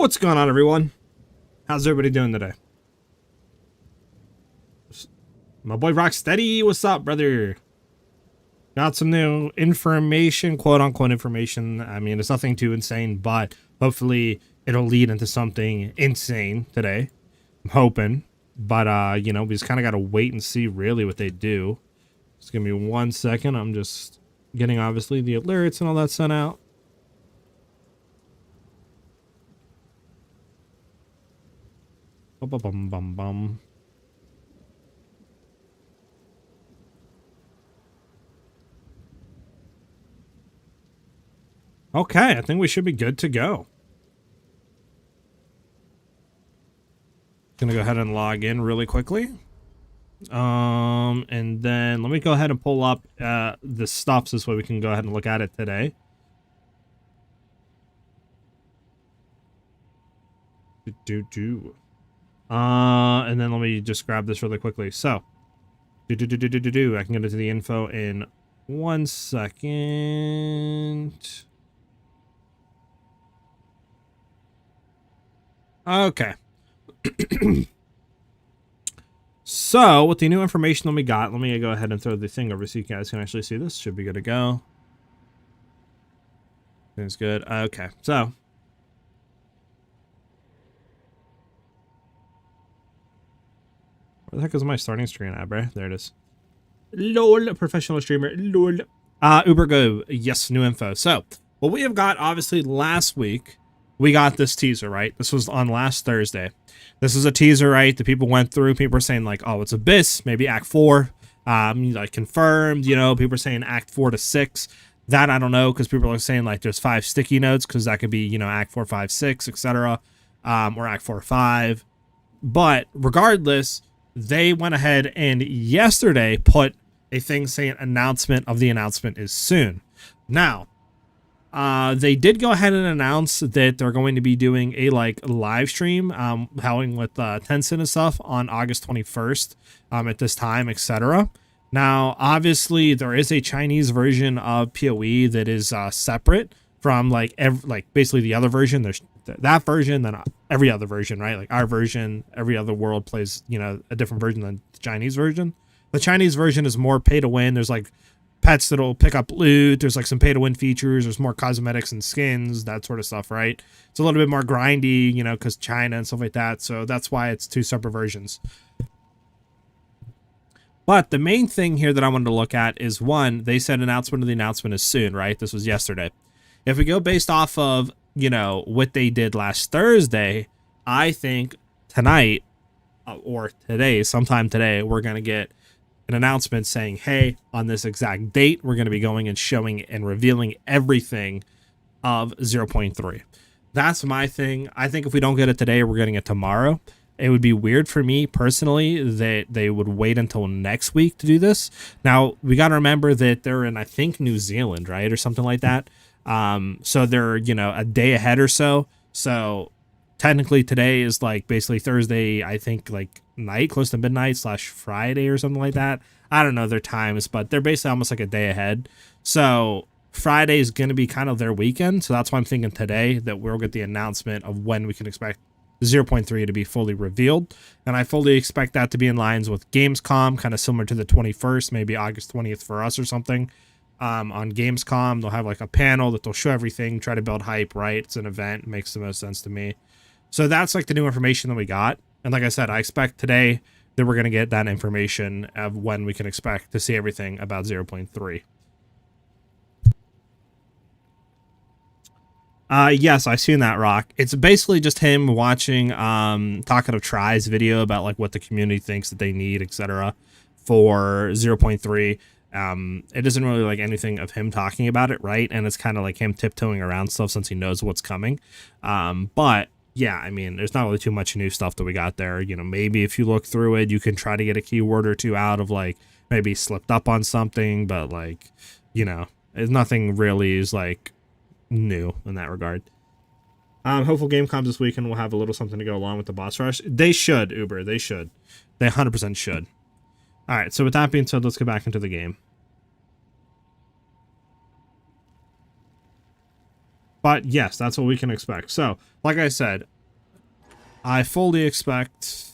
What's going on, everyone? How's everybody doing today? My boy Rocksteady, what's up, brother? Got some new information, quote-unquote information. I mean, it's nothing too insane, but hopefully it'll lead into something insane today. I'm hoping. But, you know, we just kind of got to wait and see really what they do. Just give me 1 second. I'm just getting, obviously, the alerts and all that sent out. Bum, bum, bum. Okay, I think we should be good to go. Gonna go ahead and log in really quickly. And then let me go ahead and pull up the stuff so this way we can go ahead and look at it today. And then let me just grab this really quickly. So, I can get into the info in 1 second. Okay. So, with the new information that we got, let me go ahead and throw the thing over so you guys can actually see this. Should be good to go. Things good. Okay, so. Where the heck is my starting screen at, bro? There it is. LOL, professional streamer. LOL. Uber Go. Yes, new info. So, what we have got, obviously, last week, we got this teaser, right? This was on last Thursday. This is a teaser, right? The people went through. People were saying, like, oh, it's Abyss, maybe Act 4. Like, confirmed, you know. People are saying Act 4 to 6. That, I don't know, because people are saying, like, there's 5 sticky notes, because that could be, you know, Act 4, 5, 6, etc. Or Act 4, 5. But, regardless, they went ahead and yesterday put a thing saying announcement of the announcement is soon. Now, they did go ahead and announce that they're going to be doing a live stream, having with Tencent and stuff on August 21st at this time, etc. Now, obviously, there is a Chinese version of PoE that is separate from basically the other version. There's that version, then every other version, right? Like our version, every other world plays, you know, a different version than the Chinese version. The Chinese version is more pay to win. There's like pets that'll pick up loot. There's like some pay to win features. There's more cosmetics and skins, that sort of stuff, right? It's a little bit more grindy, you know, because China and stuff like that. So that's why it's 2 separate versions. But the main thing here that I wanted to look at is, one, they said announcement of the announcement is soon, right? This was yesterday. If we go based off of, you know, what they did last Thursday, I think tonight or today, sometime today, we're going to get an announcement saying, hey, on this exact date, we're going to be going and showing and revealing everything of 0.3. That's my thing. I think if we don't get it today, we're getting it tomorrow. It would be weird for me personally that they would wait until next week to do this. Now, we got to remember that they're in, I think, New Zealand, right? Or something like that. So they're, you know, a day ahead or so. So technically today is like basically Thursday, I think, like night, close to midnight / Friday or something like that. I don't know their times, but they're basically almost like a day ahead. So Friday is going to be kind of their weekend. So that's why I'm thinking today that we'll get the announcement of when we can expect 0.3 to be fully revealed. And I fully expect that to be in lines with Gamescom, kind of similar to the 21st, maybe August 20th for us or something. On Gamescom, they'll have like a panel that they'll show everything, try to build hype, right? It's an event, it makes the most sense to me. So that's like the new information that we got. And like I said, I expect today that we're going to get that information of when we can expect to see everything about 0.3. Yes, I've seen that, Rock. It's basically just him watching Talkative Try's video about like what the community thinks that they need, etc. for 0.3. It isn't really like anything of him talking about it, right? And it's kind of like him tiptoeing around stuff since he knows what's coming. But yeah, I mean, there's not really too much new stuff that we got there. You know, maybe if you look through it, you can try to get a keyword or two out of like maybe slipped up on something, but like, you know, there's nothing really is like new in that regard. Hopeful game comes this weekend. We'll have a little something to go along with the boss rush. They should, Uber. They should. They 100% should. All right. So with that being said, let's get back into the game. But yes, that's what we can expect. So, like I said, I fully expect...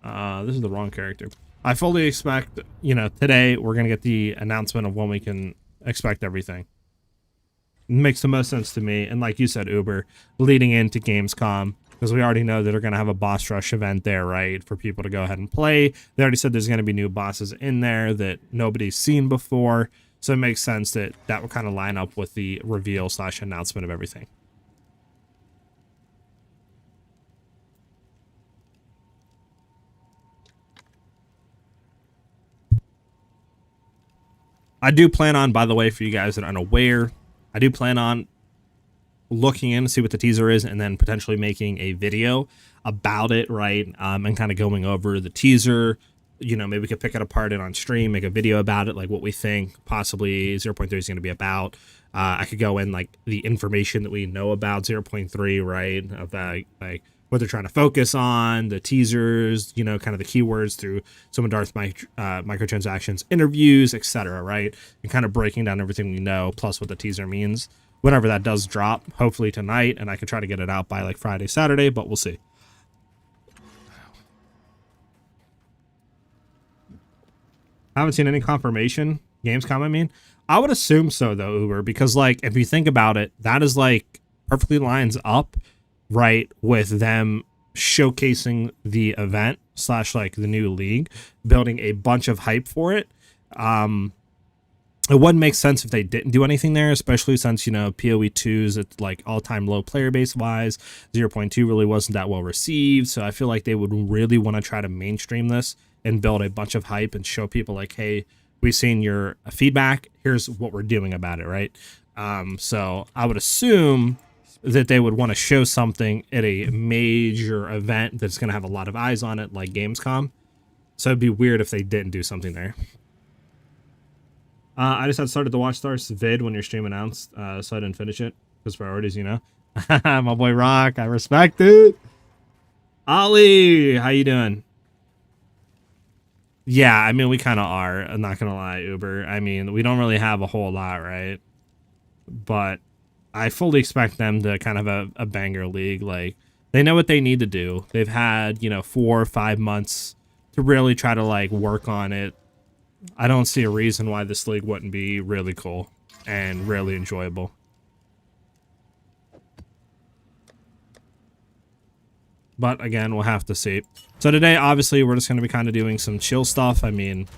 this is the wrong character. I fully expect, you know, today we're going to get the announcement of when we can expect everything. It makes the most sense to me. And like you said, Uber, leading into Gamescom, because we already know that they're going to have a boss rush event there, right? For people to go ahead and play. They already said there's going to be new bosses in there that nobody's seen before. So it makes sense that that will kind of line up with the reveal / announcement of everything. I do plan on, by the way, for you guys that are unaware, I do plan on looking in to see what the teaser is and then potentially making a video about it, right? And kind of going over the teaser. You know, maybe we could pick it apart and on stream, make a video about it, like what we think possibly 0.3 is going to be about. I could go in like the information that we know about 0.3, right? About like what they're trying to focus on, the teasers, you know, kind of the keywords through some of Darth's microtransactions, interviews, etc., right? And kind of breaking down everything we know, plus what the teaser means. Whenever that does drop, hopefully tonight, and I can try to get it out by like Friday, Saturday, but we'll see. I haven't seen any confirmation. Gamescom, I mean. I would assume so, though, Uber, because, like, if you think about it, that is, like, perfectly lines up, right, with them showcasing the event / like, the new league, building a bunch of hype for it. It wouldn't make sense if they didn't do anything there, especially since, you know, PoE 2's at like all-time low player base wise. 0.2 really wasn't that well received. So I feel like they would really want to try to mainstream this and build a bunch of hype and show people like, hey, we've seen your feedback. Here's what we're doing about it, right? So I would assume that they would want to show something at a major event that's going to have a lot of eyes on it, like Gamescom. So it'd be weird if they didn't do something there. I just had started the Watchstars vid when your stream announced, so I didn't finish it. Because priorities, you know. My boy Rock, I respect it. Ollie, how you doing? Yeah, I mean, we kind of are. I'm not going to lie, Uber. I mean, we don't really have a whole lot, right? But I fully expect them to kind of have a banger league. Like, they know what they need to do. They've had, you know, 4 or 5 months to really try to, like, work on it. I don't see a reason why this league wouldn't be really cool and really enjoyable. But again, we'll have to see. So today, obviously, we're just going to be kind of doing some chill stuff. I mean,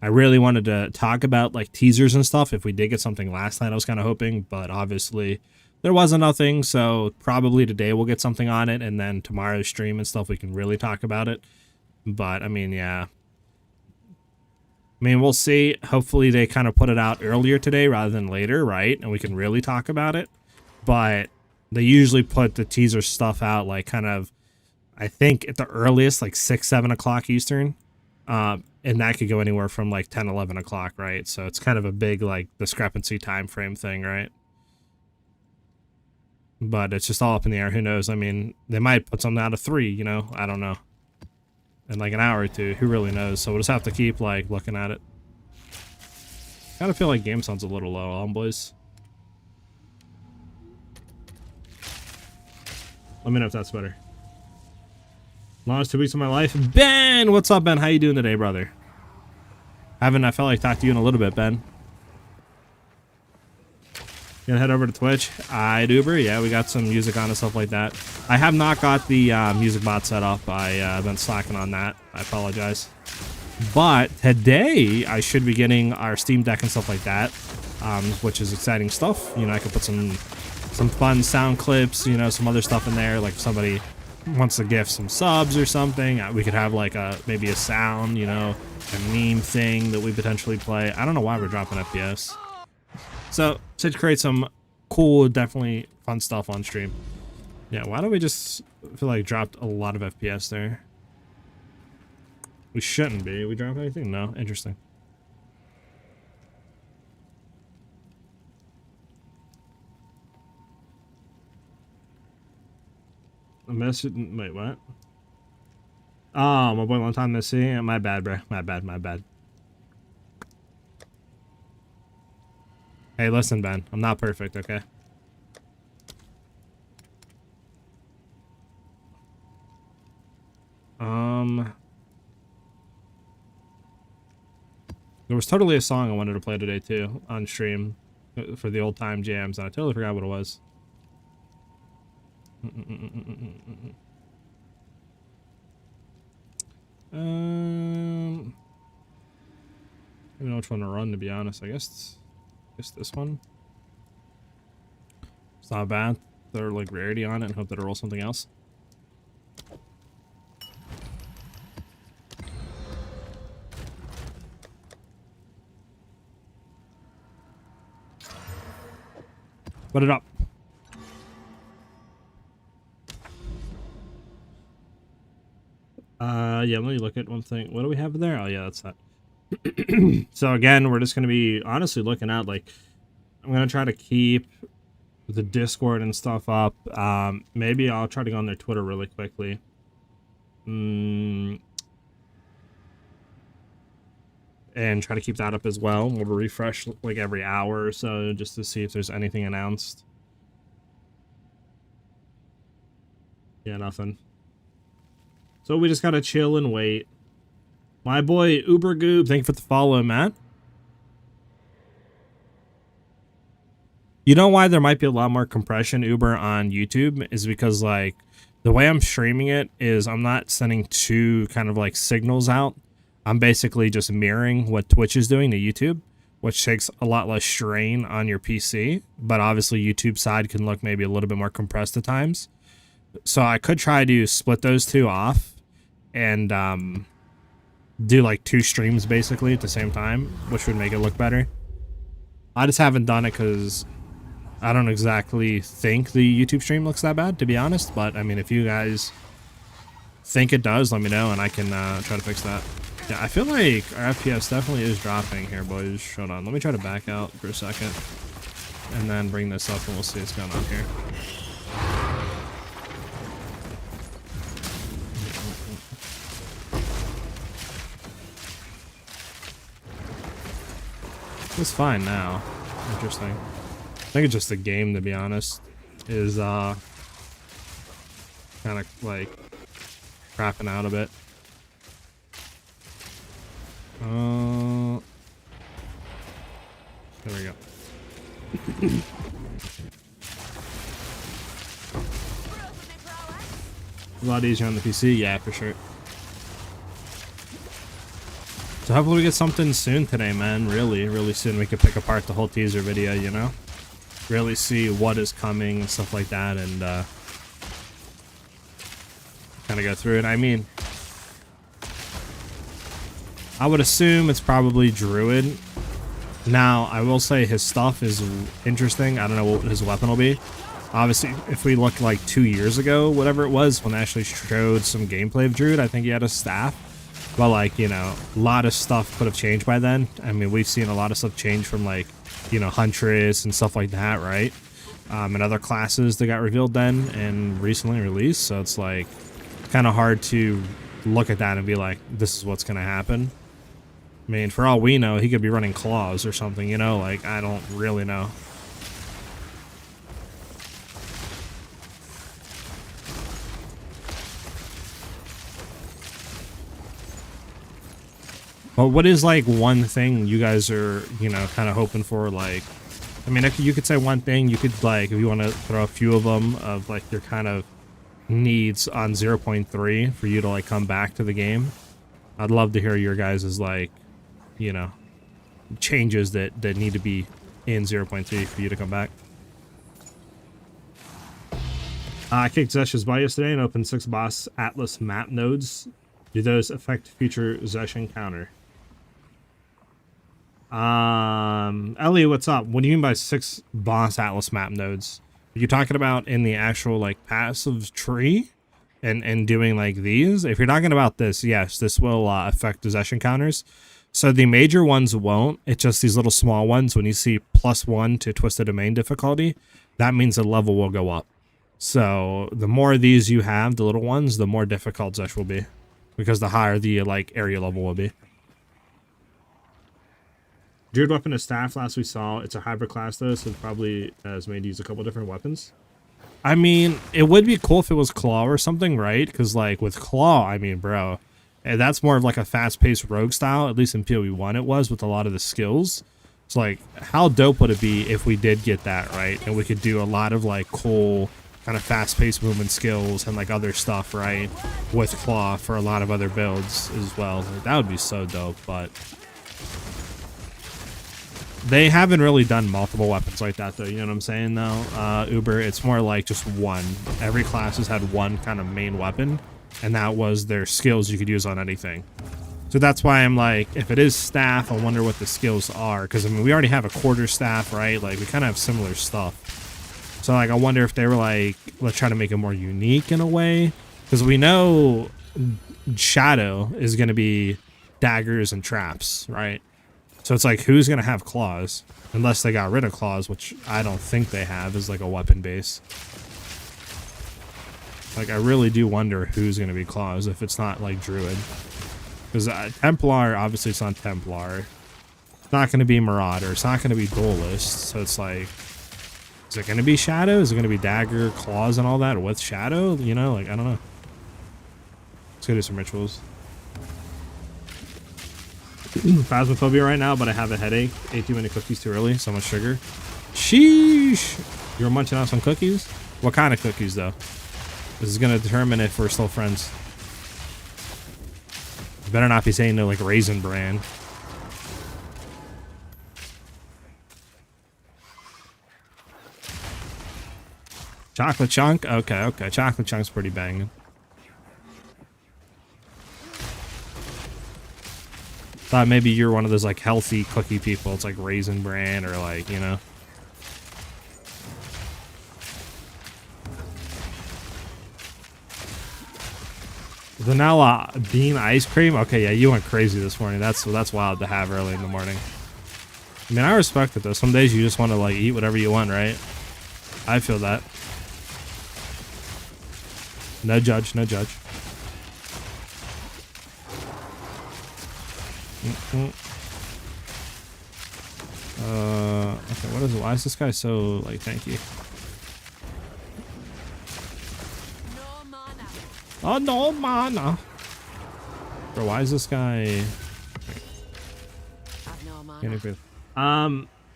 I really wanted to talk about like teasers and stuff. If we did get something last night, I was kind of hoping, but obviously there wasn't nothing. So probably today we'll get something on it. And then tomorrow's stream and stuff, we can really talk about it. But I mean, yeah. I mean, we'll see. Hopefully they kind of put it out earlier today rather than later, right? And we can really talk about it. But they usually put the teaser stuff out like kind of, I think at the earliest, like 6, 7 o'clock Eastern. And that could go anywhere from like 10, 11 o'clock, right? So it's kind of a big like discrepancy time frame thing, right? But it's just all up in the air. Who knows? I mean, they might put something out of 3, you know? I don't know. In like an hour or 2, who really knows? So we'll just have to keep like looking at it. Kind of feel like game sounds a little low, boys. Let me know if that's better. Longest 2 weeks of my life. Ben, what's up, Ben? How you doing today, brother? I felt like talked to you in a little bit, Ben. Gonna head over to Twitch. Uber, yeah, we got some music on and stuff like that. I have not got the music bot set up. I've been slacking on that. I apologize. But today I should be getting our Steam Deck and stuff like that, which is exciting stuff. You know, I could put some fun sound clips, you know, some other stuff in there. Like if somebody wants to gift some subs or something, we could have like maybe a sound, you know, a meme thing that we potentially play. I don't know why we're dropping FPS. So to create some cool, definitely fun stuff on stream. Yeah, why don't we just feel like dropped a lot of FPS there? We shouldn't be. We drop anything? No. Interesting. A message. Wait, what? Oh, my boy, long time no see. My bad, bro. My bad. Hey, listen, Ben. I'm not perfect, okay? There was totally a song I wanted to play today too on stream for the old time jams, and I totally forgot what it was. I don't know which one to run, to be honest. I guess this one. It's not bad. Throw like rarity on it and hope that it rolls something else. Put it up. Yeah, let me look at one thing. What do we have there? Oh yeah, that's that. So again, we're just gonna be honestly looking at, like, I'm gonna try to keep the Discord and stuff up. Maybe I'll try to go on their Twitter really quickly. And try to keep that up as well. We'll refresh like every hour or so just to see if there's anything announced. Yeah, nothing. So we just gotta chill and wait. My boy Uber Goob, thank you for the follow, Matt. You know why there might be a lot more compression, Uber, on YouTube is because, like, the way I'm streaming it is I'm not sending two kind of like signals out. I'm basically just mirroring what Twitch is doing to YouTube, which takes a lot less strain on your PC. But obviously YouTube side can look maybe a little bit more compressed at times. So I could try to split those two off and do like two streams basically at the same time, which would make it look better. I just haven't done it because I don't exactly think the YouTube stream looks that bad, to be honest. But I mean, if you guys think it does, let me know and I can try to fix that. Yeah, I feel like our FPS definitely is dropping here, boys. Hold on, let me try to back out for a second and then bring this up and we'll see what's going on here. It's fine now. Interesting. I think it's just the game, to be honest, is kind of like crapping out a bit. There we go. A lot easier on the PC, yeah, for sure. So hopefully we get something soon today, man. Really soon. We could pick apart the whole teaser video, you know? Really see what is coming and stuff like that, and kind of go through it. I mean, I would assume it's probably Druid. Now, I will say his stuff is interesting. I don't know what his weapon will be. Obviously, if we look like 2 years ago, whatever it was, when they actually showed some gameplay of Druid, I think he had a staff. But, like, you know, a lot of stuff could have changed by then. I mean, we've seen a lot of stuff change from, like, you know, huntress and stuff like that, right? And other classes that got revealed then and recently released. So it's, like, kind of hard to look at that and be like, this is what's going to happen. I mean, for all we know, he could be running claws or something, you know? Like, I don't really know. But what is, like, one thing you guys are, you know, kind of hoping for? Like, I mean, if you could say one thing, you could, like, if you want to throw a few of them of, like, your kind of needs on 0.3 for you to, like, come back to the game. I'd love to hear your guys' like, you know, changes that need to be in 0.3 for you to come back. I kicked Zesh's butt yesterday and opened 6 boss Atlas map nodes. Do those affect future Zesh encounter? Ellie, what's up? What do you mean by 6 boss Atlas map nodes? Are you talking about in the actual, like, passive tree and doing, like, these? If you're talking about this, yes, this will affect Zesh encounters. So the major ones won't. It's just these little small ones. When you see +1 to Twisted Domain difficulty, that means the level will go up. So the more of these you have, the little ones, the more difficult Zesh will be, because the higher the, like, area level will be. Druid weapon is staff. Last we saw, it's a hybrid class though, so it probably is made to use a couple different weapons. I mean, it would be cool if it was claw or something, right? Because, like, with claw, I mean, bro, And that's more of like a fast-paced rogue style, at least in PoE1 it was, with a lot of the skills. It's like, how dope would it be if we did get that, right? And we could do a lot of like cool kind of fast-paced movement skills and like other stuff, right? With Claw for a lot of other builds as well. Like, that would be so dope, but they haven't really done multiple weapons like that though, you know what I'm saying though? Uber, it's more like just one. Every class has had one kind of main weapon, and that was their skills you could use on anything. So that's why I'm like, if it is staff, I wonder what the skills are. Because, I mean, we already have a quarter staff, right? Like, we kind of have similar stuff. So, like, I wonder if they were like, let's try to make it more unique in a way. Because we know Shadow is going to be daggers and traps, right? So it's like, who's going to have claws? Unless they got rid of claws, which I don't think they have as like a weapon base. Like, I really do wonder who's going to be claws if it's not like Druid. Because Templar, obviously it's not Templar. It's not going to be Marauder. It's not going to be Duelist. So it's like, is it going to be Shadow? Is it going to be Dagger, Claws, and all that with Shadow? You know, like, I don't know. Let's go do some rituals. Phasmophobia right now, but I have a headache. Ate too many cookies too early. So much sugar. Sheesh! You were munching on some cookies? What kind of cookies, though? This is going to determine if we're still friends. You better not be saying no like Raisin Bran. Chocolate chunk? Okay, okay. Chocolate chunk's pretty banging. Thought maybe you're one of those like healthy cookie people. It's like Raisin Bran or like, you know. Vanilla bean ice cream? Okay, yeah, you went crazy this morning. That's wild to have early in the morning. I mean, I respect it though. Some days you just want to like eat whatever you want, right? I feel that. No judge, no judge. Okay, what is it? Why is this guy so like tanky? Oh, no mana. Bro, why is this guy...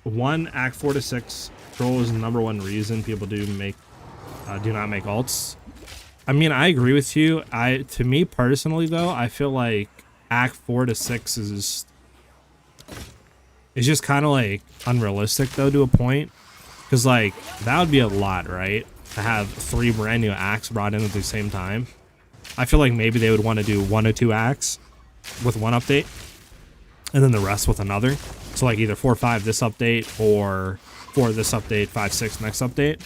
One, Act 4 to 6. Troll is the #1 reason people do not make alts. I mean, I agree with you. To me personally, though, I feel like Act 4 to 6 is just kind of like unrealistic, though, to a point. Because, like, that would be a lot, right? To have 3 brand new acts brought in at the same time. I feel like maybe they would want to do 1 or 2 acts with one update and then the rest with another. So like either 4-5 this update or 4 this update, 5-6 next update.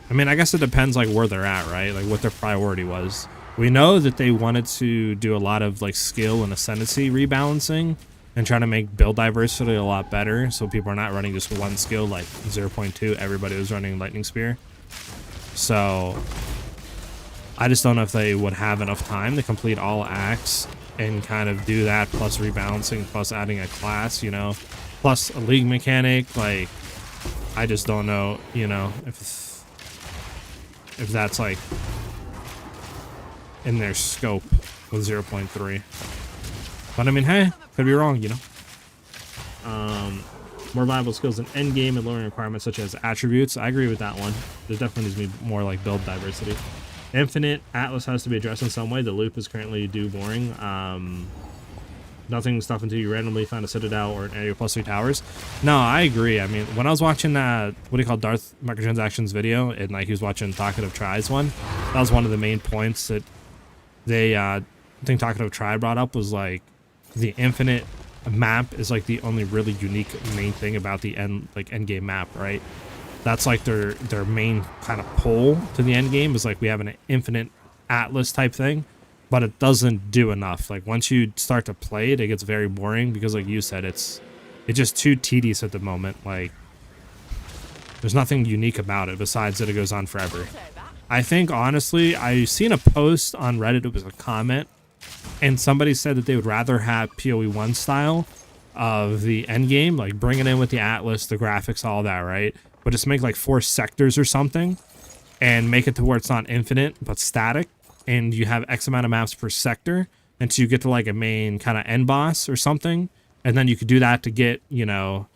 I mean, I guess it depends like where they're at, right? Like what their priority was. We know that they wanted to do a lot of like skill and ascendancy rebalancing and try to make build diversity a lot better. So people are not running just one skill like 0.2. Everybody was running Lightning Spear. So I just don't know if they would have enough time to complete all acts and kind of do that, plus rebalancing, plus adding a class, you know, plus a league mechanic. Like, I just don't know, you know, if that's like in their scope with 0.3. But I mean, hey, could be wrong, you know. More viable skills in endgame and lowering requirements such as attributes. I agree with that one. There definitely needs to be more like build diversity. Infinite Atlas has to be addressed in some way. The loop is currently boring. Nothing stuff until you randomly find a citadel or an area plus 3 towers. No, I agree. I mean, when I was watching that, what do you call Darth Microtransactions video, and like he was watching Talkative Try's one, that was one of the main points that they, I think Talkative Try brought up was like the infinite map is like the only really unique main thing about the endgame map, right? That's like their main kind of pull to the end game is like we have an infinite Atlas type thing, but it doesn't do enough. Like once you start to play it, it gets very boring because like you said, it's just too tedious at the moment. Like there's nothing unique about it besides that it goes on forever. I think honestly, I seen a post on Reddit, it was a comment, and somebody said that they would rather have PoE1 style of the end game, like bring it in with the Atlas, the graphics, all that, right? But just make like 4 sectors or something and make it to where it's not infinite but static, and you have X amount of maps per sector until you get to like a main kind of end boss or something. And then you could do that to get, you know,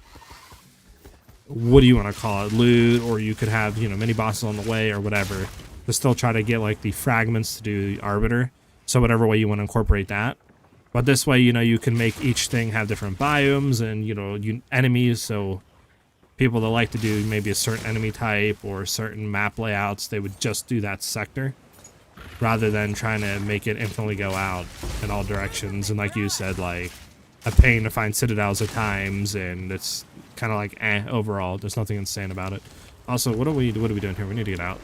what do you want to call it, loot, or you could have, you know, mini bosses on the way or whatever, to still try to get like the fragments to do the arbiter. So whatever way you want to incorporate that. But this way, you know, you can make each thing have different biomes and, you know, enemies. So people that like to do maybe a certain enemy type or certain map layouts, they would just do that sector rather than trying to make it infinitely go out in all directions. And like you said, like a pain to find citadels at times, and it's kind of like overall. There's nothing insane about it. Also, what are we doing here? We need to get out.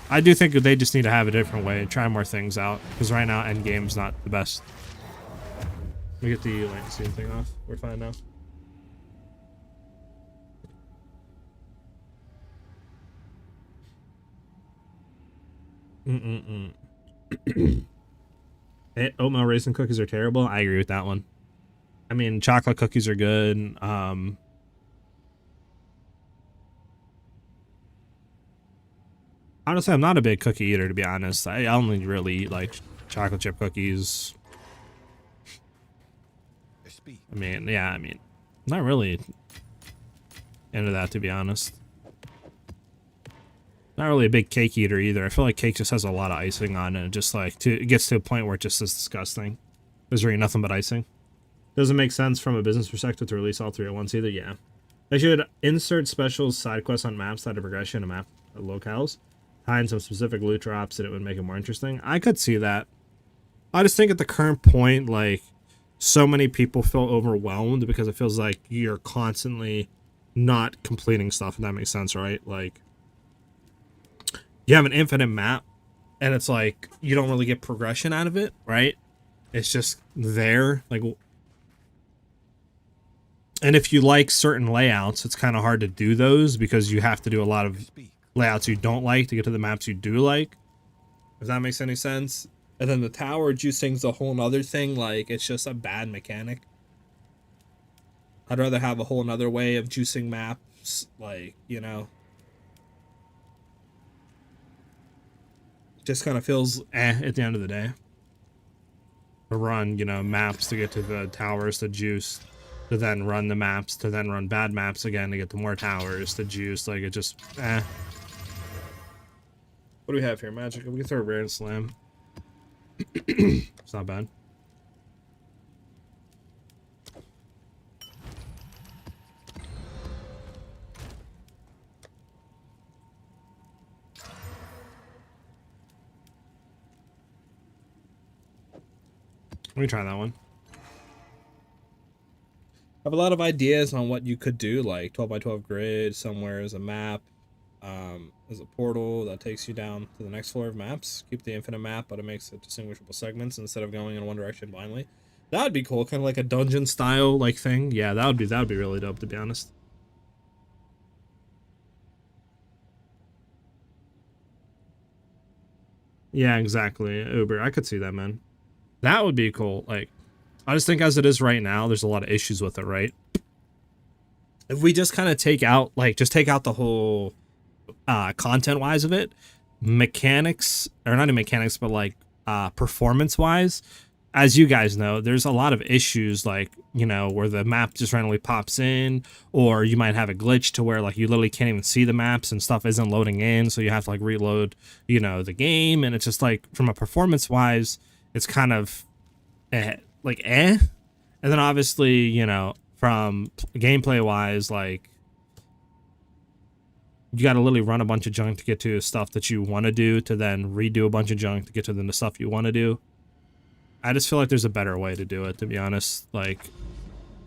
I do think they just need to have a different way, try more things out, because right now Endgame's not the best. We get the latency thing off. We're fine now. Oatmeal raisin cookies are terrible. I agree with that one. I mean, chocolate cookies are good. Honestly, I'm not a big cookie eater, to be honest. I only really eat like chocolate chip cookies. I mean, yeah, I mean, not really into that, to be honest. Not really a big cake eater either. I feel like cake just has a lot of icing on it. Just like it gets to a point where it just is disgusting. There's really nothing but icing. Doesn't make sense from a business perspective to release all three at once either. Yeah, they should insert special side quests on maps that have progression and map locales, hide some specific loot drops, and it would make it more interesting. I could see that. I just think at the current point, like, so many people feel overwhelmed because it feels like you're constantly not completing stuff, if that makes sense, right? Like, you have an infinite map, and it's like, you don't really get progression out of it, right? It's just there, like, and if you like certain layouts, it's kind of hard to do those because you have to do a lot of layouts you don't like to get to the maps you do like, if that makes any sense. And then the tower juicing's a whole nother thing. Like, it's just a bad mechanic. I'd rather have a whole nother way of juicing maps, like, you know, just kind of feels at the end of the day. To run, you know, maps to get to the towers to juice, to then run the maps, to then run bad maps again to get to more towers to juice. Like, it just What do we have here? Magic. We can throw a rare and slam. It's not bad. Let me try that one. I have a lot of ideas on what you could do, like 12 by 12 grid somewhere as a map. As a portal that takes you down to the next floor of maps. Keep the infinite map, but it makes it distinguishable segments instead of going in one direction blindly. That would be cool, kind of like a dungeon style like thing. Yeah, that would be really dope, to be honest. Yeah, exactly. Uber, I could see that, man. That would be cool. Like, I just think as it is right now, there's a lot of issues with it, right? If we just kind of take out, like, just take out the whole content wise of it, mechanics, or not in mechanics, but like performance wise, as you guys know, there's a lot of issues, like, you know, where the map just randomly pops in, or you might have a glitch to where like you literally can't even see the maps and stuff isn't loading in, so you have to like reload, you know, the game. And it's just like, from a performance wise, it's kind of and then obviously, you know, from gameplay wise, like, you got to literally run a bunch of junk to get to stuff that you want to do, to then redo a bunch of junk to get to the stuff you want to do. I just feel like there's a better way to do it, to be honest. Like,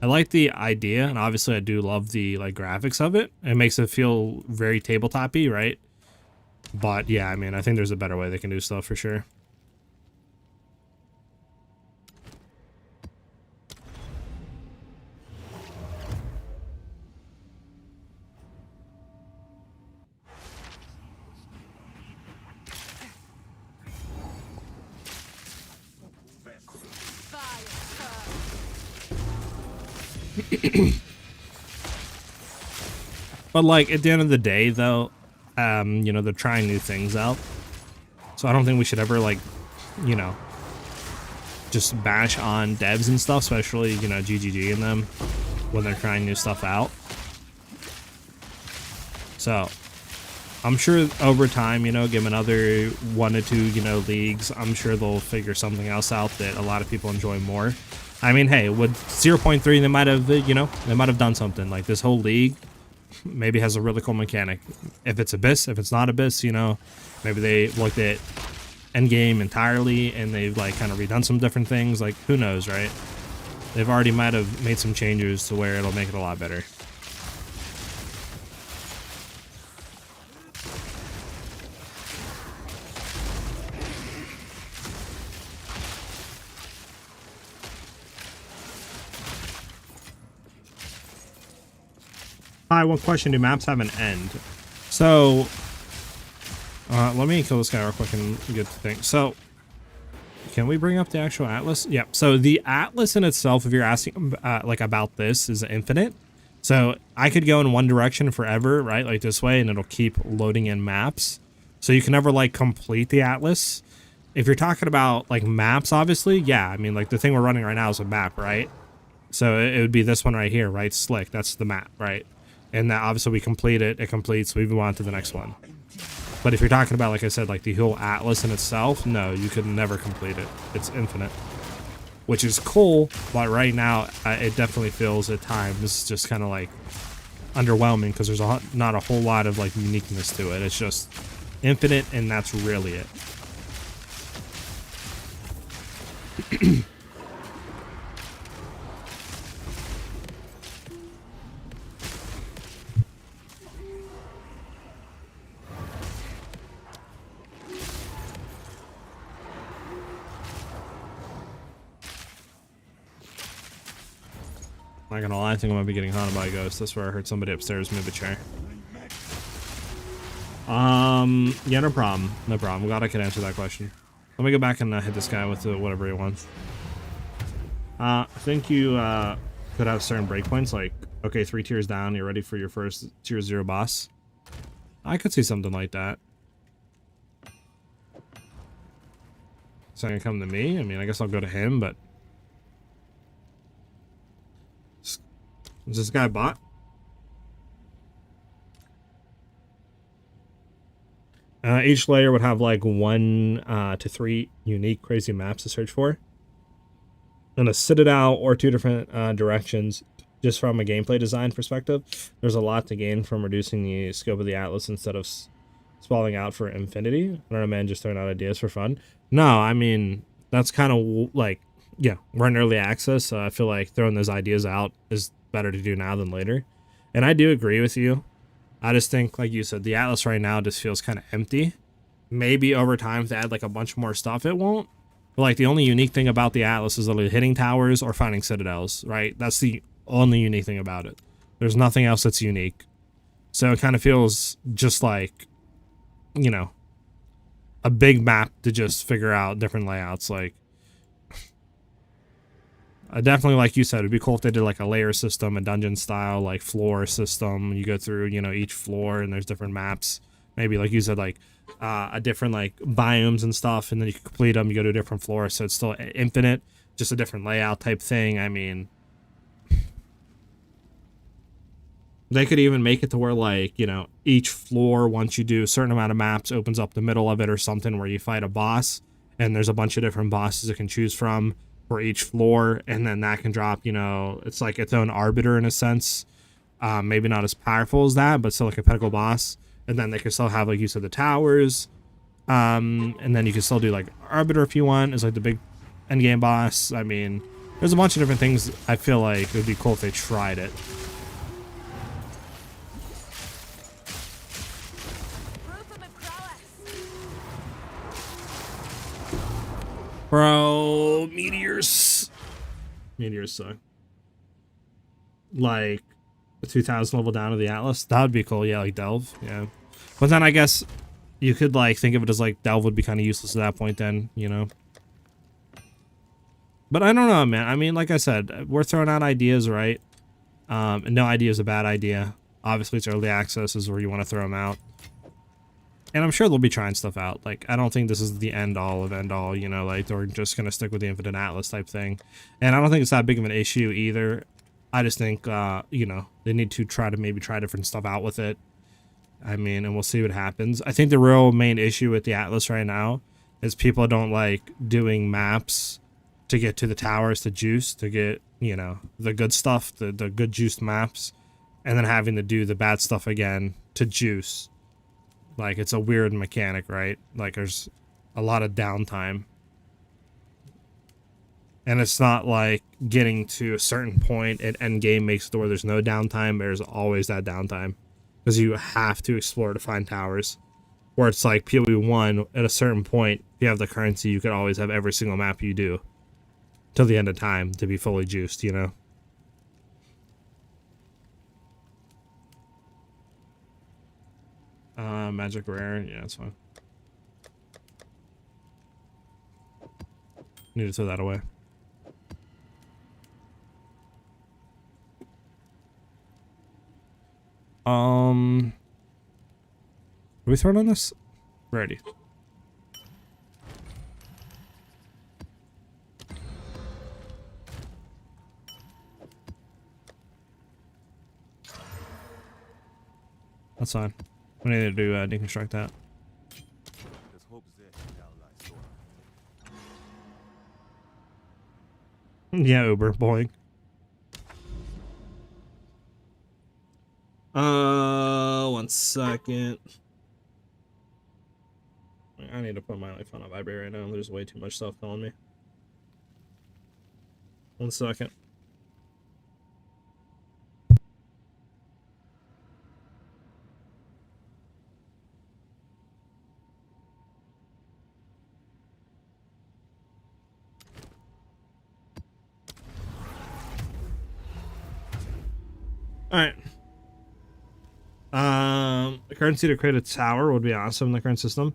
I like the idea, and obviously I do love the like graphics of it. It makes it feel very tabletop-y, right? But yeah, I mean, I think there's a better way they can do stuff for sure. But like, at the end of the day, though, you know, they're trying new things out. So I don't think we should ever, like, you know, just bash on devs and stuff, especially, you know, GGG and them when they're trying new stuff out. So I'm sure over time, you know, give them another 1 to 2, you know, leagues, I'm sure they'll figure something else out that a lot of people enjoy more. I mean, hey, with 0.3, they might have, you know, they might have done something. Like, this whole league maybe has a really cool mechanic. If it's Abyss, if it's not Abyss, you know, maybe they looked at Endgame entirely and they've, like, kind of redone some different things. Like, who knows, right? They've already might have made some changes to where it'll make it a lot better. Hi, one question. Do maps have an end? So, let me kill this guy real quick and get the thing. So, can we bring up the actual atlas? Yeah. So the atlas in itself, if you're asking like about this, is infinite. So I could go in one direction forever, right? Like this way, and it'll keep loading in maps. So you can never like complete the atlas. If you're talking about like maps, obviously, yeah. I mean, like the thing we're running right now is a map, right? So it would be this one right here, right? Slick. That's the map, right? And that obviously we complete it. It completes. We move on to the next one. But if you're talking about, like I said, like the whole atlas in itself, no, you could never complete it. It's infinite, which is cool. But right now, it definitely feels at times just kind of like underwhelming because there's not a whole lot of like uniqueness to it. It's just infinite, and that's really it. Not gonna lie, I think I might be getting haunted by a ghost. That's where I heard somebody upstairs move a chair. Yeah, no problem. No problem. I'm glad I could answer that question. Let me go back and hit this guy with whatever he wants. I think you could have certain breakpoints, like, okay, 3 tiers down, you're ready for your first tier 0 boss. I could see something like that. So gonna come to me? I mean, I guess I'll go to him, but... Is this guy a bot? Each layer would have like 1 to 3 unique crazy maps to search for. And a citadel or 2 different directions. Just from a gameplay design perspective, there's a lot to gain from reducing the scope of the atlas instead of spalling out for infinity. I don't know, man, just throwing out ideas for fun. No, I mean, that's kind of like, yeah, we're in early access, so I feel like throwing those ideas out is better to do now than later. And I do agree with you. I just think, like you said, the atlas right now just feels kind of empty. Maybe over time, if they add like a bunch more stuff, it won't. But like the only unique thing about the atlas is literally hitting towers or finding citadels, right? That's the only unique thing about it. There's nothing else that's unique. So it kind of feels just like, you know, a big map to just figure out different layouts. Like, definitely, like you said, it'd be cool if they did like a layer system, a dungeon style, like floor system. You go through, you know, each floor and there's different maps. Maybe, like you said, like a different like biomes and stuff, and then you can complete them. You go to a different floor, so it's still infinite, just a different layout type thing. I mean, they could even make it to where, like, you know, each floor, once you do a certain amount of maps, opens up the middle of it or something where you fight a boss, and there's a bunch of different bosses you can choose from for each floor, and then that can drop, you know, it's like its own arbiter in a sense. Maybe not as powerful as that, but still like a pinnacle boss. And then they can still have, like you said, the towers. And then you can still do like arbiter if you want, is like the big endgame boss. I mean, there's a bunch of different things. I feel like it would be cool if they tried it. Bro, meteors. Meteors suck. Like, a 2000 level down to the Atlas. That would be cool, yeah, like Delve, yeah. But then I guess you could, like, think of it as, like, Delve would be kind of useless at that point then, you know? But I don't know, man. I mean, like I said, we're throwing out ideas, right? And no idea is a bad idea. Obviously, it's early access is where you want to throw them out. And I'm sure they'll be trying stuff out. Like, I don't think this is the end all of end all, you know, like they're just going to stick with the Infinite Atlas type thing. And I don't think it's that big of an issue either. I just think, you know, they need to maybe try different stuff out with it. I mean, and we'll see what happens. I think the real main issue with the Atlas right now is people don't like doing maps to get to the towers to juice, to get, you know, the good stuff, the good juiced maps, and then having to do the bad stuff again to juice. Like, it's a weird mechanic, right? Like, there's a lot of downtime. And it's not like getting to a certain point at Endgame makes it where there's no downtime. There's always that downtime. Because you have to explore to find towers. Where it's like PoE1, at a certain point, if you have the currency, you could always have every single map you do till the end of time to be fully juiced, you know? Magic rare, yeah, that's fine. Need to throw that away. Are we throwing on this? Ready. That's fine. We need to do deconstruct that. Yeah, Uber, boing. One second. I need to put my phone on vibrate right now. There's way too much stuff calling me. 1 second. All right. The currency to create a tower would be awesome in the current system.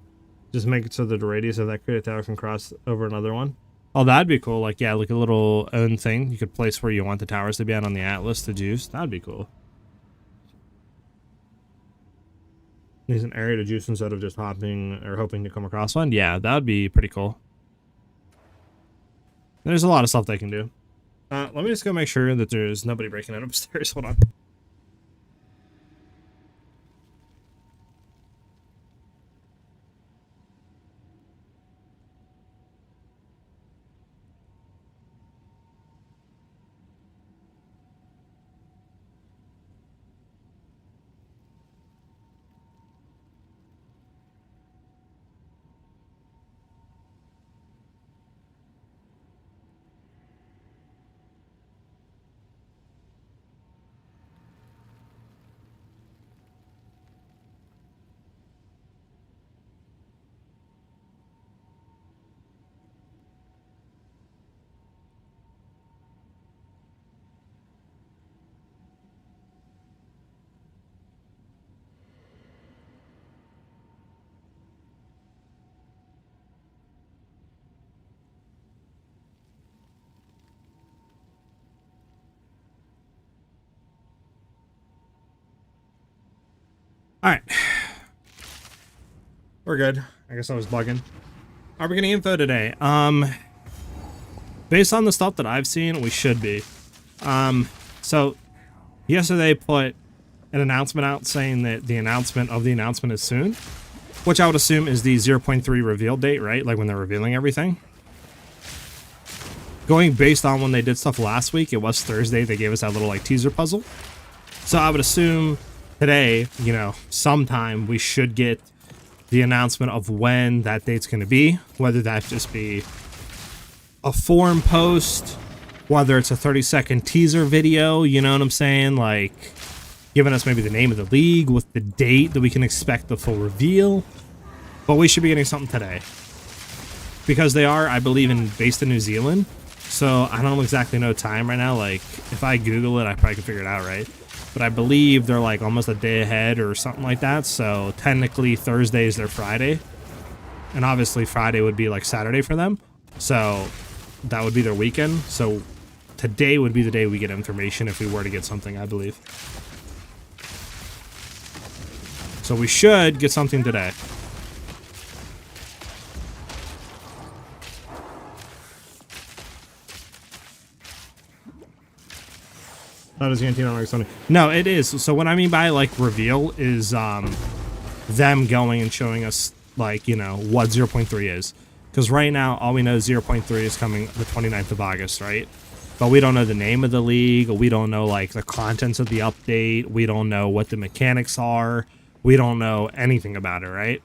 Just make it so that the radius of that created tower can cross over another one. Oh, that'd be cool. Like, yeah, like a little own thing. You could place where you want the towers to be at on the Atlas to juice. That'd be cool. Use an area to juice instead of just hopping or hoping to come across one. Yeah, that would be pretty cool. There's a lot of stuff they can do. Let me just go make sure that there's nobody breaking in upstairs. Hold on. All right. We're good. I guess I was bugging. Are we getting info today? Based on the stuff that I've seen, we should be. So yesterday put an announcement out saying that the announcement of the announcement is soon, which I would assume is the 0.3 reveal date, right? Like when they're revealing everything. Going based on when they did stuff last week, it was Thursday. They gave us that little like teaser puzzle. So I would assume today, you know, sometime we should get the announcement of when that date's going to be, whether that just be a forum post, whether it's a 30-second teaser video, you know what I'm saying? Like, giving us maybe the name of the league with the date that we can expect the full reveal. But we should be getting something today. Because they are, I believe, based in New Zealand. So I don't exactly know time right now. Like, if I Google it, I probably can figure it out, right? But I believe they're like almost a day ahead or something like that. So technically Thursday is their Friday. And obviously Friday would be like Saturday for them. So that would be their weekend. So today would be the day we get information if we were to get something, I believe. So we should get something today. That is guaranteed on August 20. No, it is. So what I mean by like reveal is them going and showing us like, you know, what 0.3 is. Because right now all we know is 0.3 is coming the 29th of August, right? But we don't know the name of the league. We don't know like the contents of the update. We don't know what the mechanics are. We don't know anything about it, right?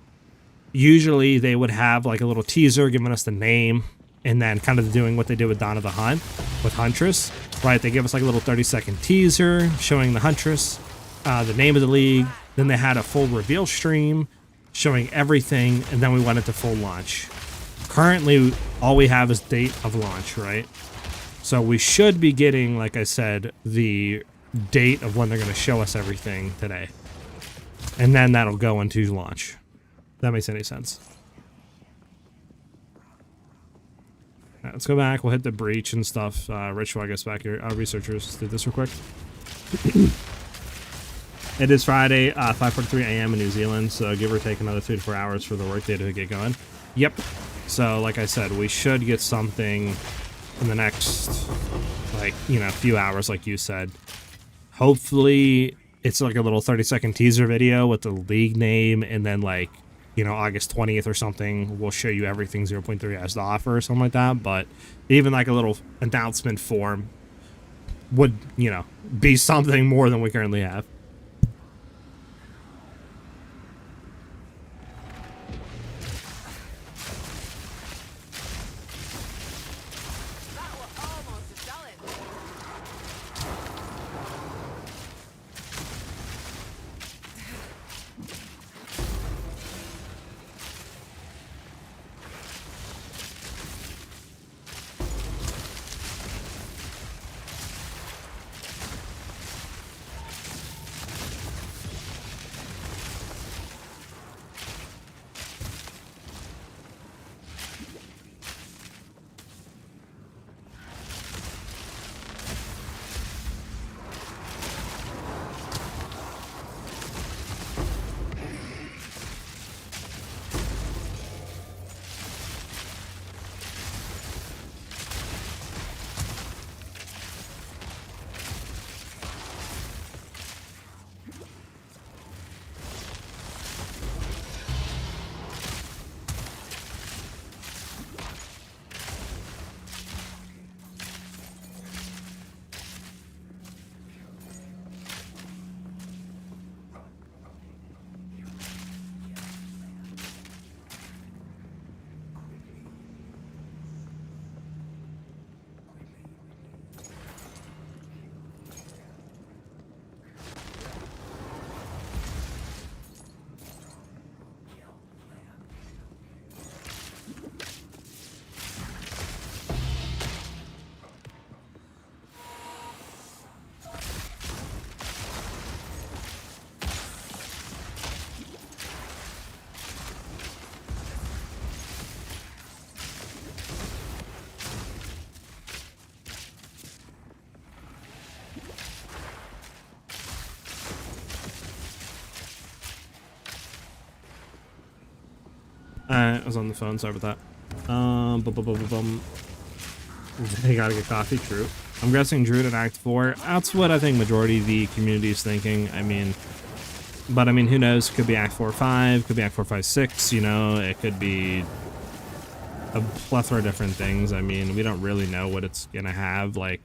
Usually they would have like a little teaser giving us the name and then kind of doing what they did with Dawn of the Hunt with Huntress, right? They give us like a little 30-second teaser showing the Huntress, the name of the league. Then they had a full reveal stream showing everything, and then we went into full launch. Currently, all we have is date of launch, right? So we should be getting, like I said, the date of when they're going to show us everything today. And then that'll go into launch. If that makes any sense. All right, let's go back. We'll hit the breach and stuff. Rich, while I guess back here. Researchers, let's do this real quick. It is Friday, 5:43 a.m. in New Zealand, so give or take another 3 to 4 hours for the workday to get going. Yep. So, like I said, we should get something in the next, like, you know, few hours, like you said. Hopefully, it's like a little 30-second teaser video with the league name, and then, like, you know, August 20th or something, we'll show you everything 0.3 has to offer or something like that. But even like a little announcement form would, you know, be something more than we currently have. I was on the phone, sorry about that. They gotta get coffee, true. I'm guessing Druid in Act 4. That's what I think majority of the community is thinking. I mean, but I mean, who knows? Could be Act 4 5, could be Act 4 5 6, you know, it could be a plethora of different things. I mean, we don't really know what it's gonna have. Like,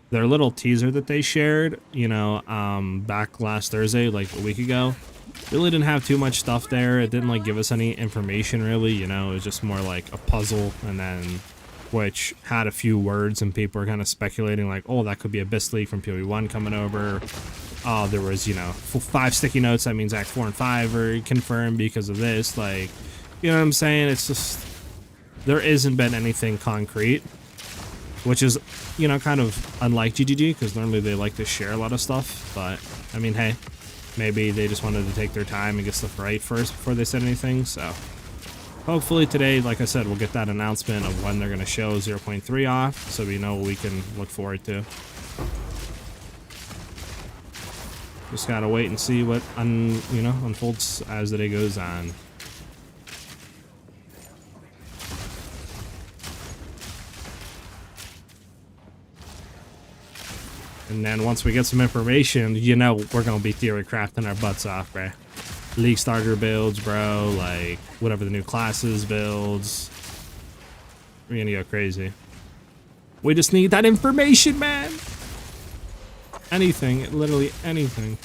their little teaser that they shared, you know, back last Thursday, like a week ago, really didn't have too much stuff there. It didn't like give us any information really, you know. It was just more like a puzzle, and then which had a few words, and people were kind of speculating like, oh, that could be Abyss League from PoE1 coming over. Oh, there was, you know, 5 sticky notes. That means Act 4 and 5 are confirmed because of this. Like, you know what I'm saying? It's just, there isn't been anything concrete, which is, you know, kind of unlike GGG, because normally they like to share a lot of stuff. But I mean, hey, maybe they just wanted to take their time and get stuff right first before they said anything. So hopefully today, like I said, we'll get that announcement of when they're going to show 0.3 off, so we know what we can look forward to. Just gotta wait and see what unfolds as the day goes on. And then once we get some information, you know, we're gonna be theory crafting our butts off, bro. League starter builds, bro, like whatever the new classes builds. We're gonna go crazy. We just need that information, man. Anything, literally anything.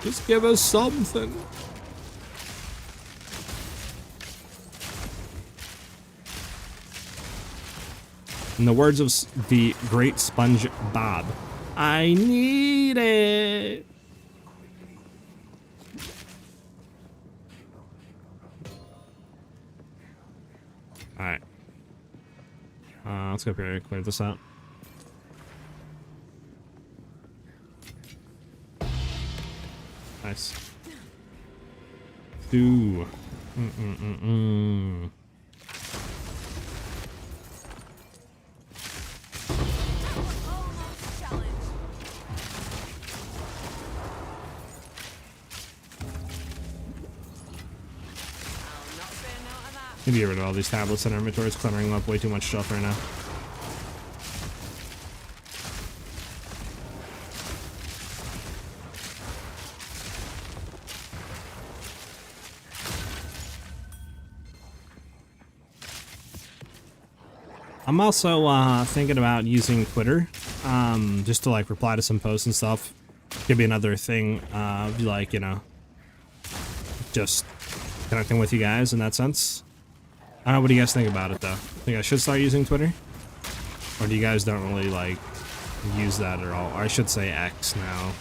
Just give us something. In the words of the great SpongeBob, I need it. All right. Let's go up here and clear this out. Nice. Do. Maybe get rid of all these tablets in our inventory. It's cluttering up way too much stuff right now. I'm also thinking about using Twitter, just to like reply to some posts and stuff. Could be another thing, like, you know, just connecting with you guys in that sense. I don't know, what do you guys think about it though? Think I should start using Twitter? Or do you guys don't really like use that at all? Or I should say X now.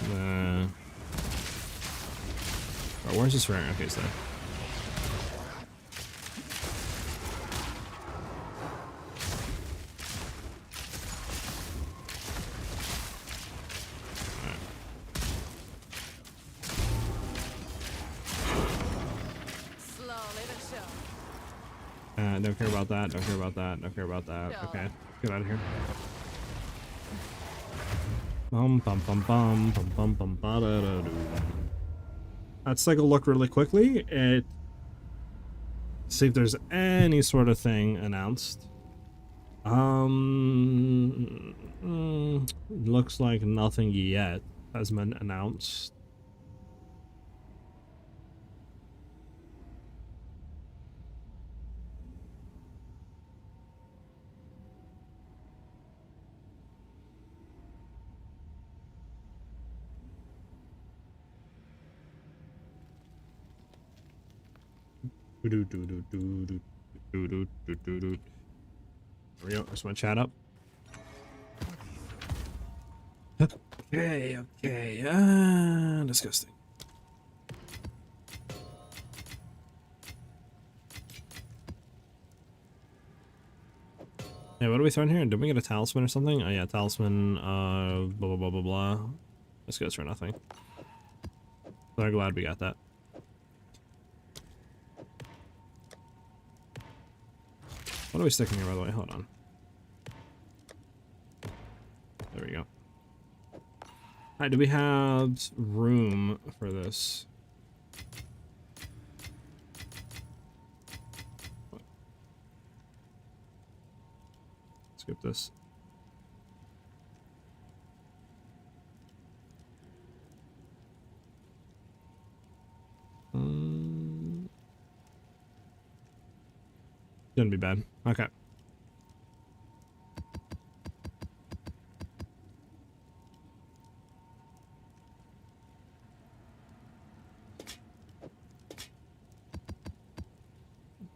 Oh, where's this rare? Okay, it's there. Don't care about that, don't care about that, don't care about that. Okay, get out of here. Bum bum bum bum bum bum bum ba da da do. Let's take a look really quickly at see if there's any sort of thing announced. Looks like nothing yet has been announced. There we go. There's my chat up. Okay. Disgusting. Yeah, what are we throwing here? Did we get a talisman or something? Oh yeah, talisman, blah blah blah blah blah. This goes for nothing. So I'm glad we got that. What are we sticking here, by the way? Hold on. There we go. Alright, do we have room for this? Skip this. Shouldn't be bad. Okay.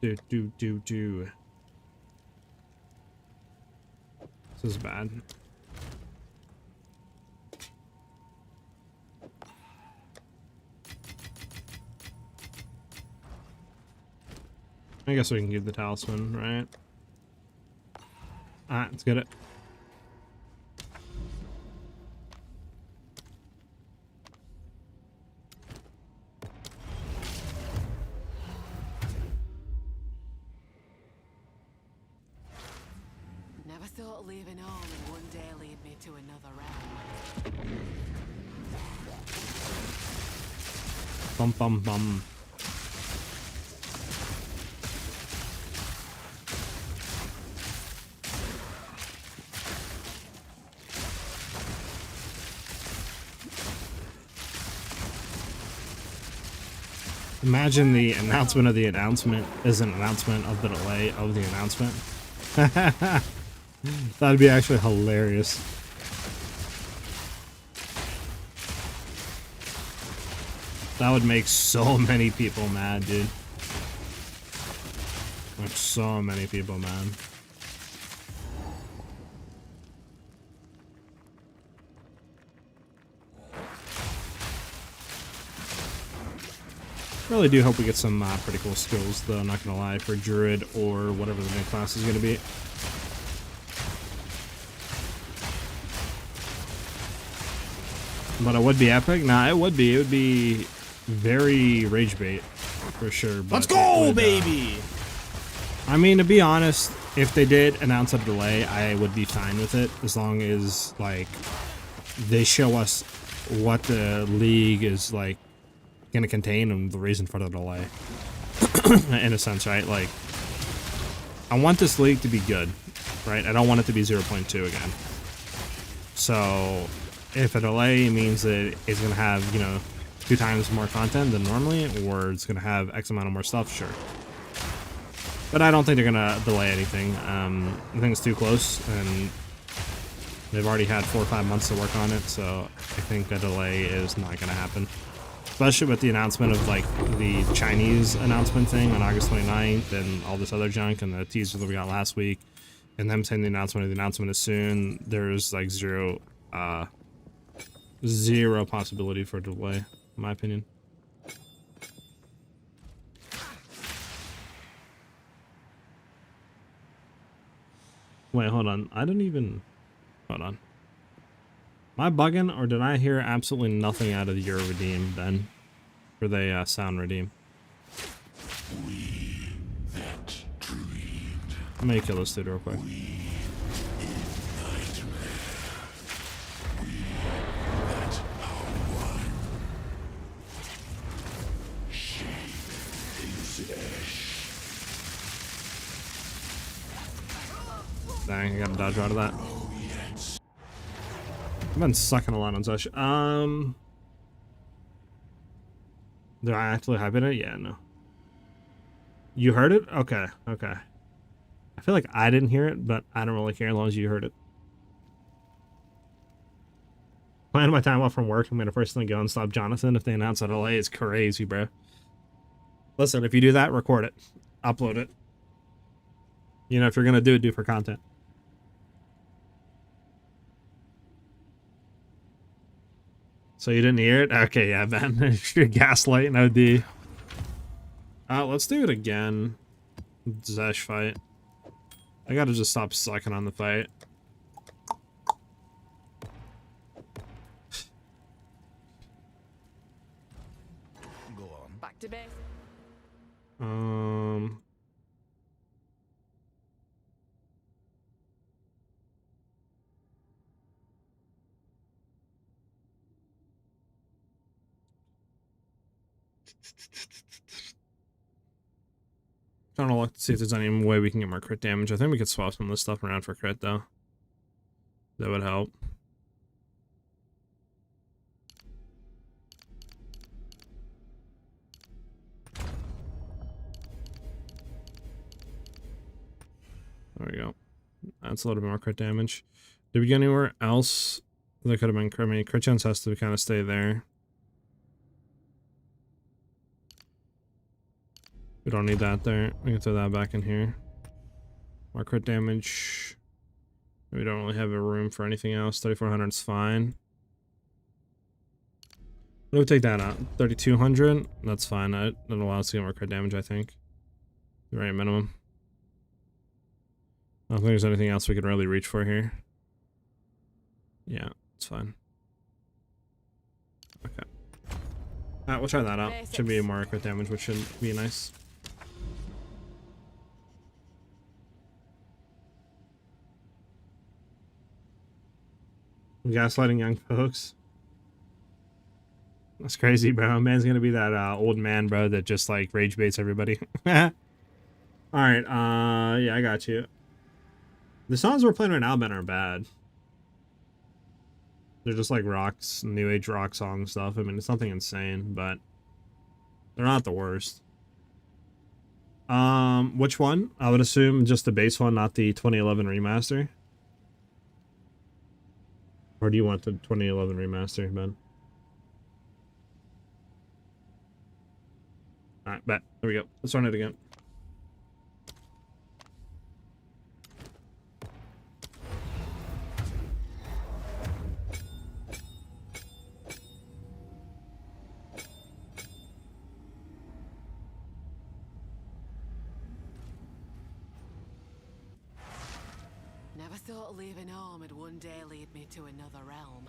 Do. This is bad. I guess we can give the talisman, right? Alright, let's get it. Never thought leaving home would one day lead me to another realm. Bum bum bum. Imagine the announcement of the announcement is an announcement of the delay of the announcement. That'd be actually hilarious. That would make so many people mad, dude. Like so many people mad. Really do hope we get some pretty cool skills, though, not gonna lie, for Druid or whatever the new class is gonna be. But it would be epic? Nah, it would be. It would be very rage bait, for sure. But let's go, baby! I mean, to be honest, if they did announce a delay, I would be fine with it, as long as, like, they show us what the league is, like, gonna contain and the reason for the delay. In a sense, right? Like, I want this league to be good, right? I don't want it to be 0.2 again. So if a delay means that it's gonna have, you know, 2 times more content than normally, or it's gonna have X amount of more stuff, sure. But I don't think they're gonna delay anything. I think it's too close, and they've already had 4 or 5 months to work on it, so I think a delay is not gonna happen. Especially with the announcement of, like, the Chinese announcement thing on August 29th and all this other junk and the teaser that we got last week, and them saying the announcement is soon. There's, like, zero possibility for a delay, in my opinion. Wait, hold on. I don't even... Hold on. Am I bugging, or did I hear absolutely nothing out of your redeem, Ben? For the sound redeem. We that dreamed. I'm gonna kill this dude real quick. Dang, I gotta dodge out of that. I've been sucking a lot on Zush. Did I actually hype it? Yeah, no. You heard it? Okay, okay. I feel like I didn't hear it, but I don't really care as long as you heard it. Planning my time off from work, I'm gonna personally go and stop Jonathan if they announce a delay. It's crazy, bro. Listen, if you do that, record it. Upload it. You know, if you're gonna do it, do it for content. So you didn't hear it? Okay, yeah, Ben. You're gaslighting OD. Let's do it again. Zesh fight. I gotta just stop sucking on the fight. Go on. Back to base. Trying to look to see if there's any way we can get more crit damage. I think we could swap some of this stuff around for crit, though. That would help. There we go. That's a little bit more crit damage. Did we get anywhere else that could have been crit? I mean, crit chance has to kind of stay there. We don't need that there. We can throw that back in here. More crit damage. We don't really have a room for anything else. 3,400 is fine. We'll take that out. 3,200. That's fine. That allows us to get more crit damage, I think. The very minimum. I don't think there's anything else we could really reach for here. Yeah, it's fine. Okay. Alright, we'll try that out. Should be more crit damage, which should be nice. Gaslighting young folks. That's crazy, bro. Man's gonna be that old man, bro, that just like rage baits everybody. Alright, yeah, I got you. The songs we're playing right now, Ben, are bad. They're just like rocks, new age rock song stuff. I mean, it's nothing insane, but They're not the worst. Which one? I would assume just the base one, not the 2011 remaster. Or do you want the 2011 remaster, Ben? Alright, bet. There we go. Let's run it again. Never thought leaving home would one day lead me to another realm.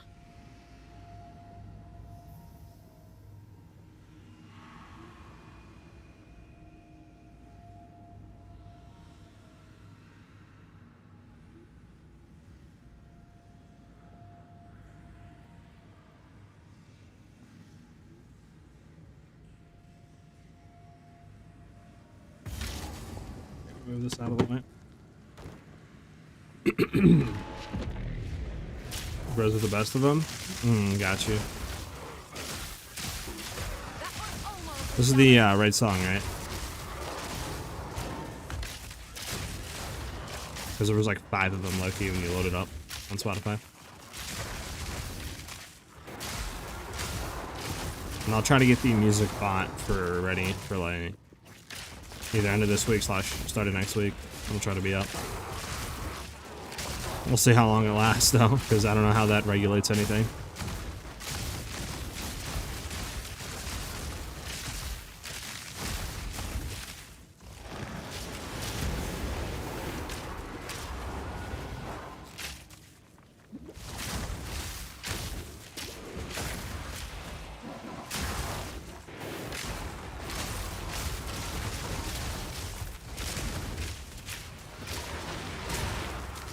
Move this out of the way. Bros are the best of them? Got you. This is the right song, right? Because there was like 5 of them, Loki, when you loaded up on Spotify. And I'll try to get the music bot ready for like either end of this week / start of next week. I'll try to be up. We'll see how long it lasts though, because I don't know how that regulates anything.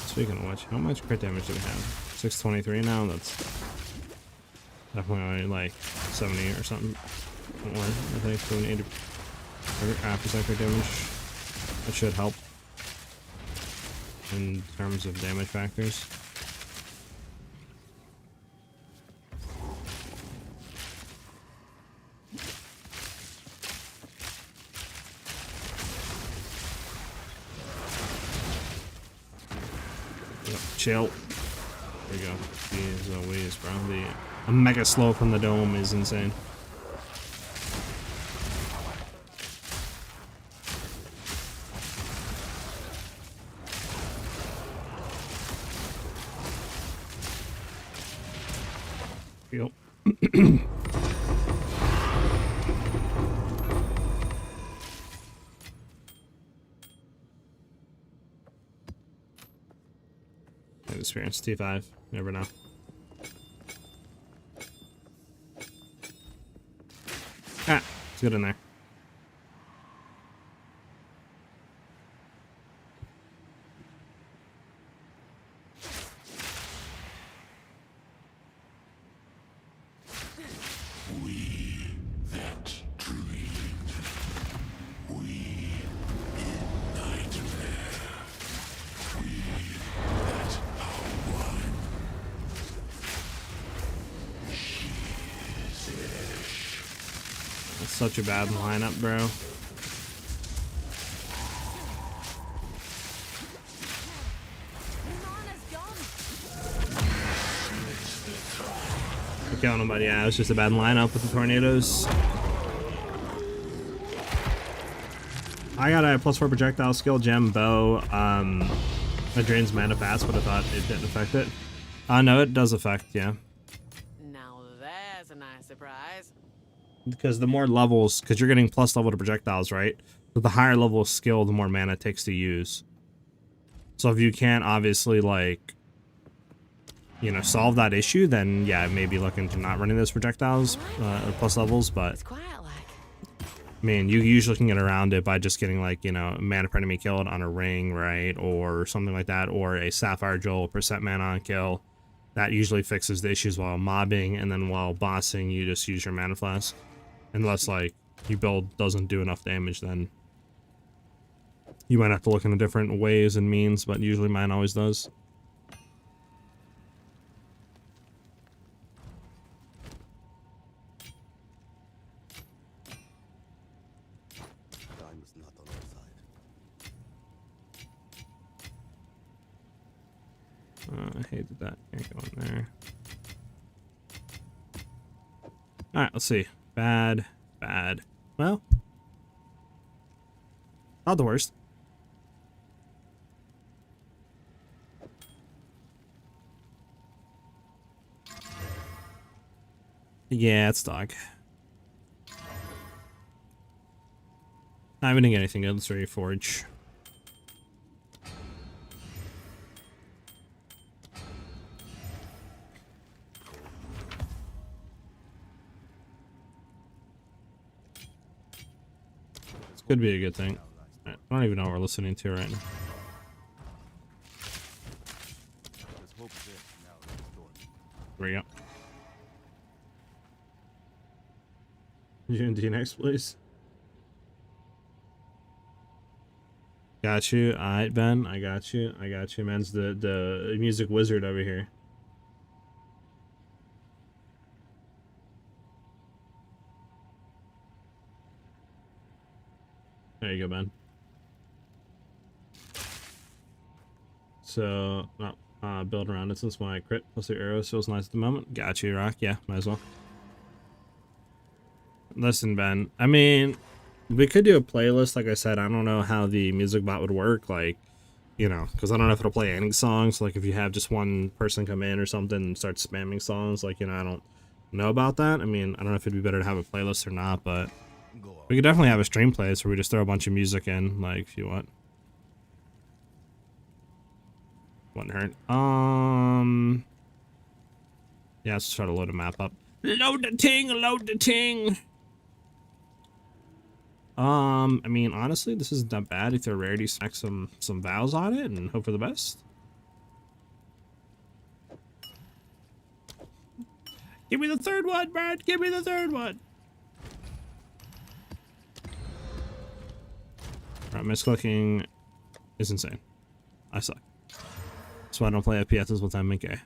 Speaking of which, how much crit damage do we have? 623 now? That's definitely like 70 or something. More, I think, 70, 80% crit damage. That should help in terms of damage factors. Chill. There we go. Jeez Louise, bro. A mega slow from the dome is insane. Yep. Experience T5. Never know. Ah, it's good in there. Such a bad lineup, bro. Keep killing him, but yeah, it was just a bad lineup with the tornadoes. I got a +4 projectile skill, gem, bow. It drains mana fast, but I thought it didn't affect it. No, it does affect, yeah. Now there's a nice surprise. Because the more levels, because you're getting plus level to projectiles, right? So the higher level of skill, the more mana it takes to use. So if you can't obviously, like, you know, solve that issue, then yeah, maybe looking to not running those projectiles or plus levels. But It's quiet like. I mean, you usually can get around it by just getting, like, you know, mana per enemy killed on a ring, right? Or something like that, or a Sapphire Jewel, percent mana on kill. That usually fixes the issues while mobbing, and then while bossing, you just use your mana flask. Unless, like, your build doesn't do enough damage, then you might have to look into different ways and means, but usually mine always does. I hated that. Can't go in there. Alright, let's see. Bad. Well, not the worst. Yeah, it's dog. I didn't get anything good. Let's reforge. This could be a good thing. I don't even know what we're listening to right now. There we go. You next, please. Got you. Alright, Ben. I got you. Man's the music wizard over here. There you go, Ben. So, build around it since my crit plus the arrow feels nice at the moment. Got you, Rock. Yeah, might as well. Listen, Ben. I mean, we could do a playlist. Like I said, I don't know how the music bot would work. Like, you know, because I don't know if it'll play any songs. Like, if you have just one person come in or something and start spamming songs, like, you know, I don't know about that. I mean, I don't know if it'd be better to have a playlist or not, but we could definitely have a stream playlist where we just throw a bunch of music in, like, if you want. Wouldn't hurt. Yeah, let's try to load a map up. Load the ting. I mean, honestly, this isn't that bad. If they're rarity, stack some vows on it and hope for the best. Give me the third one, Brad. Give me the third one. Alright, misclicking is insane. I suck. That's why I don't play FPSs with MK.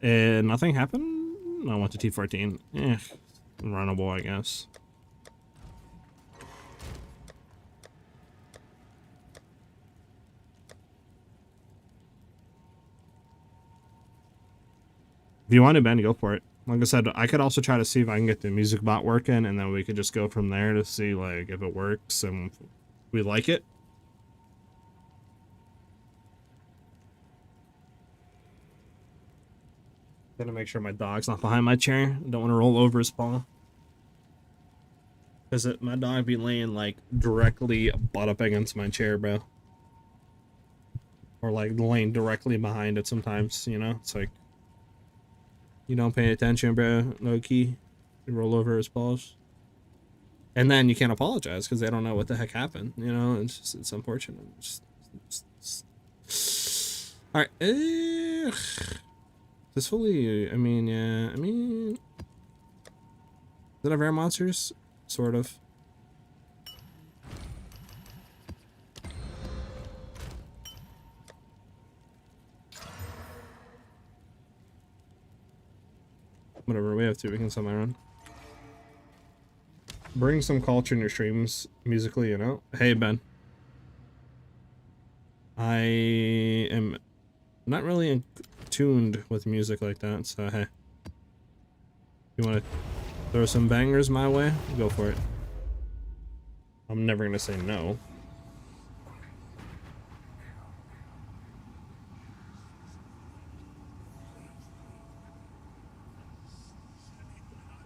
And nothing happened? I went to T14. Runnable, I guess. If you want to, Ben, go for it. Like I said, I could also try to see if I can get the music bot working, and then we could just go from there to see, like, if it works and if we like it. Gonna make sure my dog's not behind my chair. I don't want to roll over his paw. Because my dog be laying, like, directly butt up against my chair, bro. Or, like, laying directly behind it sometimes, you know? It's like, you don't pay attention, bro. Low key. You roll over his paws. And then you can't apologize because they don't know what the heck happened. You know, it's unfortunate. Alright. This fully, I mean, yeah. I mean, does it have rare monsters? Sort of. Whatever, we have to, we can sell my run. Bring some culture in your streams musically, you know? Hey, Ben. I am not really tuned with music like that, so hey. You want to throw some bangers my way? Go for it. I'm never going to say no.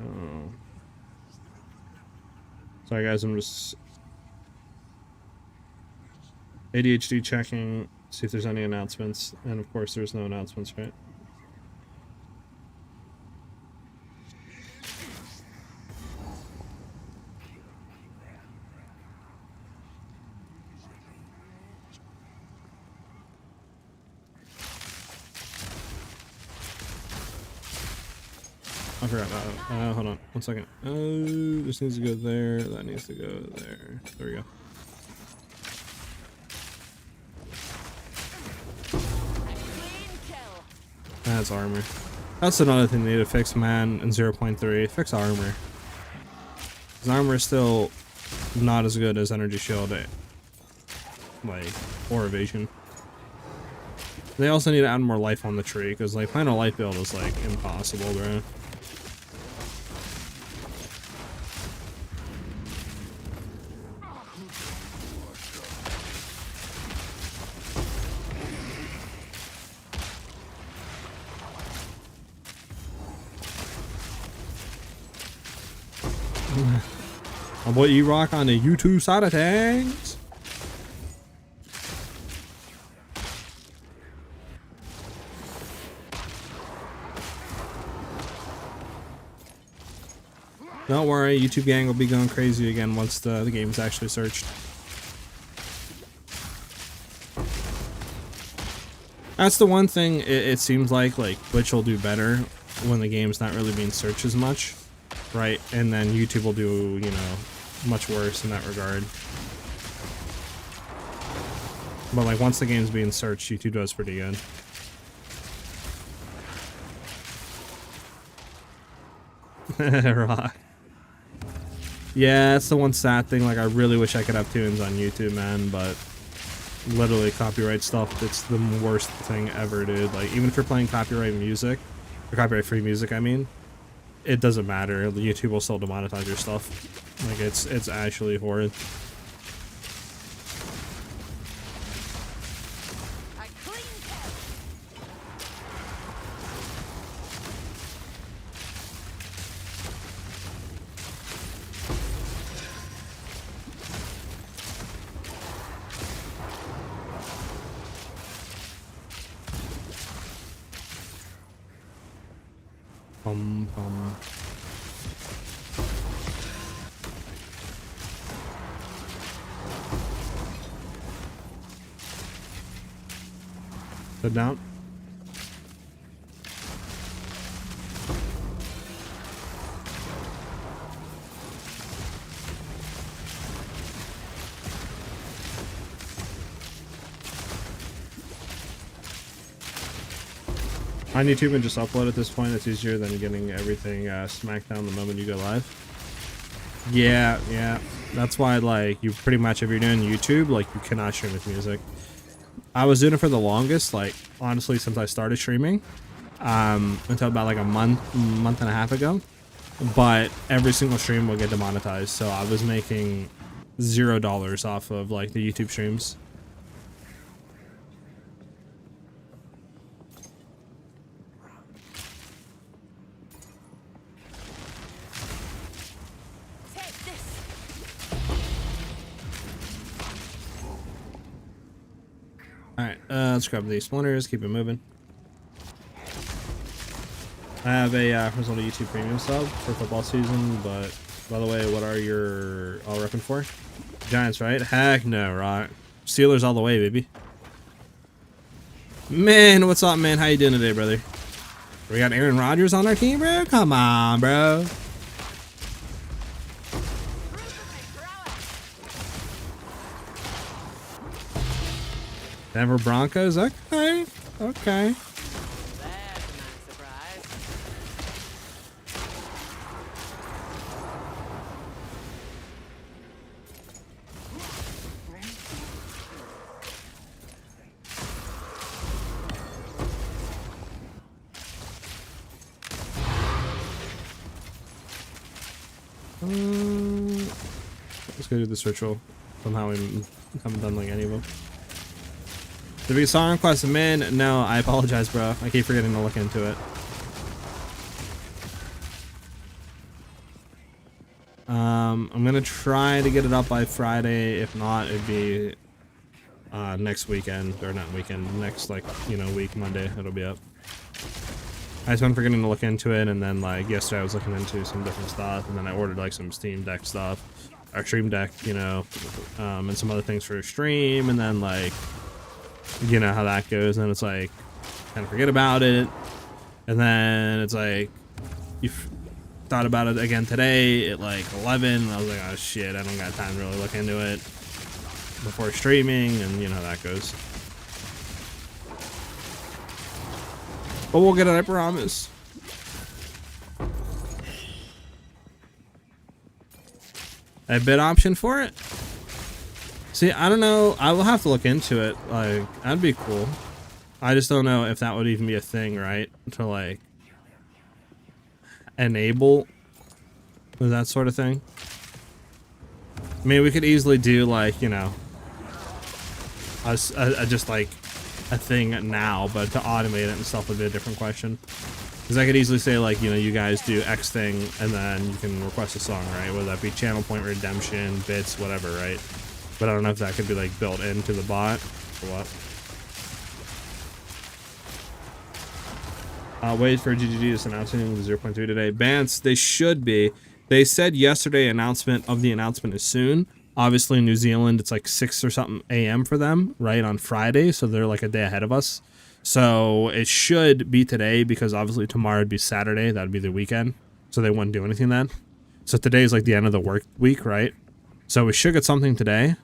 Oh. Sorry guys, I'm just ADHD checking, see if there's any announcements, and of course there's no announcements, right? I forgot about it. Hold on, 1 second. Oh, this needs to go there. That needs to go there. There we go. That's armor. That's another thing they need to fix, man. In 0.3, fix armor. Because armor is still not as good as energy shield, like, or evasion. They also need to add more life on the tree, because like playing a life build is like impossible, bro. My boy E-Rock on the YouTube side of things. Don't worry, YouTube gang will be going crazy again once the game's actually searched. That's the one thing it seems like Twitch will do better when the game's not really being searched as much, right? And then YouTube will do, you know, much worse in that regard. But like once the game's being searched, YouTube does pretty good. Rock. Yeah, that's the one sad thing. Like I really wish I could have tunes on YouTube, man, but literally copyright stuff, it's the worst thing ever, dude. Like even if you're playing copyright music, or copyright free music, I mean, it doesn't matter. YouTube will still demonetize your stuff. Like it's actually horrid. Pum pum. Sit down. On YouTube and just upload at this point. It's easier than getting everything smacked down the moment you go live. Yeah, that's why like you pretty much, if you're doing YouTube, like you cannot stream with music. I was doing it for the longest, like honestly since I started streaming, until about like a month and a half ago. But every single stream will get demonetized, so I was making $0 off of like the YouTube streams. Alright, let's grab these splinters, keep it moving. I have a result of YouTube premium sub for football season, but by the way, what are your all repping for? Giants, right? Heck no, Rock. Steelers all the way, baby. Man, what's up, man? How you doing today, brother? We got Aaron Rodgers on our team, bro? Come on, bro. Denver Broncos? Okay. Okay. Let's go do this ritual. Somehow we haven't done like any of them. Did we song request him in? No, I apologize, bro. I keep forgetting to look into it. I'm gonna try to get it up by Friday. If not, it'd be next weekend, or not weekend, next like, you know, week, Monday, it'll be up. I just been forgetting to look into it, and then like yesterday I was looking into some different stuff, and then I ordered like some Steam Deck stuff, or Stream Deck, you know, and some other things for stream, and then like, you know how that goes, and it's like kind of forget about it, and then it's like you thought about it again today at like 11, and I was like, oh shit, I don't got time to really look into it before streaming, and you know how that goes. But we'll get it, I promise. A bid option for it? See, I don't know. I will have to look into it. Like, that'd be cool. I just don't know if that would even be a thing, right? To like enable that sort of thing. I mean, we could easily do like, you know, just like a thing now, but to automate it and stuff would be a different question. Because I could easily say like, you know, you guys do X thing and then you can request a song, right? Whether that be channel point redemption, bits, whatever, right? But I don't know if that could be like built into the bot or what. Wait for GGG is announcing the 0.3 today. Bans, they should be. They said yesterday announcement of the announcement is soon. Obviously in New Zealand, it's like 6 or something a.m. for them, right, on Friday. So they're like a day ahead of us. So it should be today because obviously tomorrow would be Saturday. That would be the weekend. So they wouldn't do anything then. So today is like the end of the work week, right? So we should get something today.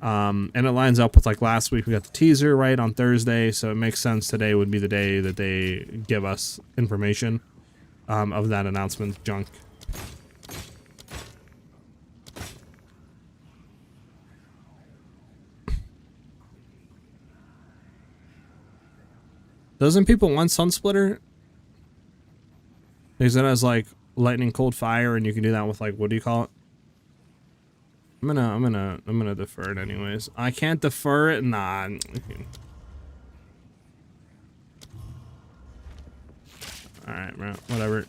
And it lines up with like last week we got the teaser right on Thursday, so it makes sense today would be the day that they give us information of that announcement junk. Doesn't people want Sunsplitter? Because it has like lightning cold fire and you can do that with like, what do you call it? I'm gonna defer it anyways. I can't defer it. Nah. All right, bro. Whatever.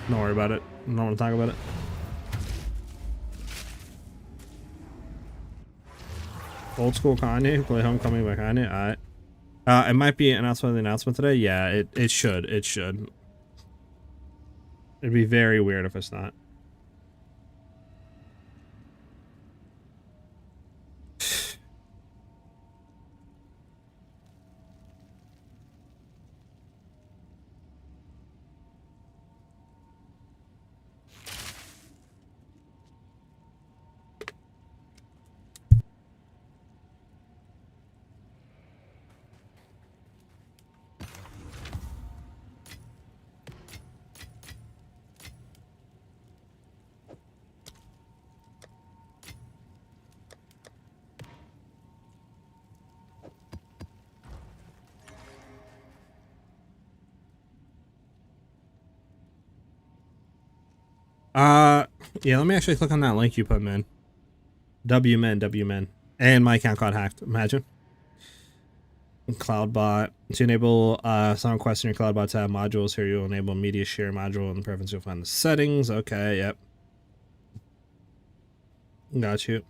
Don't worry about it. I don't want to talk about it. Old school Kanye. Play Homecoming by Kanye. All right. It might be an announcement of the announcement today. Yeah, it should. It should. It'd be very weird if it's not. Yeah, let me actually click on that link you put, man. WMen. And my account got hacked. Imagine. CloudBot. To enable some requests in your CloudBot tab modules, here you'll enable media share module. In the preference, you'll find the settings. Okay, yep. Got you.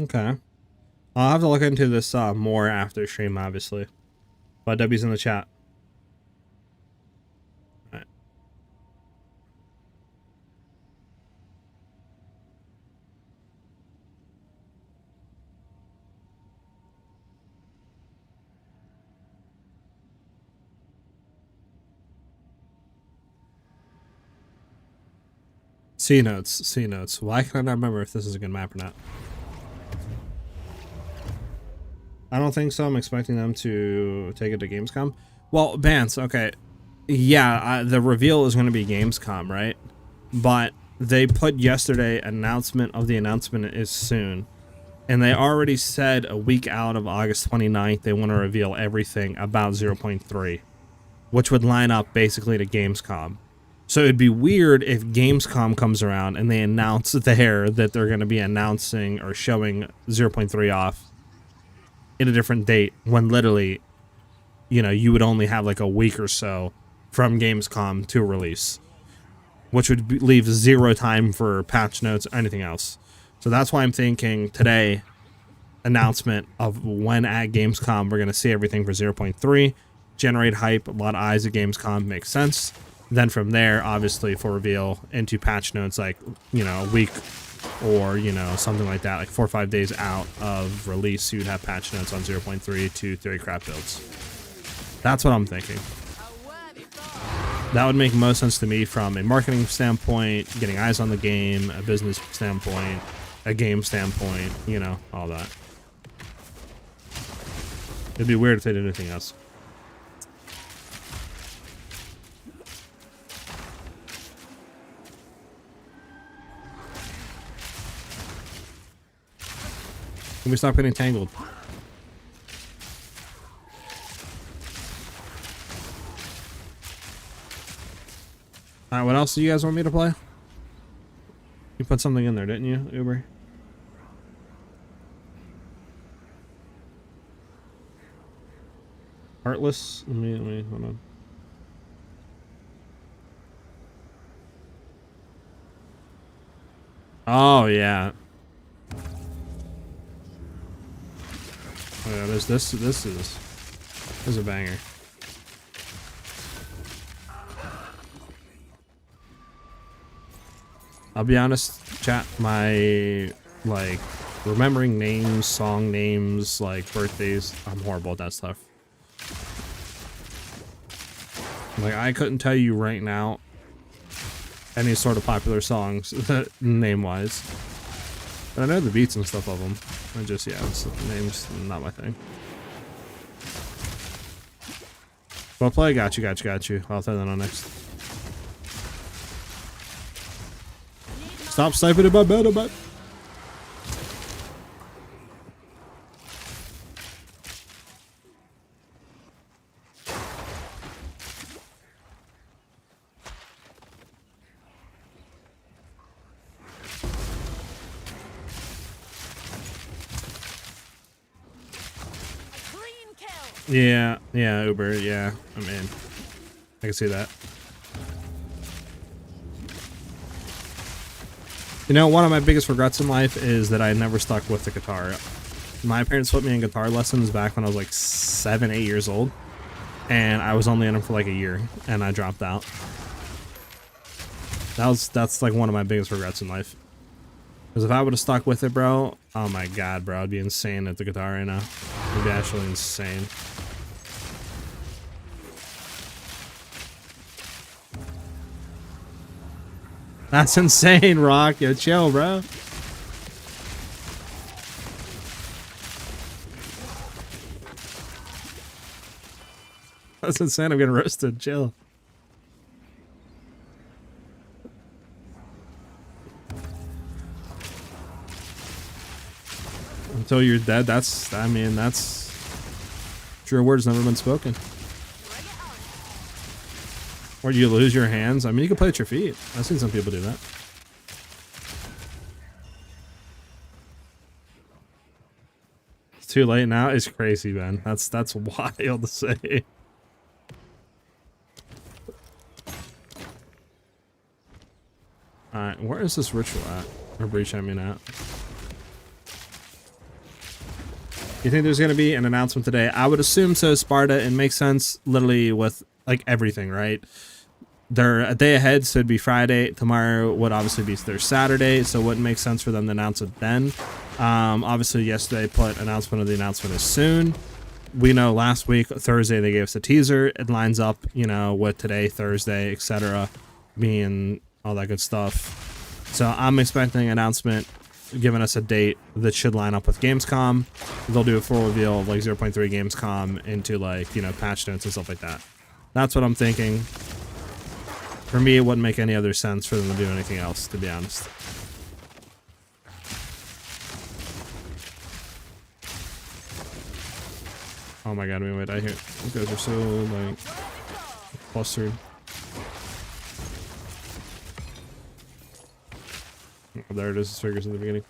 Okay. I'll have to look into this more after stream, obviously. But W's in the chat. All right. C notes. Why can I not remember if this is a good map or not? I don't think so. I'm expecting them to take it to Gamescom. Well, Bance, okay. Yeah, the reveal is going to be Gamescom, right? But they put yesterday announcement of the announcement is soon. And they already said a week out of August 29th, they want to reveal everything about 0.3. Which would line up basically to Gamescom. So it'd be weird if Gamescom comes around and they announce there that they're going to be announcing or showing 0.3 off in a different date when literally, you know, you would only have like a week or so from Gamescom to release, which would leave zero time for patch notes or anything else. So that's why I'm thinking today, announcement of when at Gamescom we're going to see everything for 0.3, generate hype, a lot of eyes at Gamescom, makes sense. Then from there, obviously for reveal into patch notes, like, you know, a week or, you know, something like that, like 4 or 5 days out of release, you'd have patch notes on 0.3 to Theorycraft builds. That's what I'm thinking. That would make most sense to me from a marketing standpoint, getting eyes on the game, a business standpoint, a game standpoint, you know, all that. It'd be weird if they did anything else. Can we stop getting tangled? Alright, what else do you guys want me to play? You put something in there, didn't you, Uber? Heartless? Let me, hold on. Oh, yeah. Oh, yeah, this is a banger. I'll be honest, chat, my, like, remembering names, song names, like, birthdays, I'm horrible at that stuff. Like, I couldn't tell you right now any sort of popular songs, name-wise. But I know the beats and stuff of them. I just, yeah, the name's not my thing. Well, play, got you. I'll throw that on next. Stop sniping in my bed, Yeah, Uber, yeah, I'm in. I can see that. You know, one of my biggest regrets in life is that I never stuck with the guitar. My parents put me in guitar lessons back when I was like 7, 8 years old, and I was only in them for like a year, and I dropped out. That's like one of my biggest regrets in life. Because if I would have stuck with it, bro, oh my god, bro, I'd be insane at the guitar right now. It'd be actually insane. That's insane, Rock. Yo, chill, bro. That's insane. I'm getting roasted. Chill. Until you're dead, that's, I mean, that's true words never been spoken. Or do you lose your hands? I mean, you can play with your feet. I've seen some people do that. It's too late now. It's crazy, man. That's wild to say. Alright, where is this ritual at? Or breach, I mean, at? You think there's going to be an announcement today? I would assume so, Sparta. It makes sense literally with, like, everything, right? They're a day ahead, so it'd be Friday. Tomorrow would obviously be their Saturday, so it wouldn't make sense for them to announce it then. Obviously, yesterday put announcement of the announcement is soon. We know last week, Thursday, they gave us a teaser. It lines up, you know, with today, Thursday, etc., being all that good stuff. So I'm expecting an announcement giving us a date that should line up with Gamescom. They'll do a full reveal of like 0.3 Gamescom into like, you know, patch notes and stuff like that. That's what I'm thinking. For me, it wouldn't make any other sense for them to do anything else, to be honest. Oh my god, wait, I hear you guys are so like clustered. Oh, there it is, the triggers in the beginning.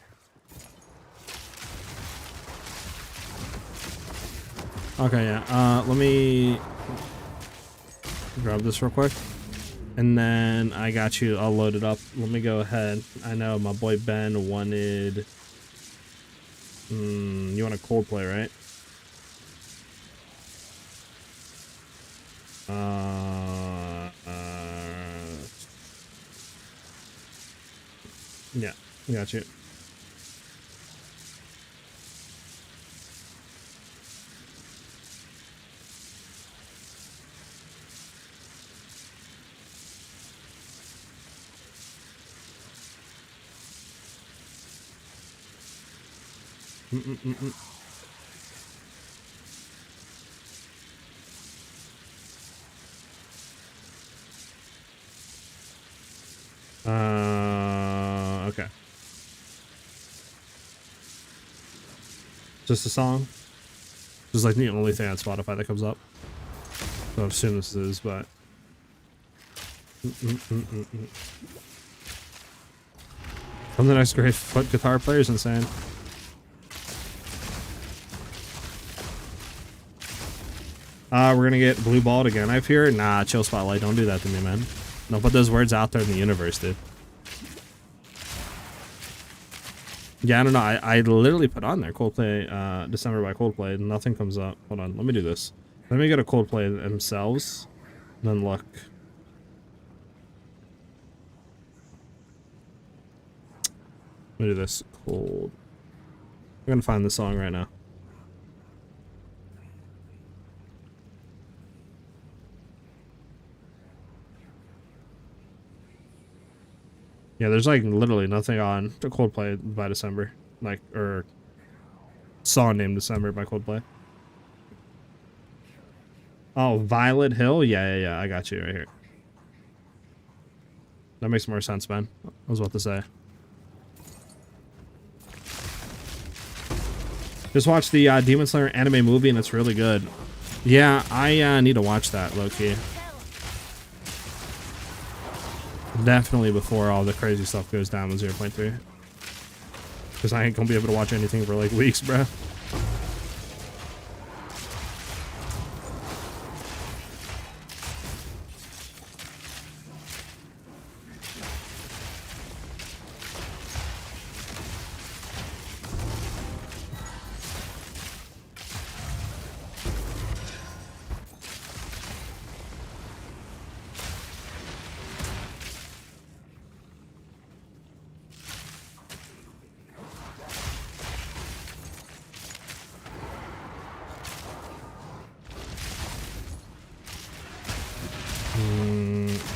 Okay, yeah. Let me grab this real quick. And then I got you. I'll load it up. Let me go ahead. I know my boy Ben wanted... you want a Coldplay, right? Yeah, got you. Mm-mm-mm-mm. Okay. Just a song. Just like the only thing on Spotify that comes up. So I assume this is, but. I'm the next great foot guitar player is insane. We're gonna get blue balled again. I fear. Nah, chill spotlight. Don't do that to me, man. Don't put those words out there in the universe, dude. Yeah, I don't know. I literally put on there Coldplay, December by Coldplay, and nothing comes up. Hold on, let me do this. Let me go to Coldplay themselves, then look. Let me do this. Cold. I'm gonna find the song right now. Yeah, there's like literally nothing on the Coldplay by December, like, or song named December by Coldplay. Oh, Violet Hill? Yeah, I got you right here. That makes more sense, man. I was about to say. Just watched the Demon Slayer anime movie and it's really good. Yeah, I need to watch that, low-key. Definitely before all the crazy stuff goes down with 0.3. Because I ain't gonna be able to watch anything for like weeks, bruh.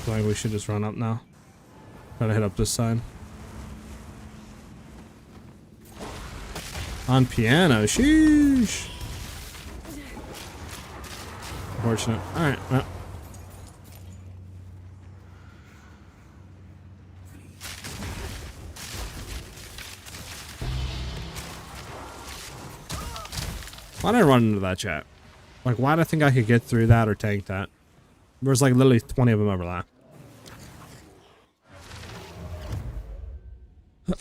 Like we should just run up now. Try to hit up this side. On piano, sheesh. Unfortunate. Alright, well. Why did I run into that chat? Like, why did I think I could get through that or tank that? There's like literally 20 of them overlap.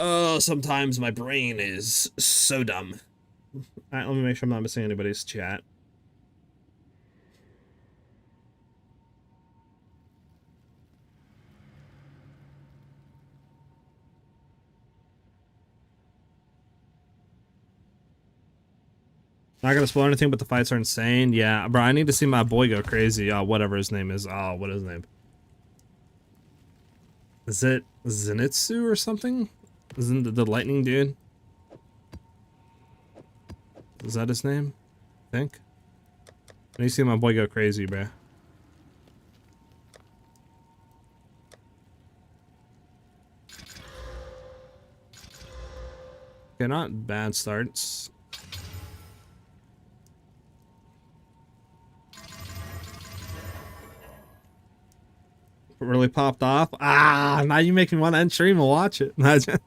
Oh, sometimes my brain is so dumb. Alright, let me make sure I'm not missing anybody's chat. Not gonna spoil anything, but the fights are insane. Yeah, bro, I need to see my boy go crazy. Whatever his name is. What is his name? Is it Zenitsu or something? Isn't the lightning dude? Is that his name? I think. I need to see my boy go crazy, bro. Okay, not bad starts. Really popped off. Now you make me want to end stream and watch it. Imagine.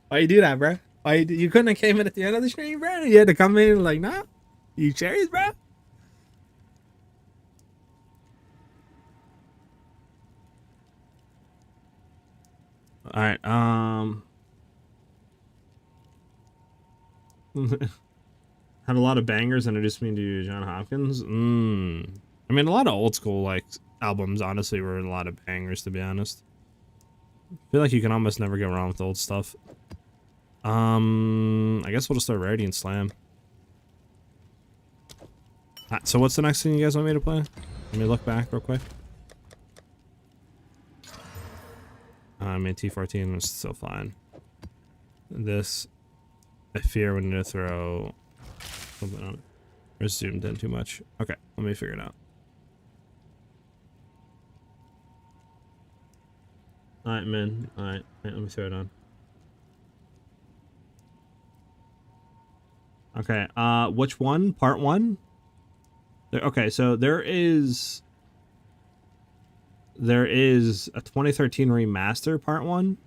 Why you do that, bro? Why you couldn't have came in at the end of the stream, bro? You had to come in like, nah. You cherries, bro? All right. Had a lot of bangers introduced me to John Hopkins. I mean, a lot of old school like albums, honestly, were a lot of bangers, to be honest. I feel like you can almost never go wrong with old stuff. I guess we'll just start Rarity and Slam. So what's the next thing you guys want me to play? Let me look back real quick. I mean, T14 was still fine. This, I fear we need to throw something on it. Or zoomed in too much. Okay, let me figure it out. Alright, man. Alright, let me throw it on. Okay, which one? Part 1? Okay, so there is a 2013 remaster, part 1.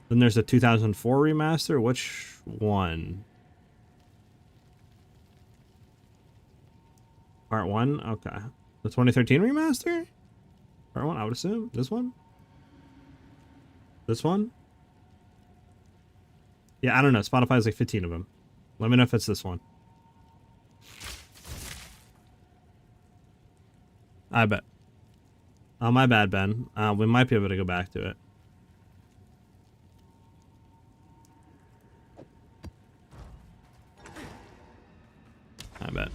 Then there's a 2004 remaster. Which one? Part 1? Okay. The 2013 remaster? Part 1, I would assume. This one? This one? Yeah, I don't know. Spotify has like 15 of them. Let me know if it's this one. I bet. Oh, my bad, Ben. We might be able to go back to it. I bet.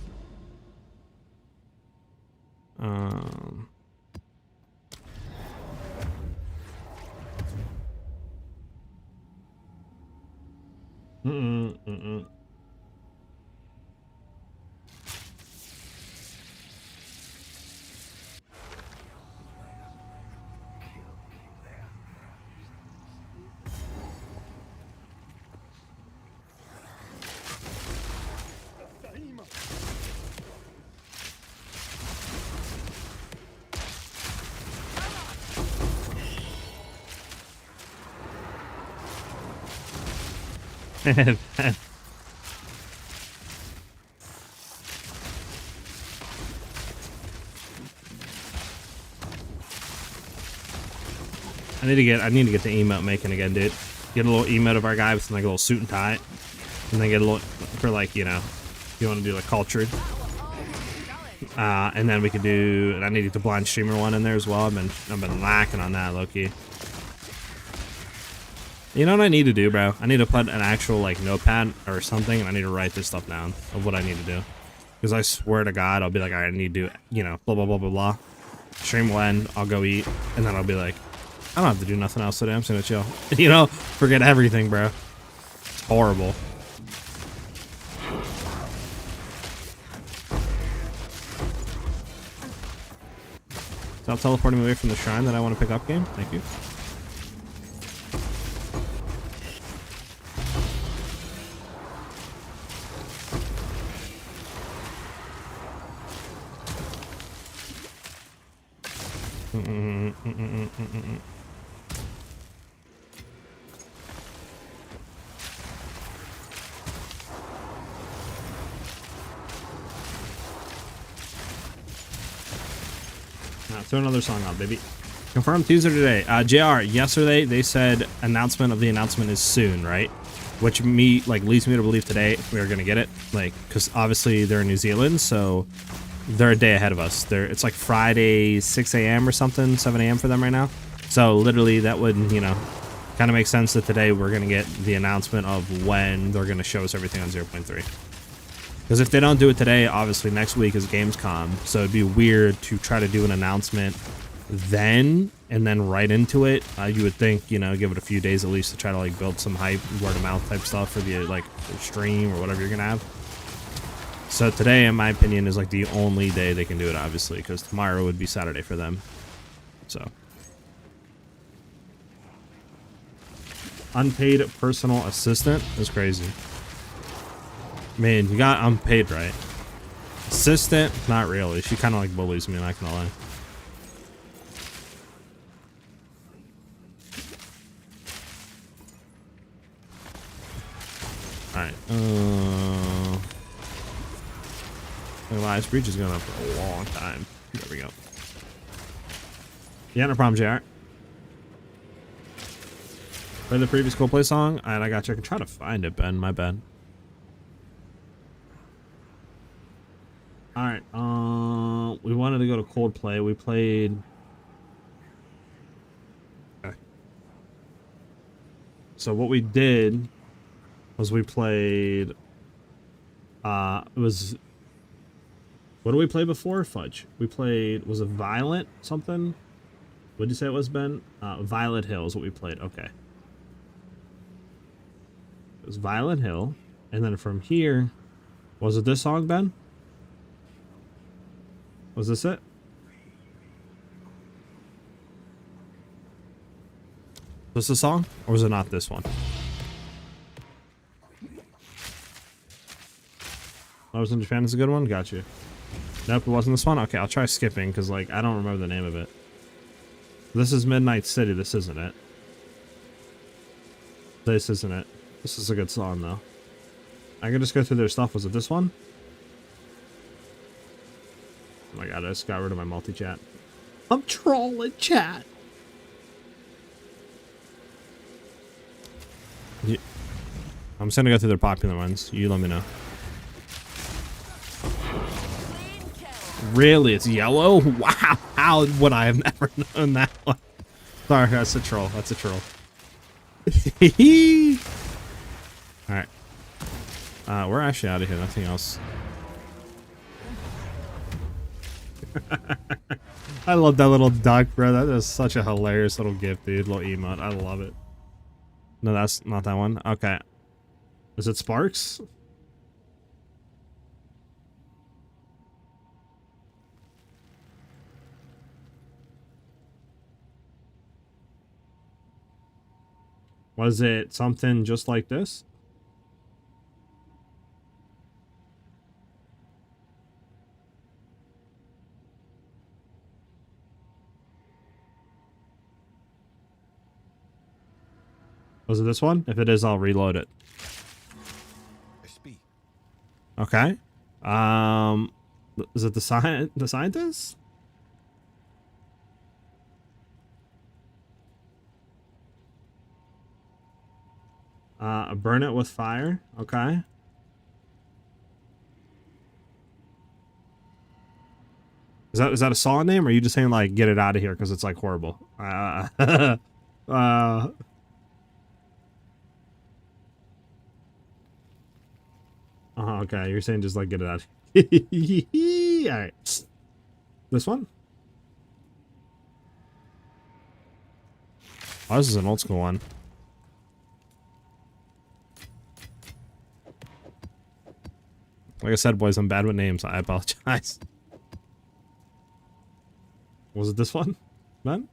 I need to get the emote making again, dude. Get a little emote of our guy with like a little suit and tie, and then get a little for like, you know, if you want to do like cultured. And then we could do. And I need the blind streamer one in there as well. I've been lacking on that, low-key. You know what I need to do, bro? I need to put an actual like notepad or something, and I need to write this stuff down of what I need to do. Because I swear to God, I'll be like, I need to do, you know, blah blah blah blah blah. Stream will end. I'll go eat, and then I'll be like, I don't have to do nothing else today. I'm just gonna chill. You know, forget everything, bro. It's horrible. Stop teleporting away from the shrine that I want to pick up, game. Thank you. Throw another song on, baby. Confirmed Tuesday today. JR, yesterday they said announcement of the announcement is soon, right? Which leads me to believe today we are gonna get it. Like, because obviously they're in New Zealand, so they're a day ahead of us. It's like Friday 6 a.m. or something, 7 a.m. for them right now. So literally that would, you know, kind of make sense that today we're gonna get the announcement of when they're gonna show us everything on 0.3. Because if they don't do it today, obviously next week is Gamescom, so it'd be weird to try to do an announcement then and then right into it. You would think, you know, give it a few days at least to try to like build some hype, word of mouth type stuff for the like stream or whatever you're gonna have. So today, in my opinion, is like the only day they can do it, obviously, because tomorrow would be Saturday for them. So unpaid personal assistant is crazy. Man, you got unpaid, right? Assistant, not really. She kind of like bullies me, not gonna lie. Alright. The last breach is going on for a long time. There we go. Yeah, no problem, JR. Play the previous Coldplay song? Alright, I got you. I can try to find it, Ben. My bad. Alright, we wanted to go to Coldplay. We played... Okay. So what we did was we played... it was... What did we play before? Fudge. We played... Was it Violent something? What did you say it was, Ben? Violet Hill is what we played. Okay. It was Violet Hill. And then from here... Was it this song, Ben? Was this it? Was this the song? Or was it not this one? Lovers in Japan is a good one? Got you. Nope, it wasn't this one? Okay, I'll try skipping, because, like, I don't remember the name of it. This is Midnight City. This isn't it. This isn't it. This is a good song, though. I can just go through their stuff. Was it this one? Oh my god, I just got rid of my multi-chat. I'm trolling chat. Yeah. I'm just gonna go through their popular ones. You let me know. Really? It's yellow? Wow. How would I have never known that one? Sorry, that's a troll. That's a troll. Alright. We're actually out of here. Nothing else. I love that little duck, bro. That is such a hilarious little gift, dude. Little emote. I love it. No, that's not that one. Okay. Is it Sparks? Was it something just like this? Was it this one? If it is, I'll reload it. Okay. Is it the scientist? Burn it with fire. Okay. Is that a song name, or are you just saying like get it out of here because it's like horrible? Okay, you're saying just like get it out. All right. This one? Oh, this is an old school one. Like I said, boys, I'm bad with names. I apologize. Was it this one? Then?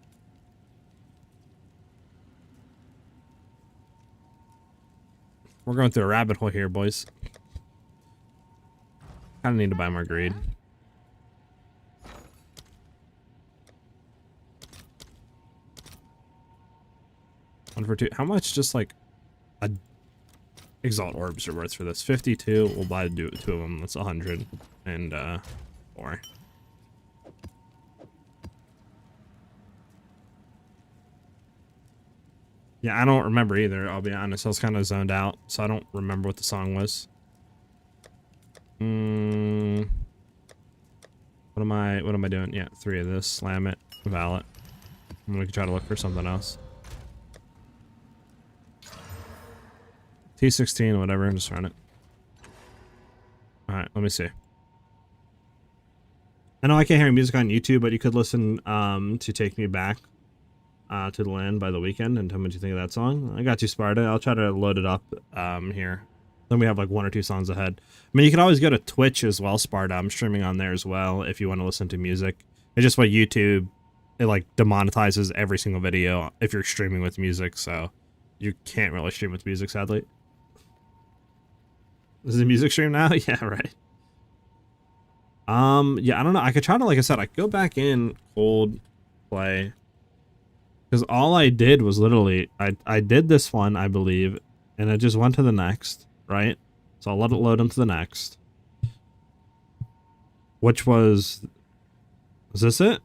We're going through a rabbit hole here, boys. Kinda need to buy more greed. One for two. How much just like a Exalt orbs are worth for this? 52. We'll buy two of them. That's 100 and 4. Yeah, I don't remember either. I'll be honest. I was kind of zoned out, so I don't remember what the song was. What am I doing? Yeah, 3 of this. Slam it. Valid. I'm gonna try to look for something else. T16, whatever, just run it. Alright, let me see. I know I can't hear music on YouTube, but you could listen to Take Me Back to the Land by The Weeknd and tell me what you think of that song. I got you, Sparta. I'll try to load it up here. Then we have like 1 or 2 songs ahead. I mean, you could always go to Twitch as well, Sparta. I'm streaming on there as well if you want to listen to music. It's just what YouTube, it like demonetizes every single video if you're streaming with music, so you can't really stream with music, sadly. Is it a music stream now? Yeah, right. Yeah, I don't know. I could try to, like I said, I could go back in cold play. Because all I did was literally, I did this one, I believe, and it just went to the next, right? So I'll let it load into the next. Which was this it?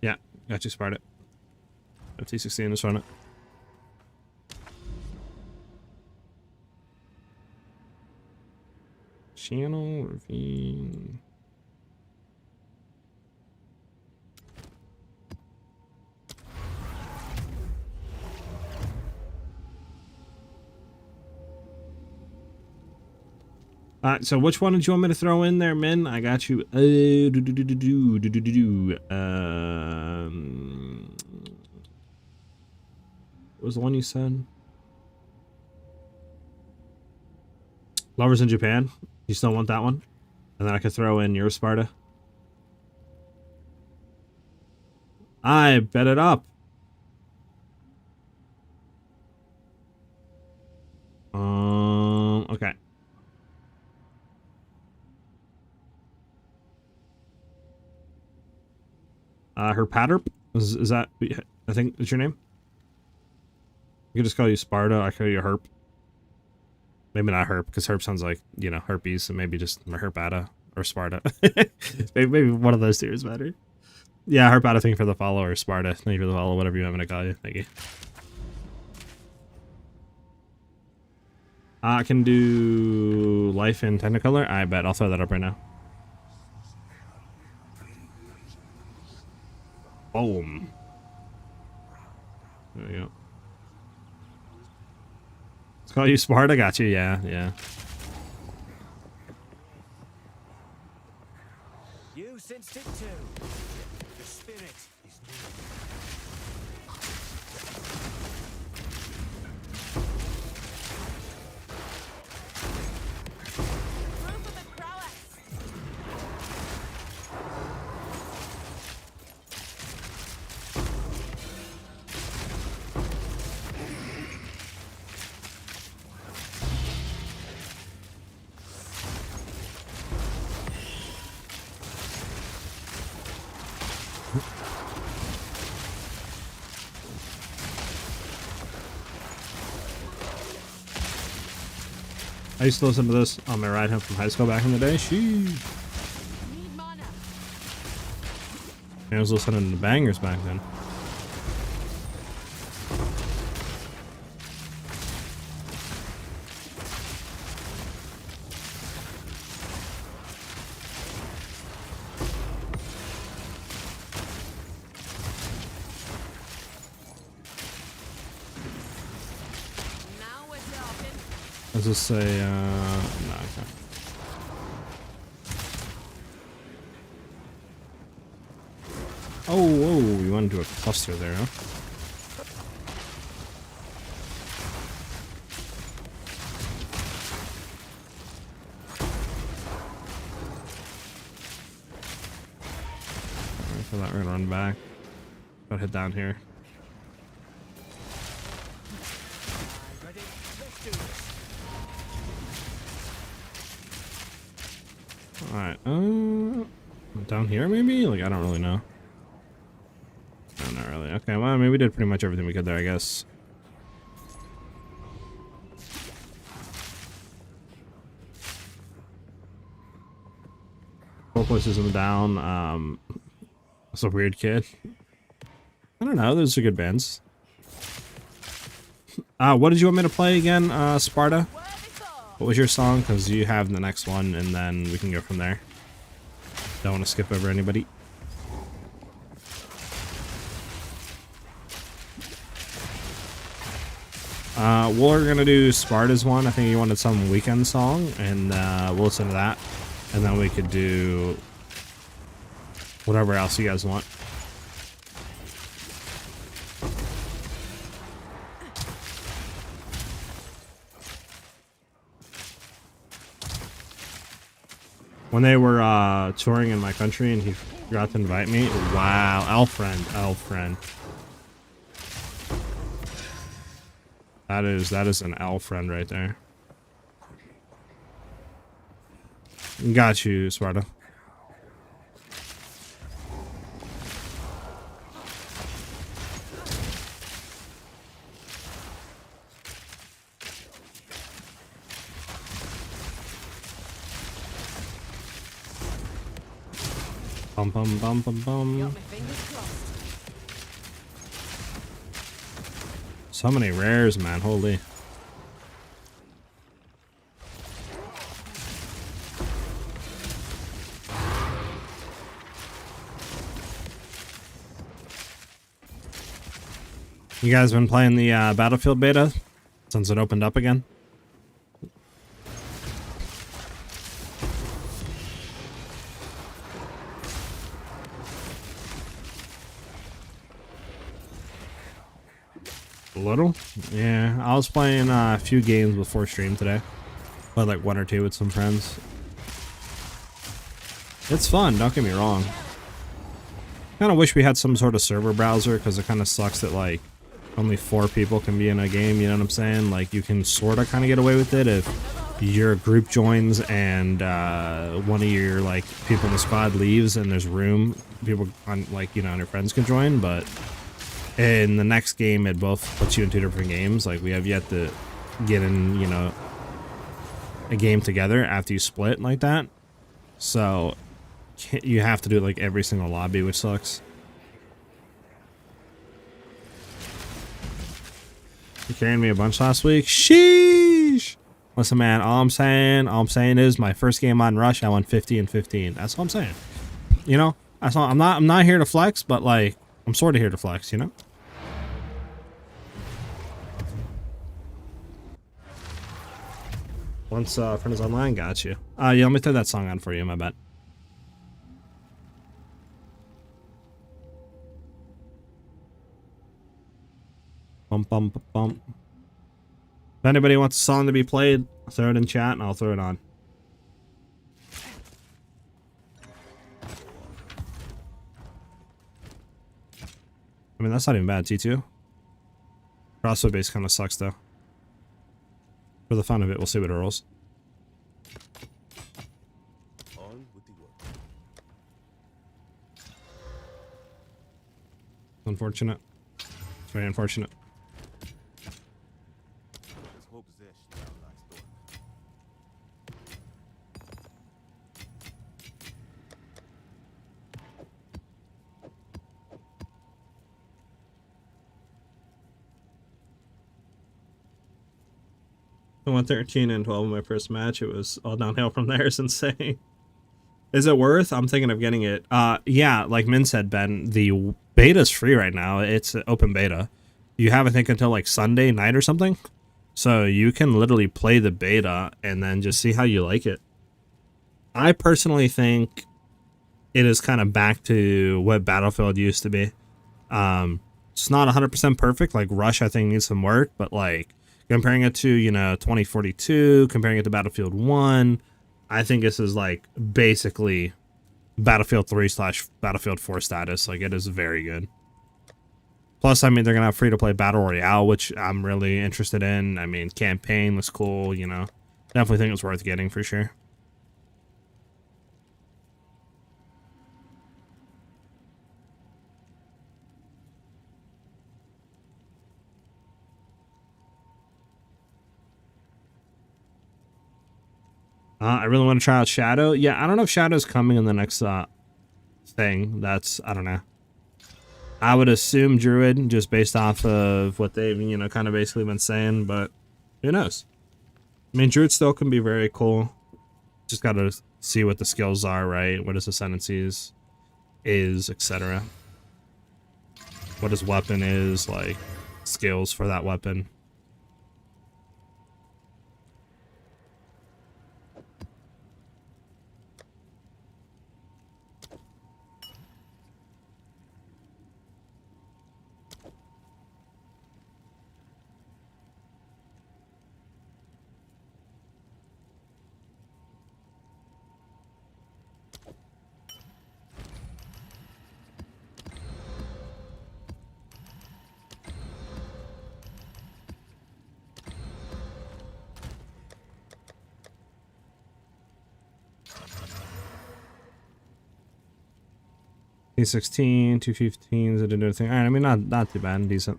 Yeah, got you, Sparta. FT16, just run it. Channel ravine. So which one did you want me to throw in there, Min? I got you. What was the one you said? Lovers in Japan. You still want that one? And then I could throw in your Sparta. I bet it up. Okay. Her Patterp? Is that, I think, is your name? I could just call you Sparta. I call you Herp. Maybe not Herp, because Herp sounds like, you know, herpes, so maybe just Herpata or Sparta. maybe one of those two is better. Yeah, Herpata, thank you for the follow, or Sparta, thank you for the follow, whatever you want me to call you. Thank you. I can do Life in Technicolor. I bet. I'll throw that up right now. Boom. There we go. Let's call you Sparta. Got you. Yeah, yeah. You sensed it too. The spirit is new. Proof of the prowess. I used to listen to this on my ride home from high school back in the day. Sheesh. Need mana. I was listening to bangers back then. Now we're talking. Let's just say, no, okay. Oh, whoa, you want to do a cluster there, huh? Alright, for that, we're gonna run back. Gotta head down here. Ready? Let's do this. Alright, down here maybe? Like, I don't really know. No, not really. Okay, well, I mean, we did pretty much everything we could there, I guess. Four places in the down. That's a weird kid. I don't know, those are good bands. What did you want me to play again, Sparta? Where before? What was your song? Because you have the next one, and then we can go from there. Don't want to skip over anybody. We're gonna do Sparta's one. I think you wanted some weekend song, and we'll listen to that, and then we could do whatever else you guys want. When they were touring in my country and he forgot to invite me. Wow, elf friend. That is an elf friend right there. Got you, Sparta. Bum bum bum bum bum. Got my fingers crossed. So many rares, man. Holy. You guys been playing the Battlefield beta since it opened up again? A little? Yeah, I was playing a few games before stream today. Played like one or two with some friends. It's fun, don't get me wrong. Kind of wish we had some sort of server browser, because it kind of sucks that like only 4 people can be in a game, you know what I'm saying? Like you can sort of kind of get away with it if your group joins and one of your like people in the squad leaves and there's room, people on like, you know, and your friends can join. But in the next game it both puts you in 2 different games. Like we have yet to get in, you know, a game together after you split like that, so you have to do like every single lobby, which sucks. You carried me a bunch last week. Sheesh. Listen, man, all I'm saying is my first game on Rush, I won 50 and 15. That's all I'm saying. You know, that's all. I'm not here to flex, but like I'm sort of here to flex, you know? Once friend is online, got you. Yeah, let me throw that song on for you, my bad. Bump, bump, bump. If anybody wants a song to be played, throw it in chat and I'll throw it on. I mean, that's not even bad, T2. Crossbow base kind of sucks, though. For the fun of it, we'll see what it rolls. Unfortunate. It's very unfortunate. I won 13 and 12 in my first match. It was all downhill from there. It's insane. Is it worth? I'm thinking of getting it. Yeah, like Min said, Ben, the beta's free right now. It's open beta. You have, I think, until like Sunday night or something. So you can literally play the beta and then just see how you like it. I personally think it is kind of back to what Battlefield used to be. It's not 100% perfect. Like Rush, I think, needs some work, but like comparing it to, you know, 2042, comparing it to Battlefield 1, I think this is like basically Battlefield 3 / Battlefield 4 status. Like it is very good. Plus, I mean, they're gonna have free to play Battle Royale, which I'm really interested in. I mean, campaign looks cool, you know. Definitely think it's worth getting for sure. I really want to try out Shadow. Yeah, I don't know if Shadow's coming in the next thing. That's, I don't know. I would assume Druid, just based off of what they've, you know, kind of basically been saying, but who knows? I mean, Druid still can be very cool. Just got to see what the skills are, right? What his ascendancies is, etc. What his weapon is, like, skills for that weapon. T16, 215s, I didn't do anything. Alright, I mean, not too bad, decent.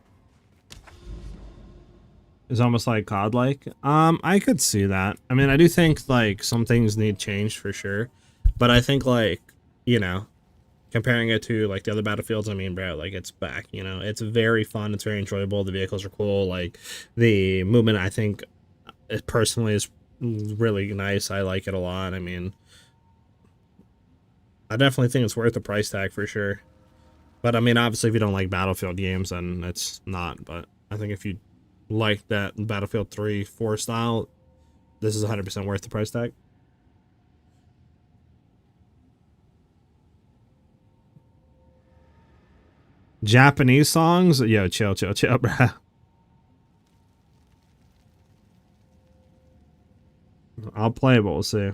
It's almost like COD-like. I could see that. I mean, I do think, like, some things need changed for sure. But I think, like, you know, comparing it to, like, the other Battlefields, I mean, bro, like, it's back, you know? It's very fun, it's very enjoyable, the vehicles are cool, like, the movement, I think, it personally is really nice. I like it a lot. I mean, I definitely think it's worth the price tag for sure. But I mean, obviously, if you don't like Battlefield games, then it's not. But I think if you like that Battlefield 3, 4 style, this is 100% worth the price tag. Japanese songs? Yo, chill, bro. I'll play, but we'll see.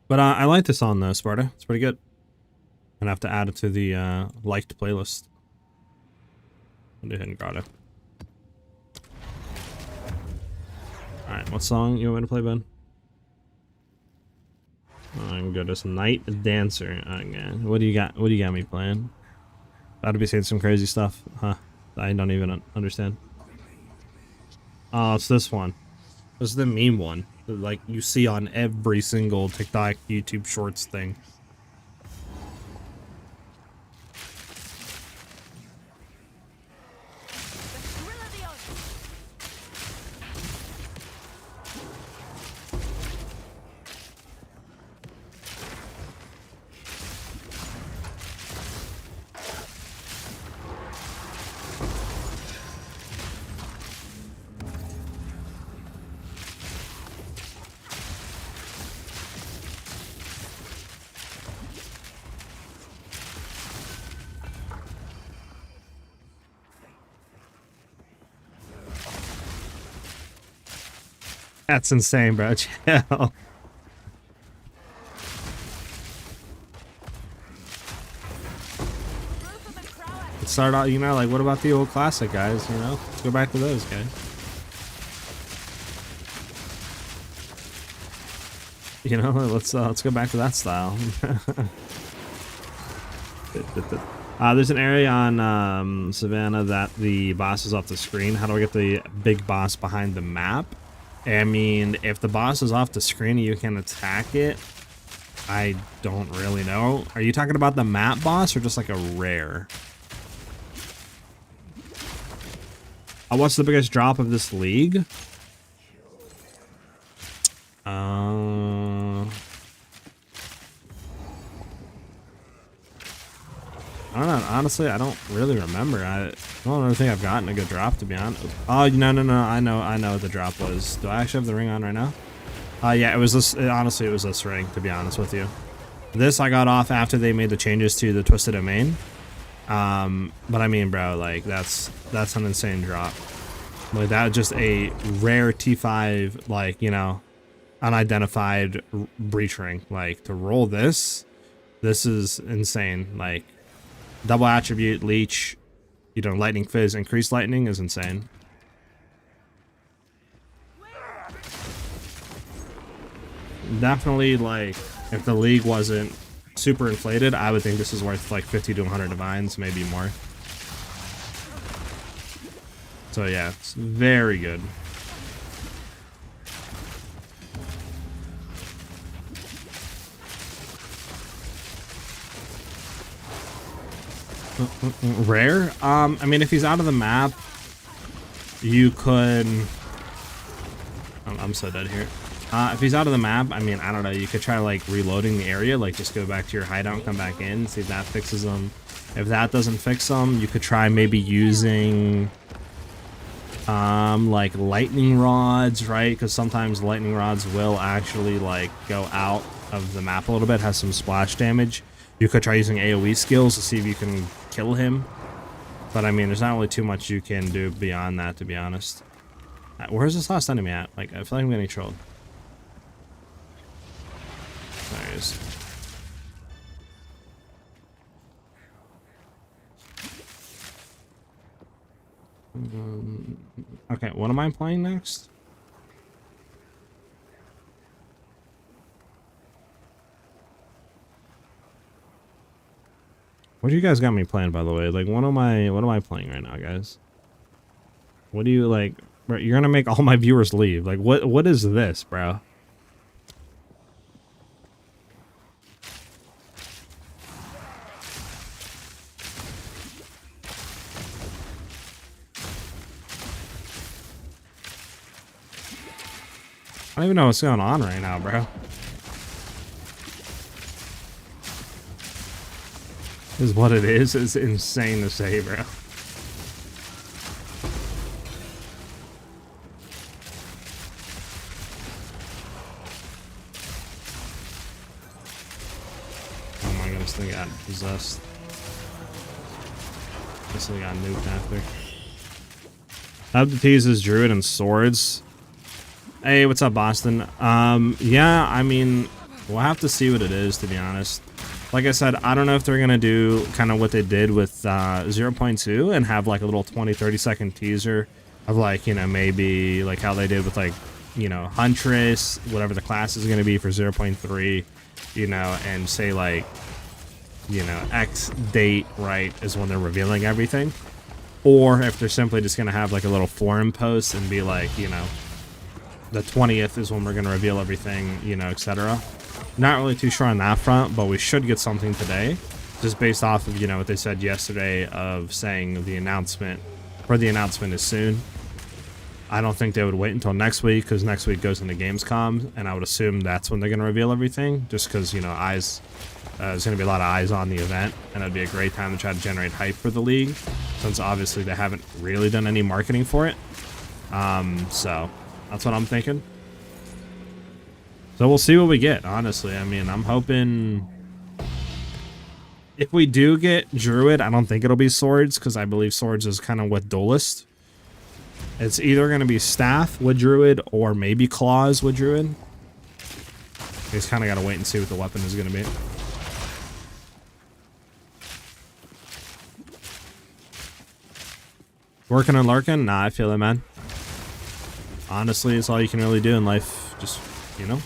But I like this song though, Sparta. It's pretty good. I'm gonna have to add it to the liked playlist. I'll do Hidden Grotto. Alright, what song you want me to play, Ben? I can go to some Night Dancer. Okay. What do you got? What do you got me playing? About to be saying some crazy stuff, huh? I don't even understand. Oh, it's this one. This is the meme one that, like, you see on every single TikTok, YouTube Shorts thing. That's insane, bro. Chill. Let's start out, you know, like, what about the old classic guys, you know? Let's go back to those guys. You know, let's go back to that style. There's an area on Savannah that the boss is off the screen. How do I get the big boss behind the map? I mean, if the boss is off the screen and you can attack it, I don't really know. Are you talking about the map boss or just like a rare? What's the biggest drop of this league? I don't know. Honestly, I don't really remember. I don't really think I've gotten a good drop, to be honest. Oh, no. I know what the drop was. Do I actually have the ring on right now? Yeah, it was this. Honestly, it was this ring, to be honest with you. This I got off after they made the changes to the Twisted Domain. But I mean, bro, like, that's an insane drop. Like, that just a rare T5, like, you know, unidentified breach ring. Like, to roll this is insane. Like, double attribute, leech, you know, lightning fizz, increased lightning is insane. Definitely, like, if the league wasn't super inflated, I would think this is worth like 50 to 100 divines, maybe more. So yeah, it's very good. Rare? I mean, if he's out of the map, you could... I'm so dead here. If he's out of the map, I mean, I don't know, you could try, like, reloading the area, like, just go back to your hideout and come back in, see if that fixes him. If that doesn't fix him, you could try maybe using, like, lightning rods, right? Because sometimes lightning rods will actually, like, go out of the map a little bit, has some splash damage. You could try using AoE skills to see if you can kill him. But, I mean, there's not really too much you can do beyond that, to be honest. Where's this last enemy at? Like, I feel like I'm getting trolled. There he is. Okay, what am I playing next? What do you guys got me playing, by the way? Like, what am I playing right now, guys? What do you, like, bro, you're gonna make all my viewers leave. Like, what is this, bro? I don't even know what's going on right now, bro. Is what it is. It's insane to say, bro. Oh my god, this thing got possessed. This thing got nuked after. I have to tease his Druid and swords. Hey, what's up, Boston? Yeah, I mean, We'll have to see what it is, to be honest. Like I said, I don't know if they're going to do kind of what they did with 0.2 and have like a little 20-30 second teaser of like, you know, maybe like how they did with like, you know, huntress, whatever the class is going to be for 0.3, you know, and say like, you know, X date, right, is when they're revealing everything. Or if they're simply just going to have like a little forum post and be like, you know, the 20th is when we're going to reveal everything, you know, etc. Not really too sure on that front, but we should get something today, just based off of, you know, what they said yesterday of saying the announcement is soon. I don't think they would wait until next week, because next week goes into Gamescom, and I would assume that's when they're going to reveal everything, just because, you know, there's going to be a lot of eyes on the event, and it'd be a great time to try to generate hype for the league, since obviously they haven't really done any marketing for it. So that's what I'm thinking. So we'll see what we get, honestly. I mean, I'm hoping if we do get Druid, I don't think it'll be swords, because I believe swords is kind of with duelist. It's either going to be staff with Druid or maybe claws with Druid. You just kind of got to wait and see what the weapon is going to be. Working on lurking? Nah, I feel it, man. Honestly, it's all you can really do in life. Just, you know,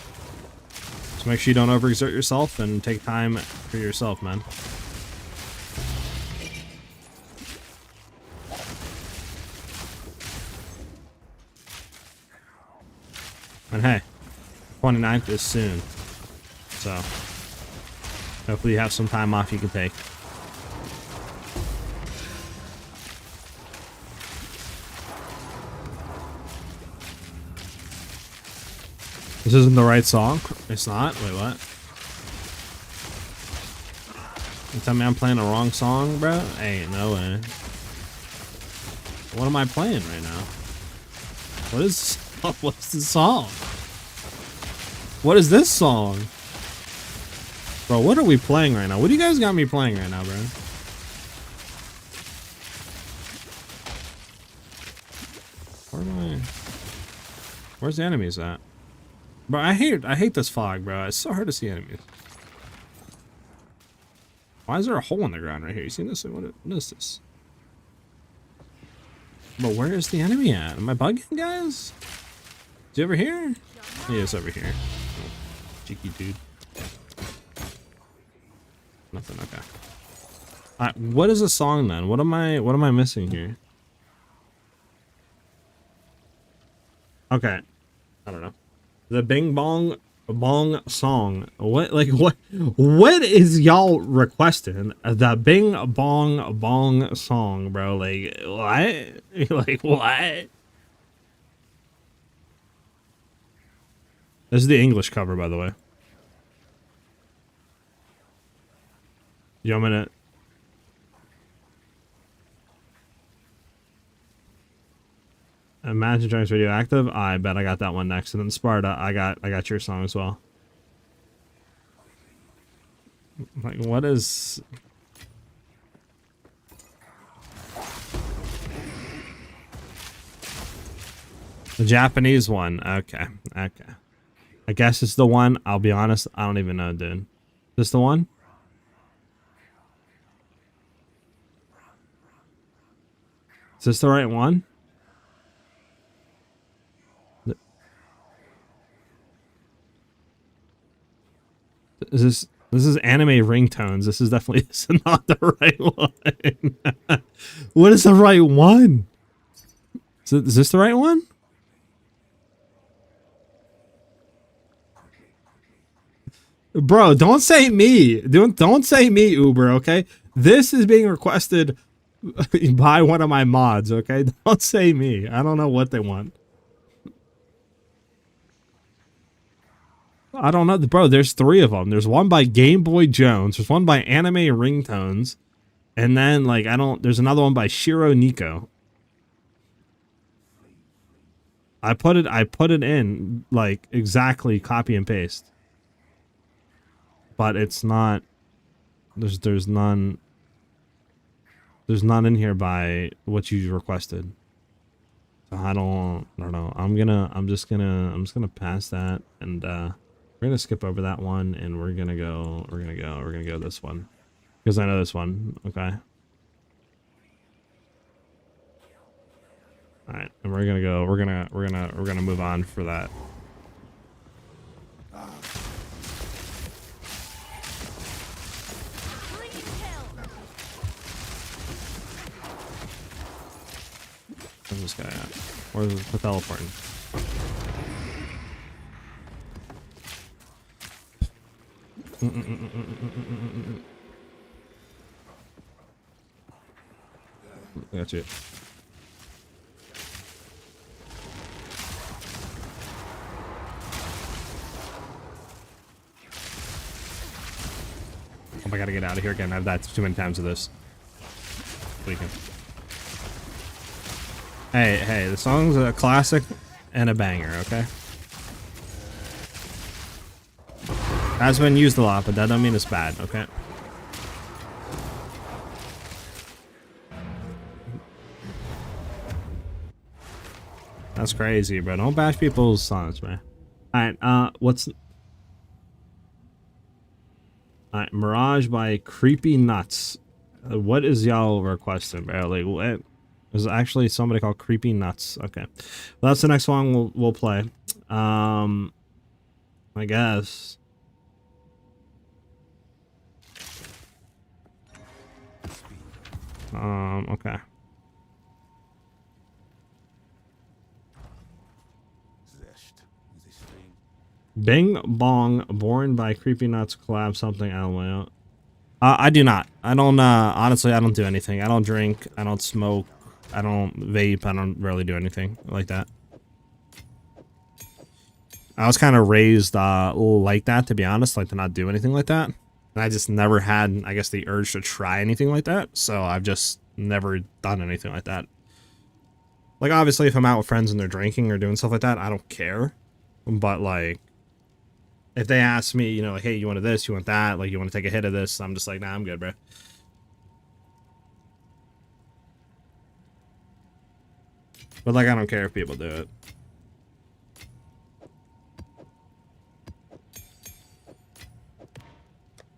just make sure you don't overexert yourself and take time for yourself, man. And hey, 29th is soon. So, hopefully you have some time off you can take. This isn't the right song? It's not? Wait, what? You tell me I'm playing the wrong song, bro? Hey, no way. What am I playing right now? What's the song? What is this song? Bro, what are we playing right now? What do you guys got me playing right now, bro? Where am I? Where's the enemies at? Bro, I hate this fog, bro. It's so hard to see enemies. Why is there a hole in the ground right here? You see this? What is this? But where is the enemy at? Am I bugging, guys? Is he over here? He is over here. Oh, cheeky dude. Nothing. Okay. Alright, what is the song then? What am I missing here? Okay. I don't know. The Bing Bong song. What is y'all requesting? The Bing Bong song, bro. Like what? Like what? This is the English cover, by the way. You want me to... Imagine Dragons Radioactive? I bet I got that one next. And then Sparta, I got your song as well. Like, what is... The Japanese one. Okay. Okay. I guess it's the one. I'll be honest, I don't even know, dude. Is this the one? Is this the right one? This is anime ringtones. This is definitely not the right one. What is the right one? Is this the right one? Bro, don't say me. Don't say me, Uber, okay? This is being requested by one of my mods, okay? Don't say me. I don't know what they want. I don't know. Bro, there's 3 of them. There's one by Game Boy Jones. There's one by Anime Ringtones. And then, like, there's another one by Shiro Nico. I put it in, like, exactly copy and paste. But it's not, there's none in here by what you requested. So I don't know. I'm just gonna pass that and We're gonna skip over that one, and we're gonna go this one because I know this one. Okay. All right, and we're gonna go. We're gonna move on for that. Where's this guy at? Where's the teleporting? I got you. Oh, I gotta get out of here again. I've died too many times with this. Leaking. Hey, the song's a classic and a banger, okay? Has been used a lot, but that don't mean it's bad, okay? That's crazy, bro. Don't bash people's songs, man. Alright, what's... Alright, Mirage by Creepy Nuts. What is y'all requesting, bro? Like, what? There's actually somebody called Creepy Nuts. Okay. Well, that's the next song we'll play. I guess. Okay. Bing Bong, Born by Creepy Nuts, collab something, I don't know. I do not. I don't, honestly, I don't do anything. I don't drink, I don't smoke, I don't vape, I don't really do anything like that. I was kind of raised, like that, to be honest, like to not do anything like that. And I just never had, I guess, the urge to try anything like that, so I've just never done anything like that. Like, obviously, if I'm out with friends and they're drinking or doing stuff like that, I don't care. But, like, if they ask me, you know, like, hey, you want this, you want that, like, you want to take a hit of this, I'm just like, nah, I'm good, bro. But, like, I don't care if people do it.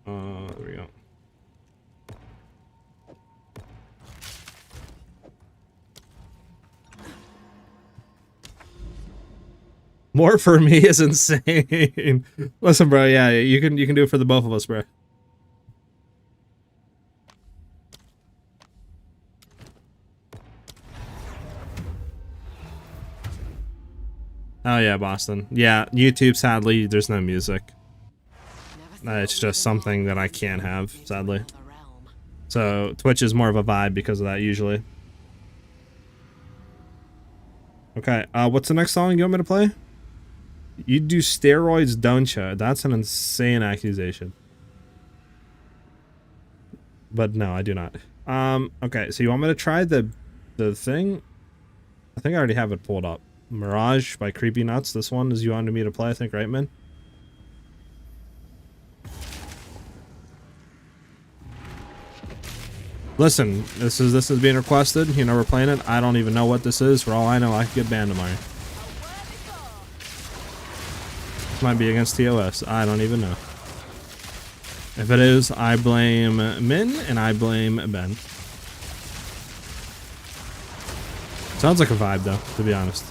There we go. More for me is insane. Listen, bro, yeah, you can do it for the both of us, bro. Oh yeah, Boston. Yeah, YouTube, sadly, there's no music. It's just something that I can't have, sadly. So Twitch is more of a vibe because of that, usually. Okay, what's the next song you want me to play? You do steroids, don't you? That's an insane accusation. But no, I do not. Okay, so you want me to try the thing? I think I already have it pulled up. Mirage by Creepy Nuts. This one is you wanted me to play, I think, right, man? Listen, this is being requested. You know, we're playing it. I don't even know what this is. For all I know, I could get banned tomorrow. This might be against TOS. I don't even know. If it is, I blame Min and I blame Ben. Sounds like a vibe, though, to be honest.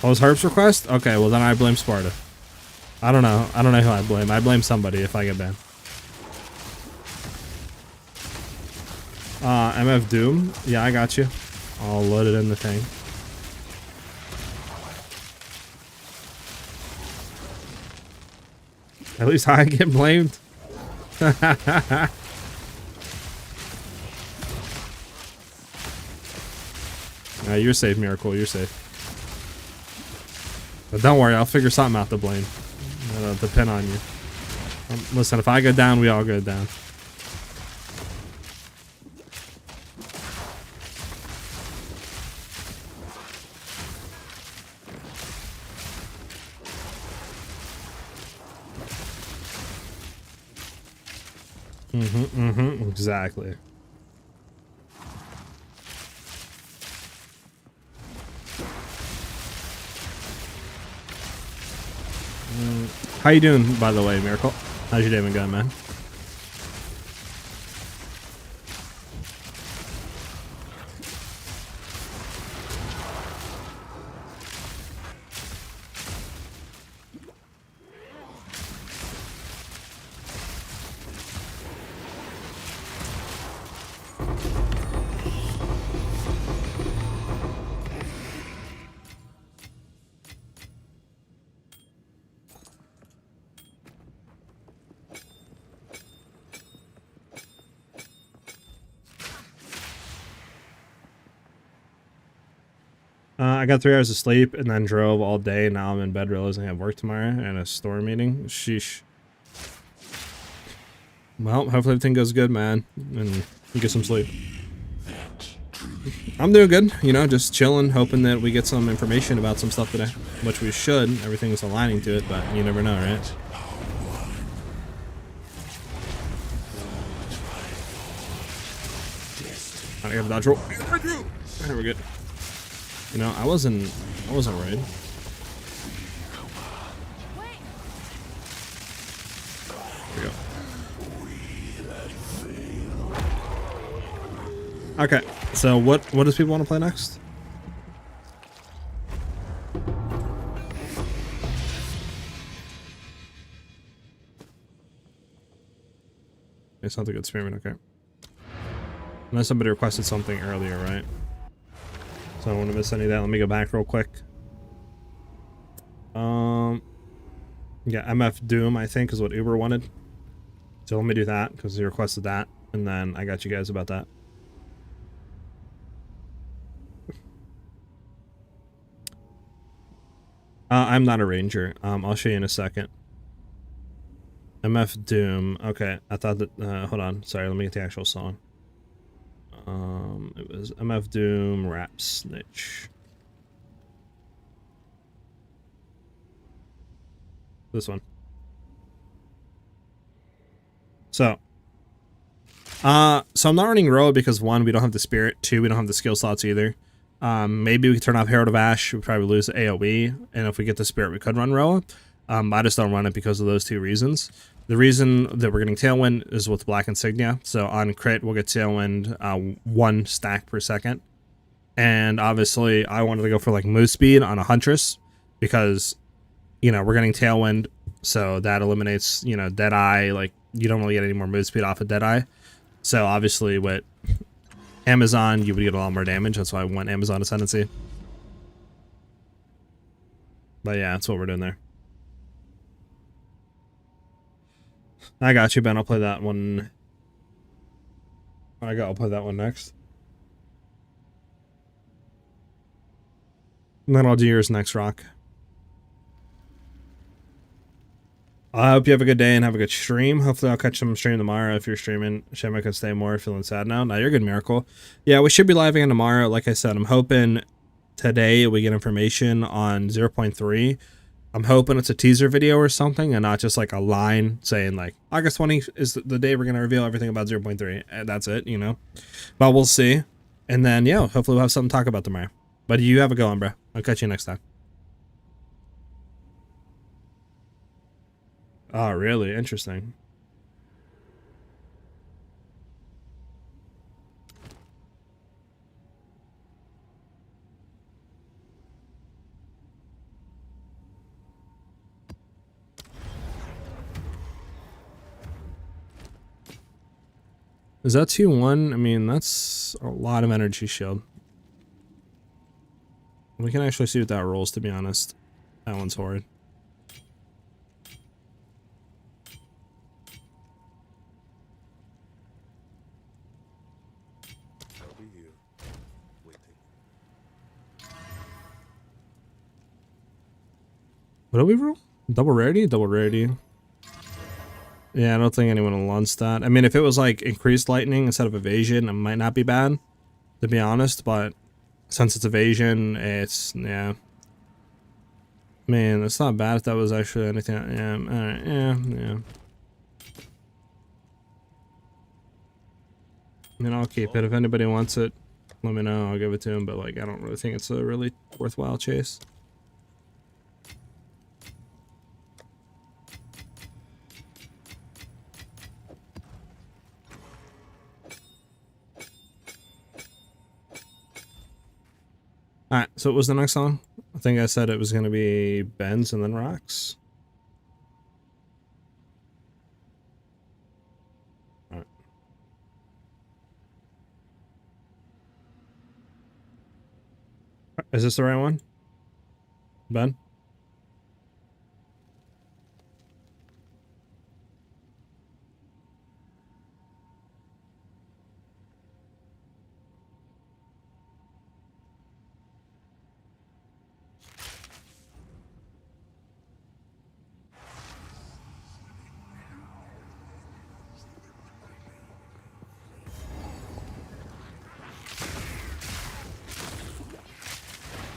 Oh, was Herb's request? Okay, well then I blame Sparta. I don't know. I don't know who I blame. I blame somebody if I get banned. MF Doom. Yeah, I got you. I'll load it in the thing. At least I get blamed. You're safe, Miracle. You're safe. But don't worry, I'll figure something out to blame. It'll depend on you. Listen, if I go down, we all go down. Exactly. How you doing, by the way, Miracle? How's your day been going, man? I got 3 hours of sleep and then drove all day. Now I'm in bed realizing I have work tomorrow and a store meeting. Sheesh. Well, hopefully everything goes good, man, and you get some sleep. I'm doing good, you know, just chilling, hoping that we get some information about some stuff today, which we should. Everything's aligning to it, but you never know, right? I got a dodge roll. There we're good. You know, I wasn't worried. Here we go. Okay, so what does people want to play next? It's not a good experiment, okay. Unless somebody requested something earlier, right? So I don't want to miss any of that. Let me go back real quick. Yeah, MF Doom, I think, is what Uber wanted. So let me do that, because he requested that. And then I got you guys about that. I'm not a ranger. I'll show you in a second. MF Doom. Okay, I thought that... hold on. Sorry, let me get the actual song. It was MF Doom Rap Snitch. This one. So I'm not running Roa because 1, we don't have the spirit, 2, we don't have the skill slots either. Maybe we could turn off Herald of Ash, we probably lose the AoE, and if we get the spirit we could run Roa. I just don't run it because of those 2 reasons. The reason that we're getting Tailwind is with Black Insignia. So on crit, we'll get Tailwind 1 stack per second. And obviously, I wanted to go for like Movespeed on a huntress because, you know, we're getting Tailwind. So that eliminates, you know, Deadeye. Like, you don't really get any more Movespeed off of Deadeye. So obviously, with Amazon, you would get a lot more damage. That's why I want Amazon Ascendancy. But yeah, that's what we're doing there. I got you, Ben. I'll play that one. I'll play that one next. And then I'll do yours next, Rock. I hope you have a good day and have a good stream. Hopefully I'll catch some stream tomorrow if you're streaming. Shame I could stay more, feeling sad now. No, you're good, Miracle. Yeah, we should be live again tomorrow. Like I said, I'm hoping today we get information on 0.3. I'm hoping it's a teaser video or something and not just like a line saying like August 20 is the day we're going to reveal everything about 0.3. And that's it, you know. But we'll see. And then, yeah, hopefully we'll have something to talk about tomorrow. But you have a go on, bro. I'll catch you next time. Oh, really? Interesting. Is that 2-1? I mean, that's a lot of energy shield. We can actually see what that rolls, to be honest. That one's horrid. What do we roll? Double rarity? Double rarity. Yeah, I don't think anyone will launch that. I mean, if it was like increased lightning instead of evasion, it might not be bad, to be honest, but since it's evasion, it's, yeah. Man, it's not bad if that was actually anything. Yeah, alright, yeah. I mean, I'll keep it. If anybody wants it, let me know. I'll give it to him, but like, I don't really think it's a really worthwhile chase. Alright, so what was the next song? I think I said it was gonna be Bends and then Rocks. Alright. Is this the right one? Ben?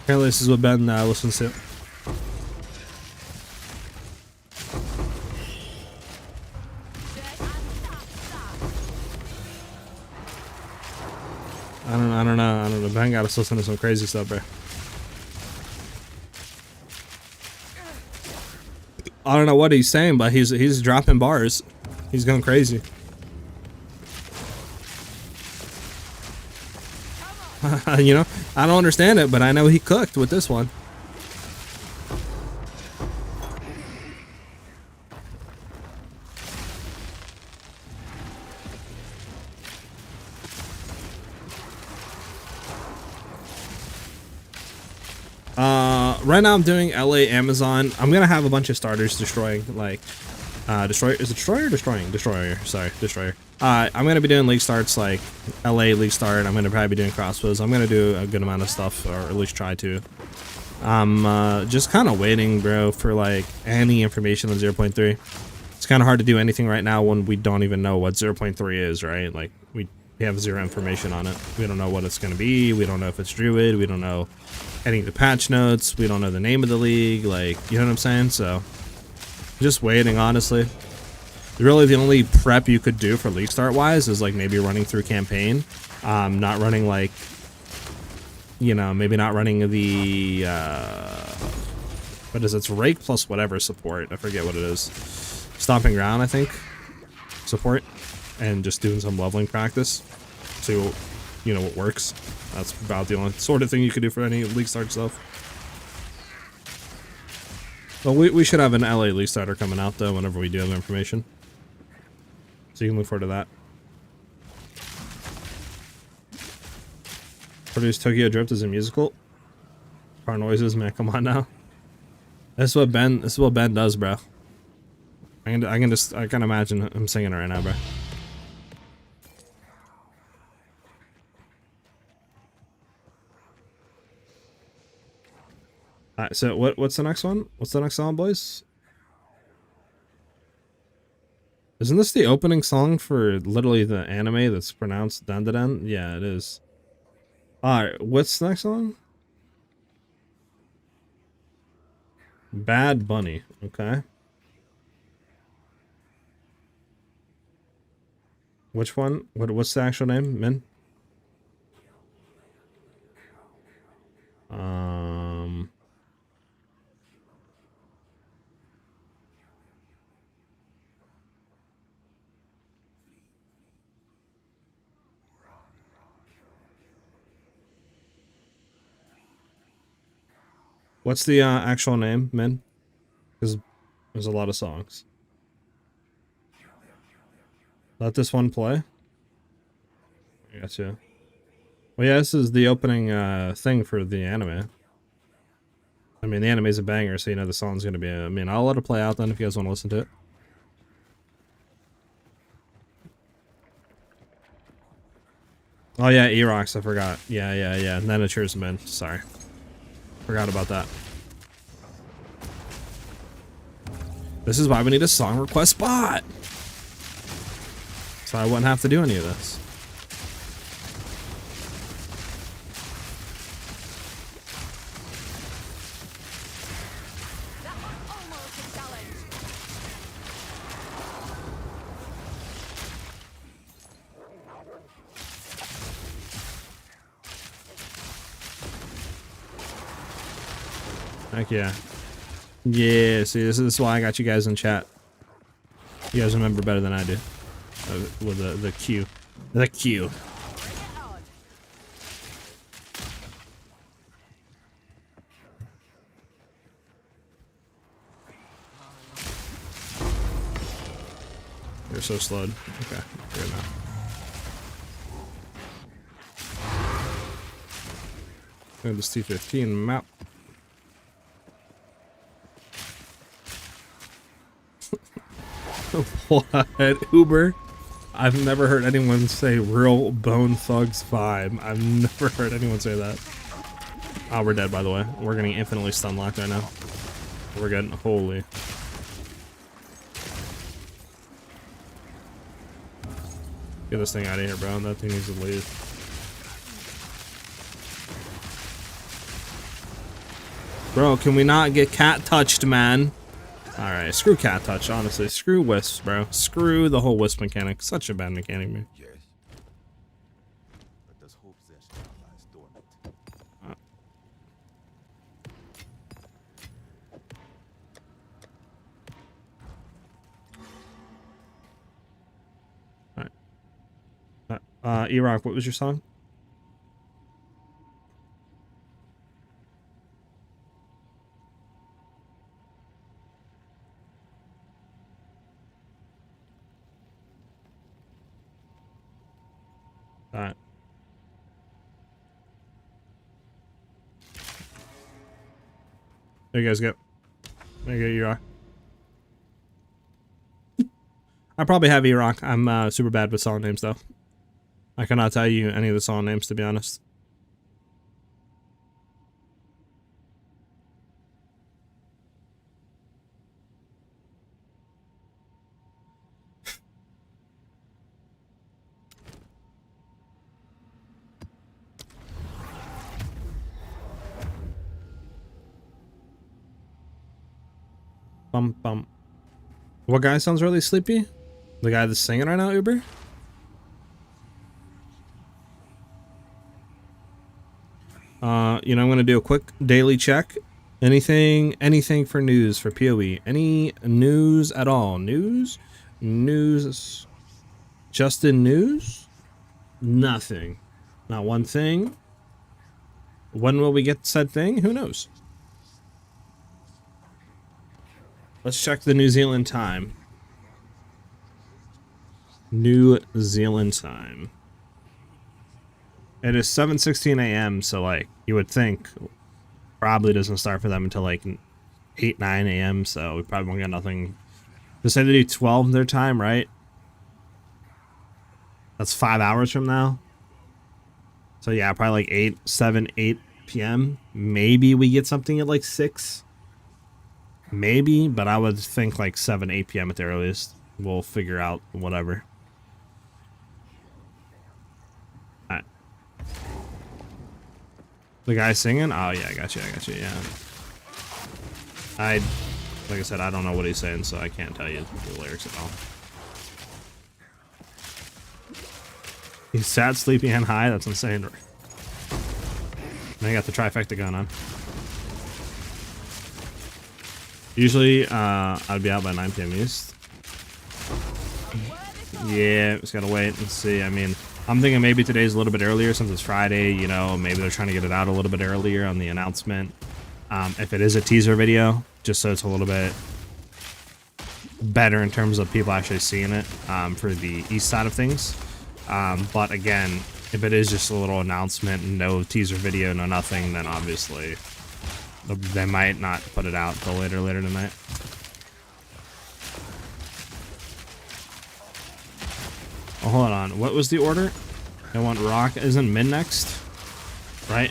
Apparently this is what Ben listens to. I don't know. Ben got us listening to some crazy stuff, bro. I don't know what he's saying, but he's dropping bars. He's going crazy. You know, I don't understand it, but I know he cooked with this one. Right now I'm doing LA Amazon. I'm gonna have a bunch of starters destroying, like, destroyer. Is it destroyer or destroying? Destroyer. Sorry, destroyer. I'm gonna be doing league starts like LA league start. I'm gonna probably be doing crossbows. I'm gonna do a good amount of stuff, or at least try to. I'm just kind of waiting, bro, for like any information on 0.3. It's kind of hard to do anything right now when we don't even know what 0.3 is, right? Like we have zero information on it. We don't know what it's gonna be. We don't know if it's Druid. We don't know any of the patch notes. We don't know the name of the league. Like, you know what I'm saying? So just waiting, honestly. Really, the only prep you could do for league start wise is like maybe running through campaign, not running like, you know, maybe not running the what is it? It's rake plus whatever support. I forget what it is. Stomping ground, I think, support, and just doing some leveling practice. See what, you know, what works. That's about the only sort of thing you could do for any league start stuff. Well, we should have an LA league starter coming out though whenever we do have information. So you can look forward to that. Produce Tokyo Drift as a musical. Car noises, man, come on now. This is what Ben does, bro. I can imagine him singing it right now, bro. Alright, so what's the next one? What's the next song, boys? Isn't this the opening song for literally the anime that's pronounced Dan? Yeah, it is. Alright, what's the next song? Bad Bunny, okay. Which one? What's the actual name, Min? What's the actual name, Min? Because there's a lot of songs. Let this one play. I gotcha. Well, yeah, this is the opening thing for the anime. I mean, the anime's a banger, so you know the song's gonna be. I mean, I'll let it play out then if you guys want to listen to it. Oh yeah, E-Rocks, I forgot. Yeah. And then it's yours, man. Sorry. Forgot about that. This is why we need a song request bot. So I wouldn't have to do any of this. Heck yeah. Yeah, see, this is why I got you guys in chat. You guys remember better than I do. With the Q. The Q. We're so slowed. Okay, good now. And this T15 map. What? Uber? I've never heard anyone say real Bone Thugs vibe. I've never heard anyone say that. Oh, we're dead, by the way. We're getting infinitely stun locked right now. We're good. Holy. Get this thing out of here, bro. That thing needs to leave. Bro, can we not get cat touched, man? Alright, screw cat touch, honestly. Screw wisps, bro. Screw the whole wisp mechanic. Such a bad mechanic, man. Yes. But does hope possession lies dormant? Alright. E-Rock, what was your song? Alright. There you guys go. There you go, E-Rock. I probably have E-Rock. I'm super bad with song names, though. I cannot tell you any of the song names, to be honest. Bum bum. What guy sounds really sleepy? The guy that's singing right now, Uber? You know, I'm gonna do a quick daily check. Anything for news for PoE? Any news at all? News? Just in news? Nothing. Not one thing. When will we get said thing? Who knows? Let's check the New Zealand time. New Zealand time. It is 7:16 a.m. so like you would think probably doesn't start for them until like 8-9 a.m. so we probably won't get nothing. They say they do 12 their time, right? That's 5 hours from now. So yeah, probably like 8 p.m. Maybe we get something at like 6. Maybe, but I would think like 7-8 p.m. at the earliest. We'll figure out whatever. Alright. The guy singing? Oh yeah, I got you, yeah. Like I said, I don't know what he's saying, so I can't tell you the lyrics at all. He's sad, sleepy, and high? That's insane. Now you got the trifecta going on. Usually, I'd be out by 9 p.m. East. Yeah, just gotta wait and see. I mean, I'm thinking maybe today's a little bit earlier since it's Friday, you know, maybe they're trying to get it out a little bit earlier on the announcement. If it is a teaser video, just so it's a little bit better in terms of people actually seeing it for the east side of things. But again, if it is just a little announcement, no teaser video, no nothing, then obviously they might not put it out till later tonight. Oh, hold on. What was the order? I want rock. Isn't mid next? Right?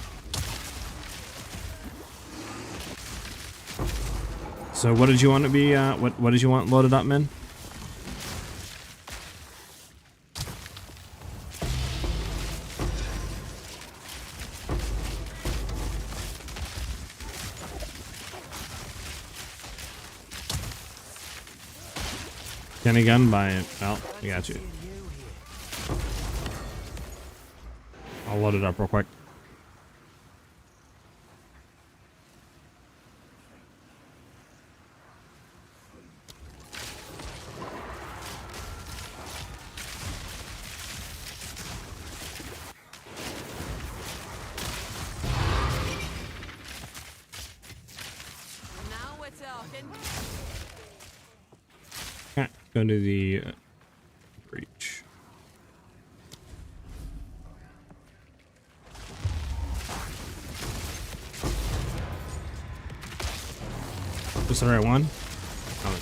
So what did you want to be, what did you want loaded up, Min? Kenny gun by it. Well, I got you. I'll load it up real quick. Now we're talking. Go to the Is the right one?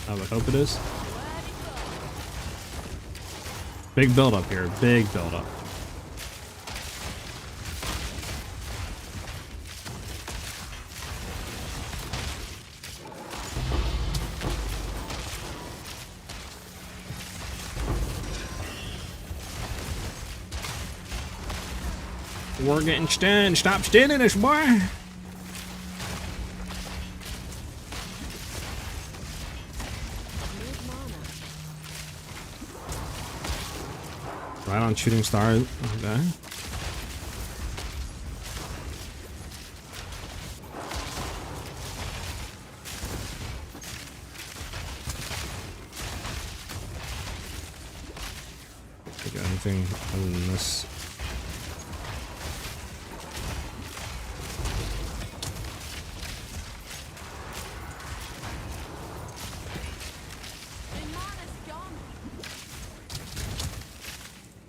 I would hope it is. Big build up here. Big build up. We're getting stunned. Stop stunning us, boy. Right on shooting star. Okay. Got anything other than this?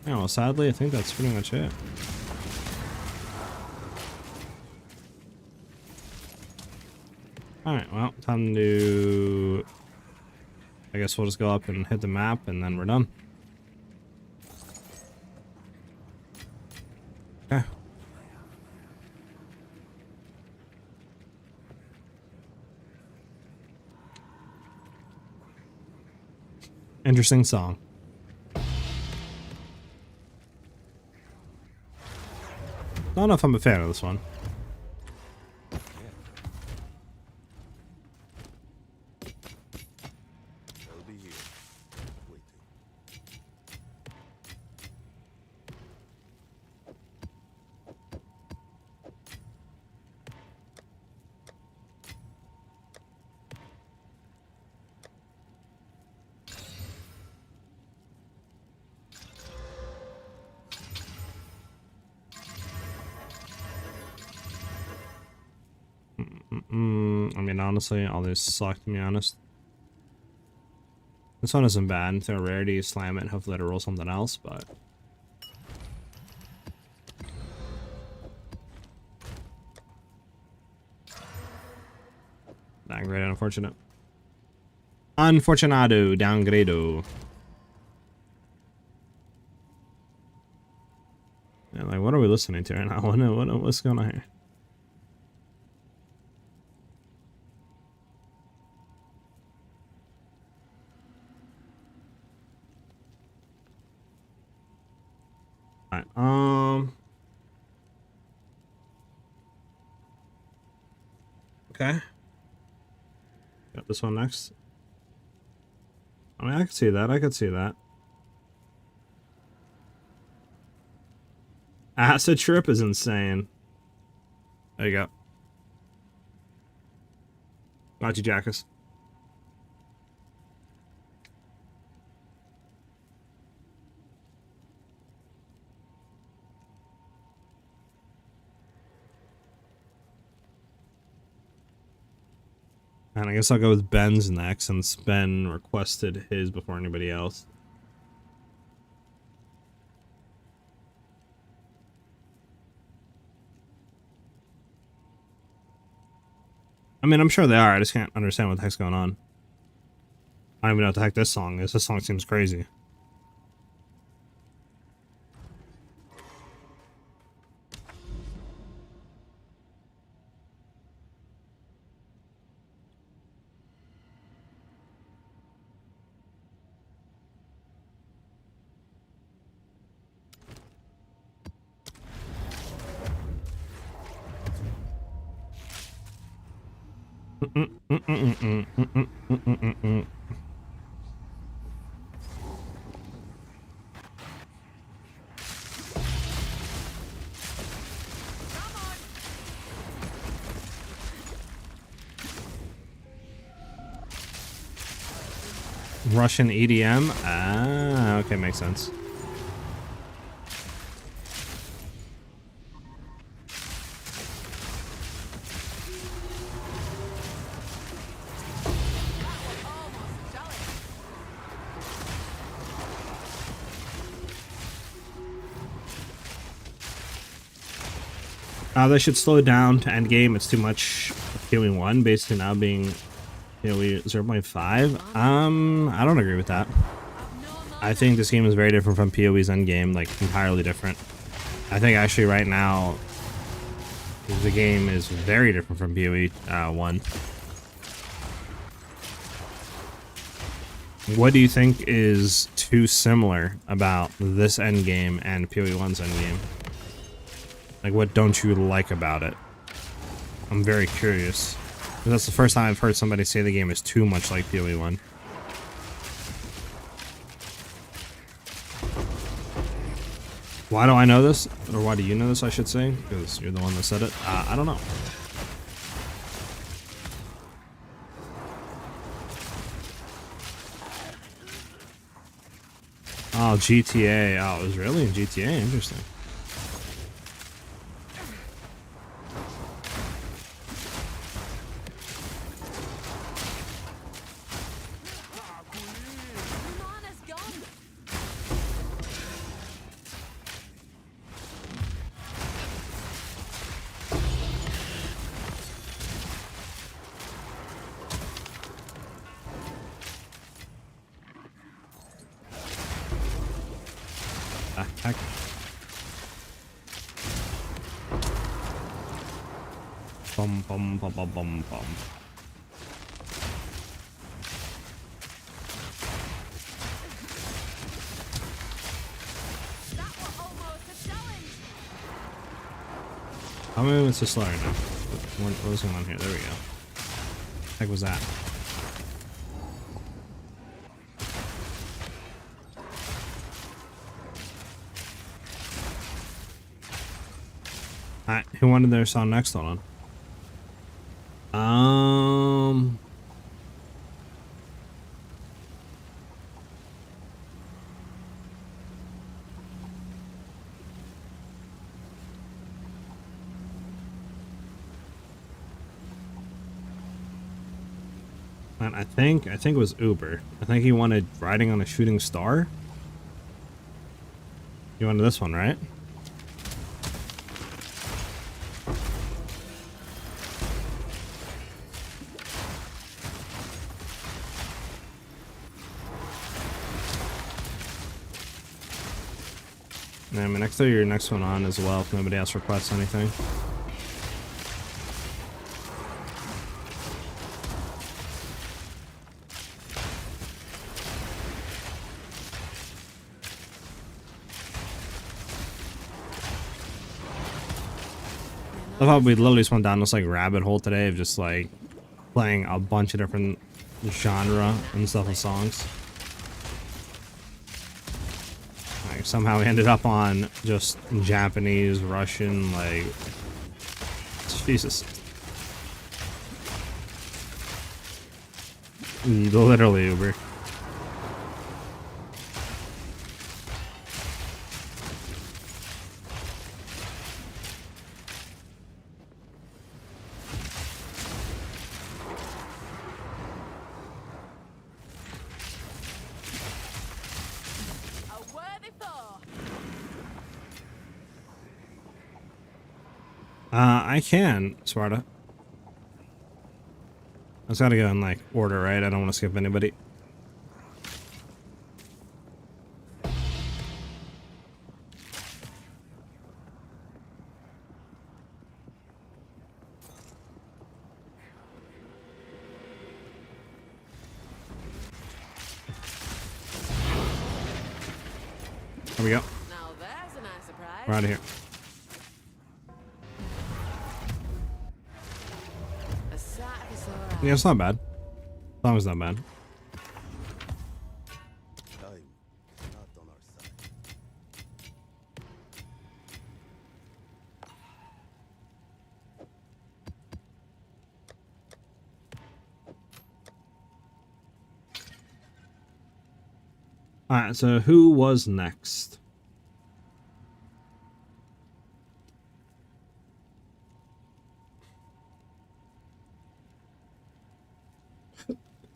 Yeah, well, sadly, I think that's pretty much it. Alright, well, time to... I guess we'll just go up and hit the map, and then we're done. Okay. Interesting song. I don't know if I'm a fan of this one. They'll be here, waiting. I mean, honestly, all these suck, to be honest. This one isn't bad. If they're rarity, slam it, hopefully it'll roll something else, but... Downgrade, unfortunate. Unfortunado, downgrado. Yeah, like, what are we listening to right now? What's going on here? Alright, okay. Got this one next. I mean, I could see that. I could see that. Acid trip is insane. There you go. Got you, Jackus. And I guess I'll go with Ben's next, since Ben requested his before anybody else. I mean, I'm sure they are. I just can't understand what the heck's going on. I don't even know what the heck this song is. This song seems crazy. Russian EDM? Ah, okay, makes sense. They should slow it down to endgame. It's too much doing one, basically now being PoE 0.5. I don't agree with that. I've no I think this game is very different from PoE's Endgame, like entirely different. I think actually right now the game is very different from PoE 1. What do you think is too similar about this endgame and PoE 1's endgame? Like, what don't you like about it? I'm very curious. 'Cause that's the first time I've heard somebody say the game is too much like PoE 1. Why do I know this? Or why do you know this, I should say? Because you're the one that said it. I don't know. Oh, GTA. Oh, it was really in GTA? Interesting. mana's gone. Heck. Bum bum bum bum bum bum. That was almost a challenge. How many minutes is slower now? What was going on here? There we go. Heck was that? Alright, who wanted their song next? Hold on. Man, I think it was Uber. I think he wanted Riding on a Shooting Star. You wanted this one, right? Yeah, I'm gonna throw your next one on as well if nobody else requests anything. I thought we literally just went down this like rabbit hole today of just like playing a bunch of different genre and stuff and songs. Like somehow we ended up on just Japanese, Russian, like Jesus. Literally Uber. A worthy foe. I can, Sparta. I just gotta go in like order, right? I don't want to skip anybody. There we go. Now there's a nice surprise. We're out of here. A sight for sore eyes. Yeah, it's not bad. Song's not bad. Time not on our side. Alright, so who was next?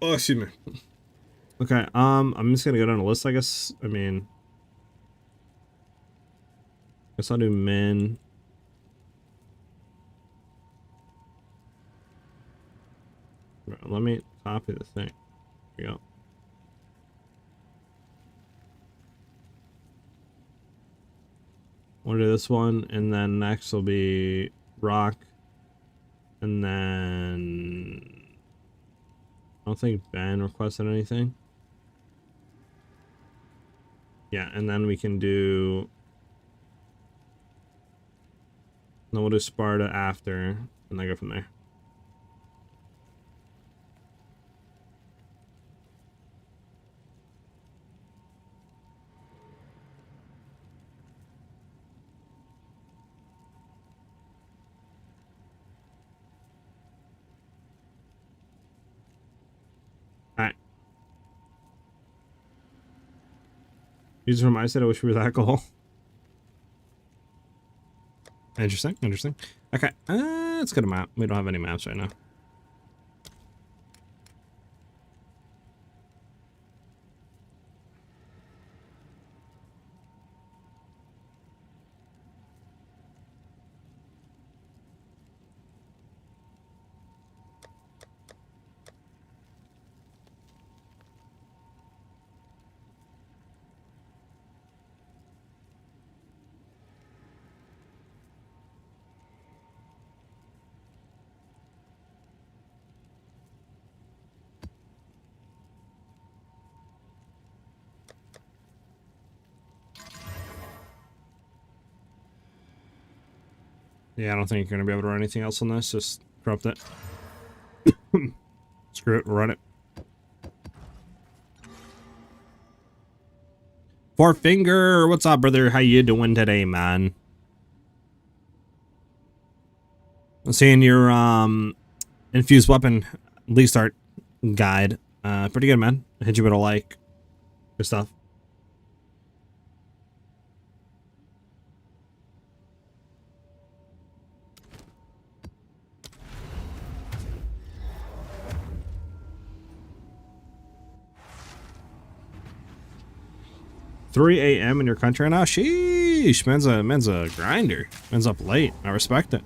Oh, excuse me. Okay, I'm just gonna go down the list, I guess. I mean, guess I'll do men. Let me copy the thing. Here we go. We'll do this one, and then next will be rock, and then I don't think Ben requested anything. Yeah, and then we can do. Then we'll do Sparta after, and then go from there. Alright. User from I said I wish we were that goal. Interesting, interesting. Okay, let's get a map. We don't have any maps right now. Yeah, I don't think you're going to be able to run anything else on this. Just corrupt it. Screw it, run it. Four Finger, what's up, brother? How you doing today, man? I'm seeing your infused weapon least art guide. Pretty good, man. I hit you with a like. Good stuff. $3 a.m. in your country right now? Sheesh, man's a grinder. Man's up late. I respect it.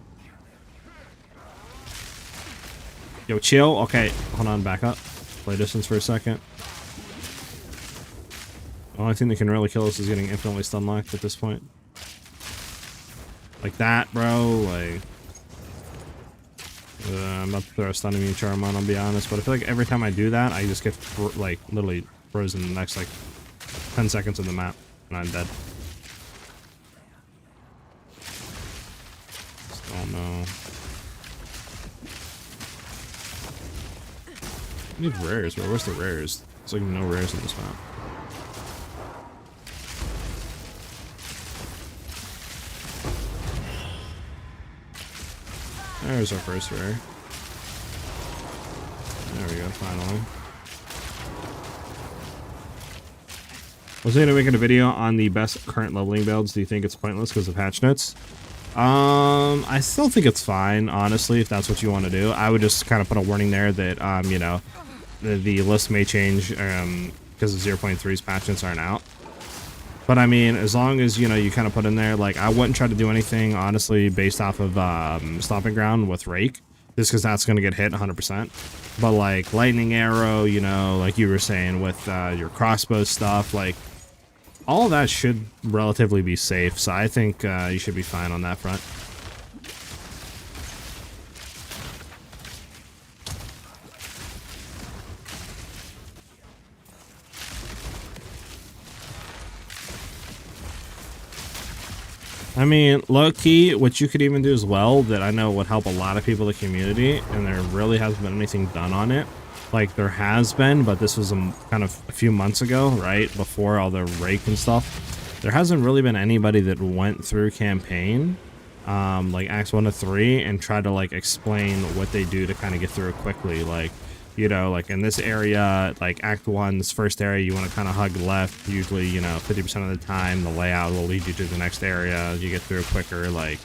Yo, chill. Okay, hold on, back up. Play distance for a second. The only thing that can really kill us is getting infinitely stun locked at this point. Like that, bro. Like, I'm about to throw a stun immune charm on, I'll be honest. But I feel like every time I do that, I just get like literally frozen the next like 10 seconds of the map, and I'm dead. Oh no. I need rares, bro. Where's the rares? There's like no rares in this map. There's our first rare. There we go, finally. I was thinking of making a video on the best current leveling builds. Do you think it's pointless because of patch notes? I still think it's fine, honestly, if that's what you want to do. I would just kind of put a warning there that, you know, the list may change because the 0.3's patch notes aren't out. But I mean, as long as, you know, you kind of put in there, like, I wouldn't try to do anything, honestly, based off of Stomping Ground with Rake, just because that's going to get hit 100%. But, like, Lightning Arrow, you know, like you were saying with your crossbow stuff, like, all of that should relatively be safe. So I think you should be fine on that front. I mean, low-key, what you could even do as well, that I know would help a lot of people in the community, and there really hasn't been anything done on it. Like, there has been, but this was kind of a few months ago, right? Before all the rake and stuff. There hasn't really been anybody that went through campaign, like Acts 1 to 3, and tried to, like, explain what they do to kind of get through it quickly. Like, you know, like in this area, like Act 1, this first area, you want to kind of hug left. Usually, you know, 50% of the time, the layout will lead you to the next area. You get through quicker, like,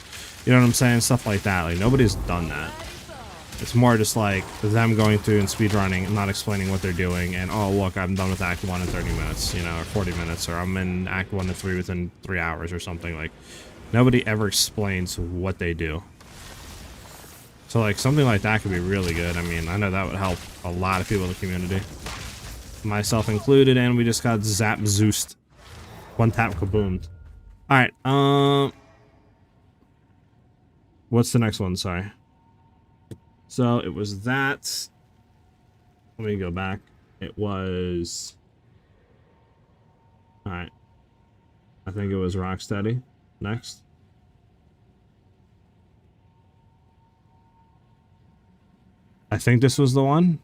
you know what I'm saying? Stuff like that. Like, nobody's done that. It's more just like them going through and speedrunning and not explaining what they're doing. And, oh, look, I'm done with Act 1 in 30 minutes, you know, or 40 minutes, or I'm in Act 1 to 3 within 3 hours or something. Like, nobody ever explains what they do. So like something like that could be really good. I mean, I know that would help a lot of people in the community, myself included. And we just got zap Zeused, one tap kaboomed. All right, what's the next one? Sorry. So it was that. Let me go back. It was. All right. I think it was Rocksteady next. I think this was the one.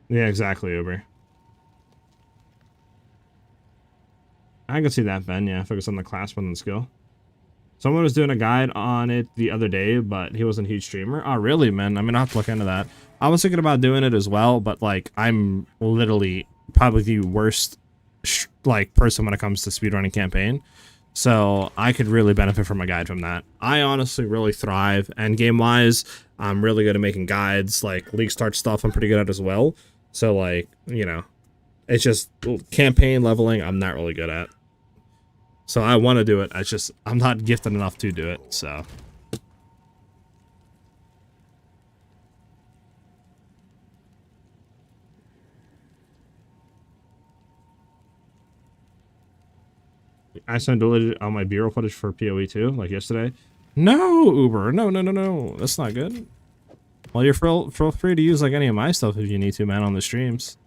Yeah, exactly, Uber. I can see that, Ben. Yeah, focus on the class rather than skill. Someone was doing a guide on it the other day, but he wasn't a huge streamer. Oh, really, man? I mean, I'll have to look into that. I was thinking about doing it as well, but, like, I'm literally probably the worst, like, person when it comes to speedrunning campaign. So I could really benefit from a guide from that. I honestly really thrive. Endgame-wise, I'm really good at making guides. Like, League Start stuff, I'm pretty good at as well. So, like, you know, it's just campaign leveling I'm not really good at. So I want to do it. I'm not gifted enough to do it, so. I sent deleted on my B-roll footage for PoE too, like yesterday. No, Uber. No. That's not good. Well, you're feel free to use like any of my stuff if you need to, man, on the streams.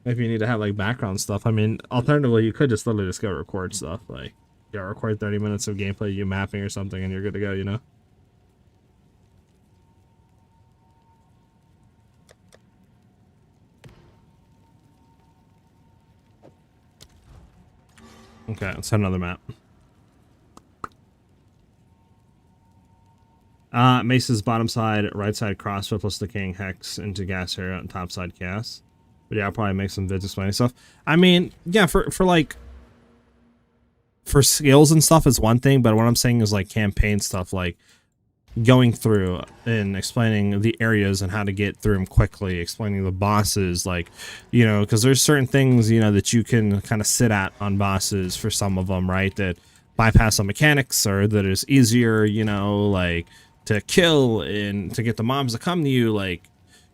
If you need to have like background stuff. I mean, alternatively, you could just literally just go record stuff. Like, yeah, record 30 minutes of gameplay, you mapping or something, and you're good to go, you know? Okay, let's have another map. Mace's bottom side, right side crossfoot plus the king hex into gas area and top side chaos. But yeah, I'll probably make some vids explaining stuff. I mean, yeah, for like for skills and stuff is one thing, but what I'm saying is like campaign stuff, like going through and explaining the areas and how to get through them quickly, explaining the bosses, like, you know, because there's certain things, you know, that you can kind of sit at on bosses for some of them, right, that bypass some mechanics or that is easier, you know, like to kill and to get the mobs to come to you, like,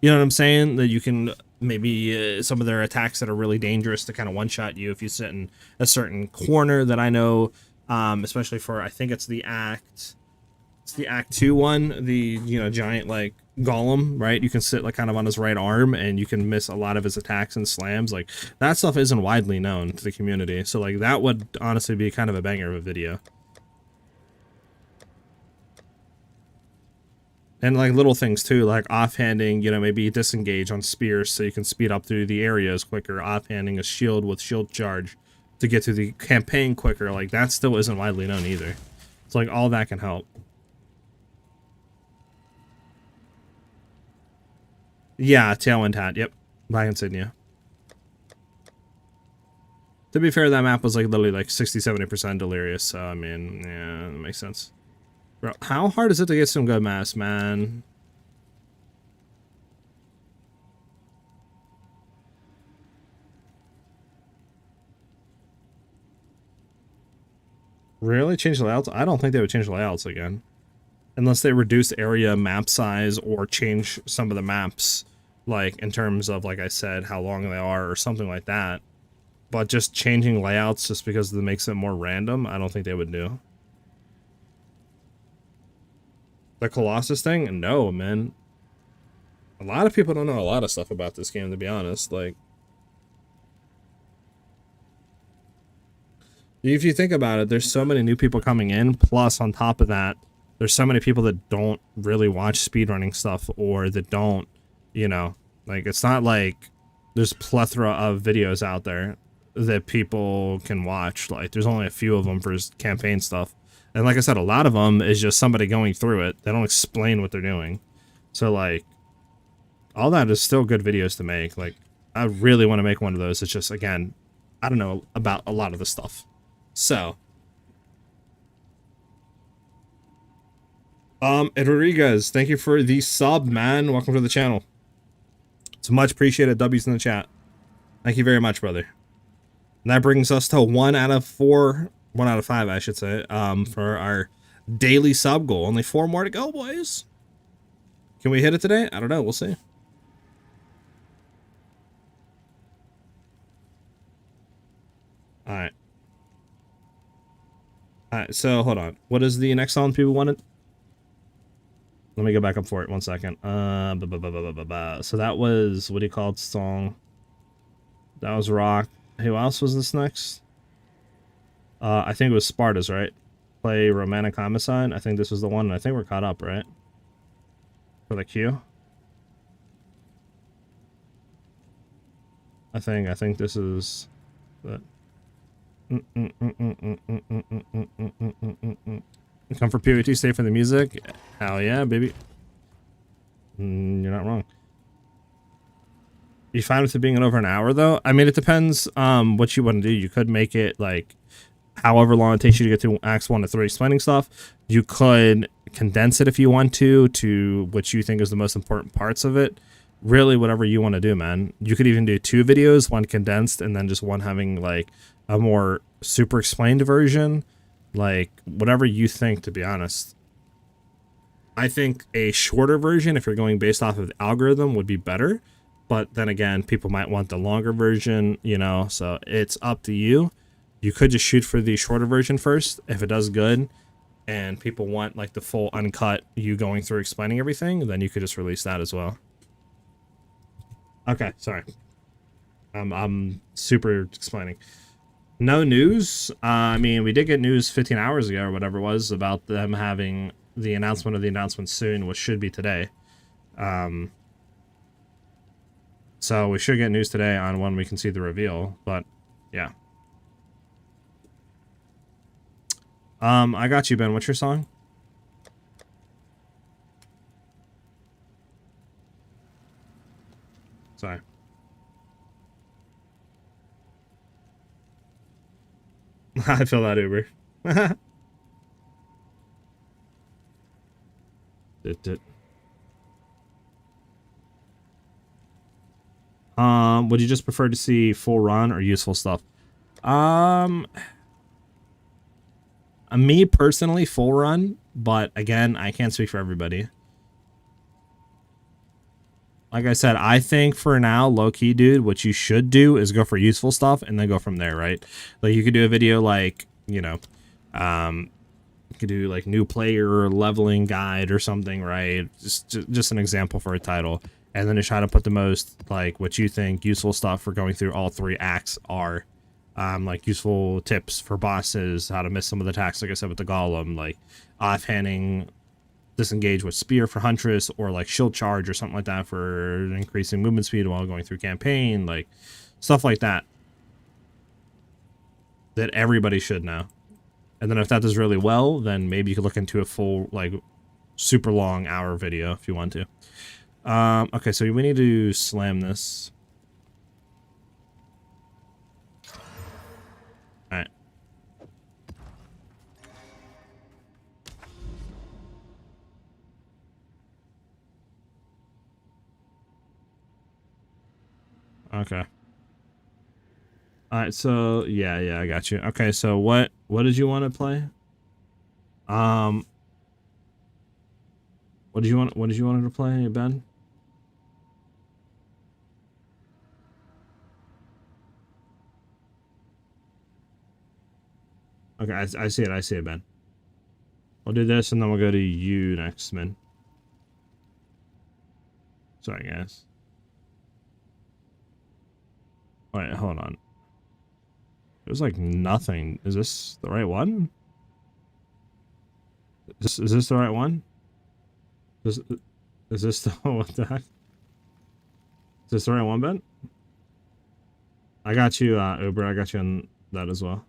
you know what I'm saying, that you can maybe some of their attacks that are really dangerous to kind of one-shot you if you sit in a certain corner that I know, especially for, I think it's the Act 2 one, the, you know, giant like golem, right? You can sit like kind of on his right arm and you can miss a lot of his attacks and slams. Like that stuff isn't widely known to the community, so like that would honestly be kind of a banger of a video. And like little things too, like offhanding, you know, maybe disengage on spears so you can speed up through the areas quicker, offhanding a shield with shield charge to get through the campaign quicker. Like that still isn't widely known either. So like all that can help. Yeah, Tailwind Hat, yep. Black Insignia. To be fair, that map was like literally like 60-70% delirious, so I mean, yeah, that makes sense. Bro, how hard is it to get some good mass, man? Really? Change the layouts? I don't think they would change the layouts again. Unless they reduce area map size or change some of the maps, like in terms of, like I said, how long they are or something like that. But just changing layouts just because it makes it more random, I don't think they would do. The Colossus thing? No, man. A lot of people don't know a lot of stuff about this game, to be honest. Like, if you think about it, there's so many new people coming in, plus on top of that, there's so many people that don't really watch speedrunning stuff or that don't, you know, like it's not like there's plethora of videos out there that people can watch. Like there's only a few of them for campaign stuff. And like I said, a lot of them is just somebody going through it. They don't explain what they're doing. So like all that is still good videos to make. Like I really want to make one of those. It's just, again, I don't know about a lot of the stuff. So Rodriguez, thank you for the sub, man. Welcome to the channel. It's much appreciated. W's in the chat. Thank you very much, brother. And that brings us to 1 out of 4, 1 out of 5, I should say, for our daily sub goal. Only 4 more to go, boys. Can we hit it today? I don't know. We'll see. All right. All right. So hold on. What is the next song people wanted? Let me go back up for it. 1 second. So that was, what do you call it? Song. That was Rock. Who else was this next? I think it was Sparta's, right? Play Romantic Homicide. I think this was the one. I think we're caught up, right? For the queue. I think this is the come for PvT, stay for the music. Hell yeah, baby. You're not wrong. You fine with it being over an hour though? I mean, it depends what you want to do. You could make it like however long it takes you to get to acts 1 to 3 explaining stuff. You could condense it if you want to what you think is the most important parts of it. Really, whatever you want to do, man. You could even do 2 videos, one condensed and then just one having like a more super explained version. Like whatever you think, to be honest. I think a shorter version, if you're going based off of the algorithm, would be better. But then again, people might want the longer version, you know, so it's up to you. You could just shoot for the shorter version first if it does good and people want like the full uncut you going through explaining everything, then you could just release that as well. Okay, sorry. I'm super explaining. No news. I mean, we did get news 15 hours ago or whatever it was about them having the announcement of the announcement soon, which should be today. So we should get news today on when we can see the reveal, but yeah. I got you, Ben. What's your song? Sorry. I feel that Uber. Would you just prefer to see full run or useful stuff? Me personally, full run, but again, I can't speak for everybody. Like I said, I think for now, low-key, dude, what you should do is go for useful stuff and then go from there, right? Like, you could do a video like, you know, you could do like new player leveling guide or something, right? Just an example for a title. And then just try to put the most, like, what you think useful stuff for going through all 3 acts are. Like useful tips for bosses, how to miss some of the attacks, like I said with the golem, like offhanding disengage with spear for huntress, or like shield charge or something like that for increasing movement speed while going through campaign, like stuff like that that everybody should know. And then if that does really well, then maybe you could look into a full, like, super long hour video if you want to. Okay, so we need to slam this. Alright. Okay. Alright, so yeah, I got you. Okay, so what did you want to play? What did you want to play, Ben? Okay, I see it, Ben. We'll do this and then we'll go to you next, man. Sorry, guys. Wait, hold on. There's like nothing. Is this the right one? Is this the right one? Is this the what the heck? Is this the right one, Ben? I got you, Uber. I got you on that as well.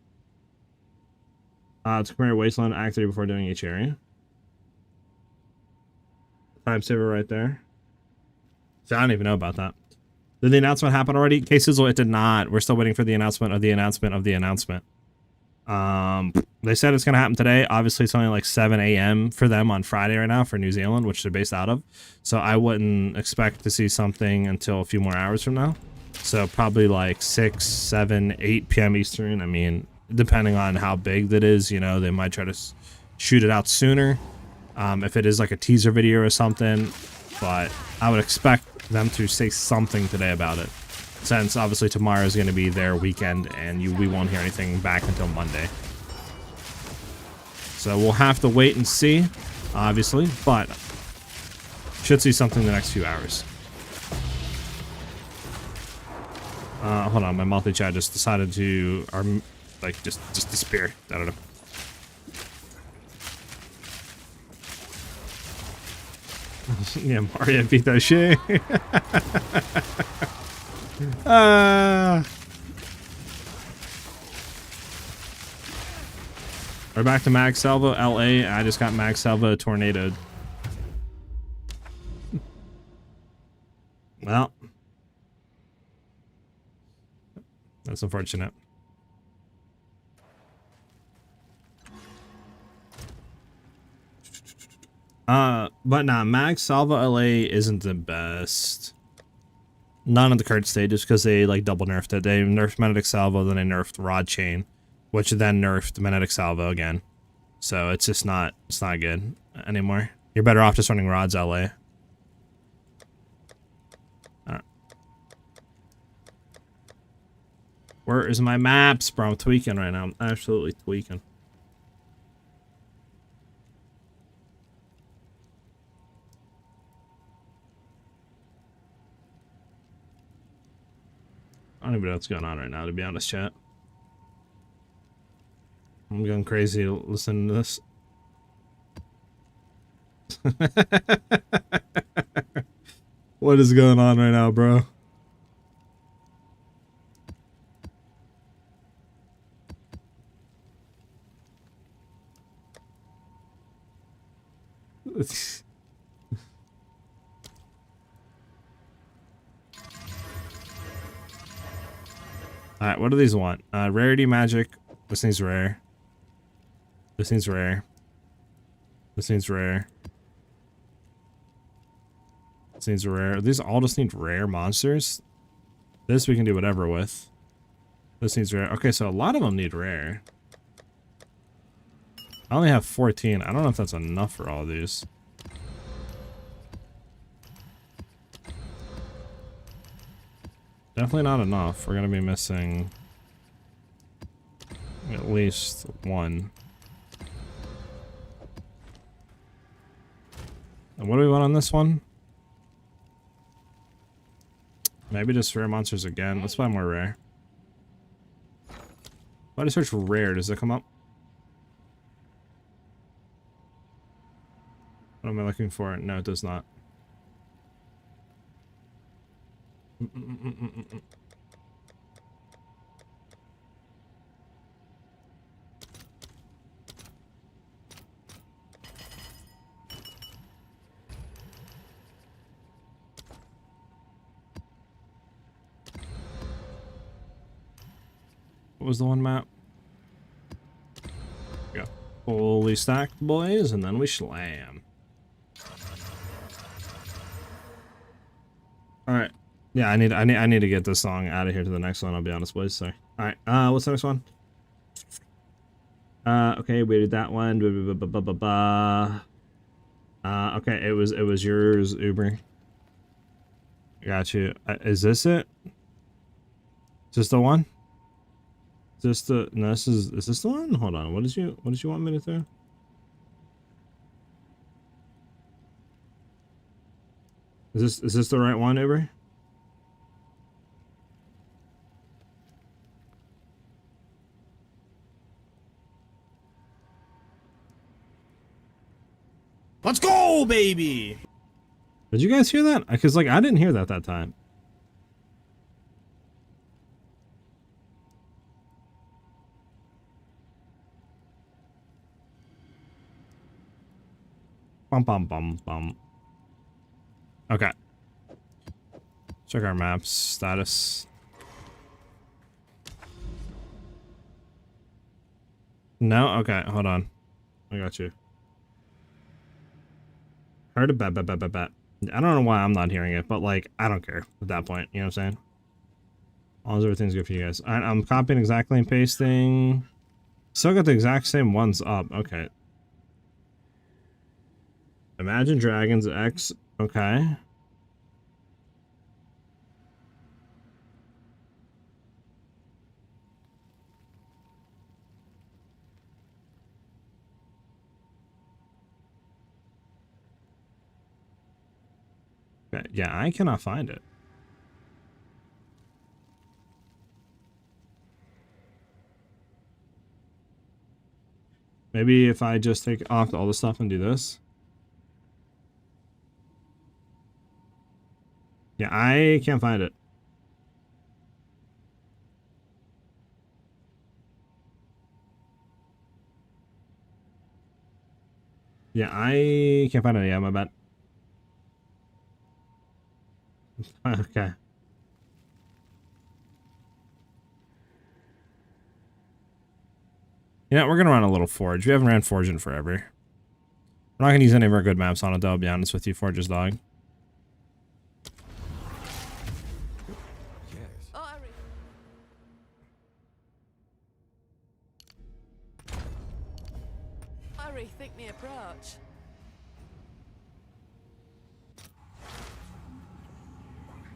To Premier Wasteland, Act 3 before doing each area. Time saver right there. So I don't even know about that. Did the announcement happen already? K-Sizzle, it did not. We're still waiting for the announcement of the announcement of the announcement. They said it's gonna happen today. Obviously, it's only like 7 a.m. for them on Friday right now for New Zealand, which they're based out of. So I wouldn't expect to see something until a few more hours from now. So probably like 6, 7, 8 p.m. Eastern. I mean, depending on how big that is, you know, they might try to shoot it out sooner. If it is like a teaser video or something, but I would expect them to say something today about it, since obviously tomorrow is going to be their weekend and we won't hear anything back until Monday. So we'll have to wait and see, obviously, but should see something in the next few hours. Hold on, my multi-chat just decided to, just disappear. I don't know. Yeah, Mario beat that shit. We're back to Mag Salvo, LA. I just got Mag Salvo tornadoed. Well, that's unfortunate. But nah, Mag Salvo LA isn't the best. Not in the current state, just because they like double nerfed it. They nerfed Magnetic Salvo, then they nerfed Rod Chain, which then nerfed Magnetic Salvo again. So it's just not, it's not good anymore. You're better off just running Rods LA. Where is my maps, bro? I'm tweaking right now. I'm absolutely tweaking. I don't even know what's going on right now, to be honest, chat. I'm going crazy listening to this. What is going on right now, bro? Alright, what do these want? Rarity magic. This needs rare. This needs rare. This needs rare. This needs rare. These all just need rare monsters. This we can do whatever with. This needs rare. Okay, so a lot of them need rare. I only have 14. I don't know if that's enough for all of these. Definitely not enough. We're gonna be missing at least one. And what do we want on this one? Maybe just rare monsters again. Let's buy more rare. If I search for rare, does it come up? What am I looking for? No, it does not. What was the one map? Yeah. Fully stacked, boys, and then we slam. Alright. Yeah, I need to get this song out of here to the next one, I'll be honest, boys. Sorry. Alright, what's the next one? Okay, we did that one. Okay, it was yours, Uber. Got you. Is this it? Is this the one? Is this the no? Is this the one? Hold on. What did you want me to do? Is this the right one, Uber? Let's go, baby! Did you guys hear that? Because, like, I didn't hear that time. Bum, bum, bum, bum. Okay. Check our maps. Status. No? Okay, hold on. I got you. Heard a bat, bat, bat, bat, bat. I don't know why I'm not hearing it, but like, I don't care at that point. You know what I'm saying? As long as everything's good for you guys. I'm copying exactly and pasting. Still got the exact same ones up. Okay. Imagine Dragons X. Okay. Okay. Yeah, I cannot find it. Maybe if I just take off all the stuff and do this. Yeah, I can't find it. Yeah, I can't find it. Yeah, my bad. Okay. You know, we're gonna run a little Forge. We haven't ran Forge in forever. We're not gonna use any of our good maps on it, though, I'll be honest with you. Forge's dog. Oh, hurry. Hurry, think me approach.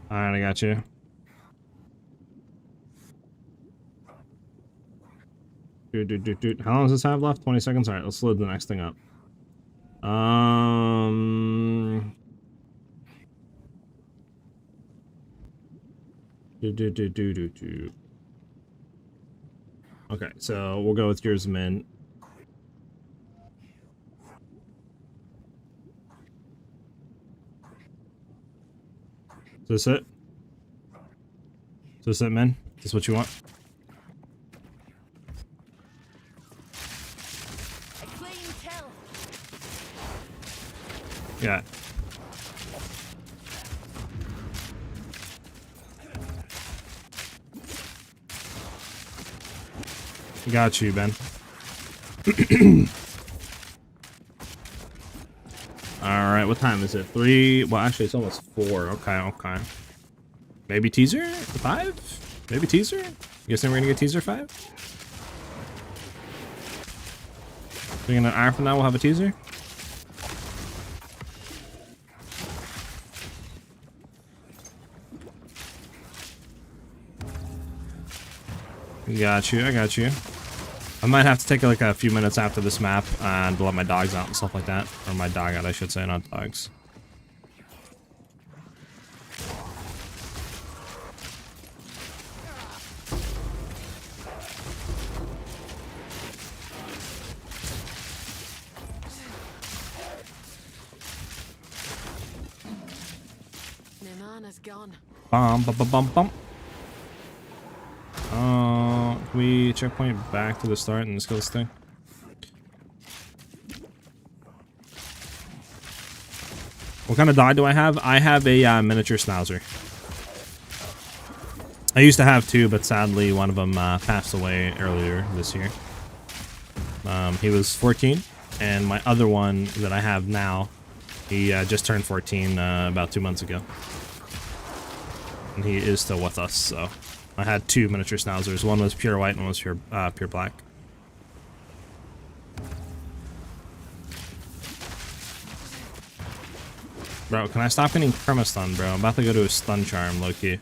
Alright, I got you. Dude. How long does this have left? 20 seconds? Alright, let's load the next thing up. Okay, so we'll go with yours, Min. Is this it? Is this it, Min? Is this what you want? Yeah. Got you, Ben. Alright, what time is it? 3? Well, actually, it's almost 4. Okay. Maybe teaser? 5? Maybe teaser? You guys think we're gonna get teaser 5? Think in an hour from now we'll have a teaser? I got you. I might have to take like a few minutes after this map and let my dogs out and stuff like that. Or my dog out, I should say, not dogs. Nimana's gone. Bum. Can we checkpoint back to the start and let's go this thing? What kind of dog do I have? I have a miniature schnauzer. I used to have 2, but sadly one of them passed away earlier this year. He was 14, and my other one that I have now, he just turned 14 about 2 months ago. And he is still with us, so... I had 2 miniature schnauzers. One was pure white and one was pure black. Bro, can I stop getting perma-stun, bro? I'm about to go to a stun charm, low-key.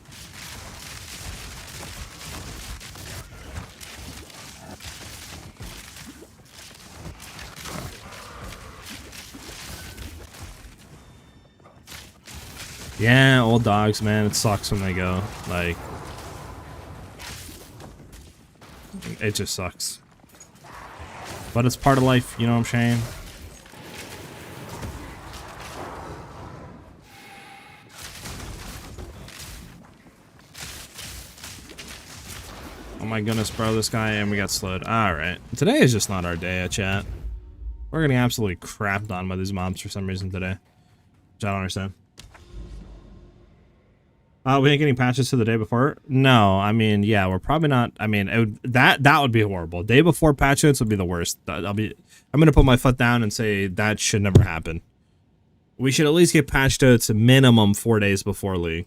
Yeah, old dogs, man. It sucks when they go. Like... It just sucks. But it's part of life, you know what I'm saying? Oh my goodness, bro, this guy, and we got slowed. Alright. Today is just not our day, chat. We're getting absolutely crapped on by these mobs for some reason today. Which I don't understand. We ain't getting patches to the day before. No, I mean, yeah, we're probably not. I mean, that would be horrible. Day before patch notes would be the worst. I'm gonna put my foot down and say that should never happen. We should at least get patch notes minimum 4 days before League.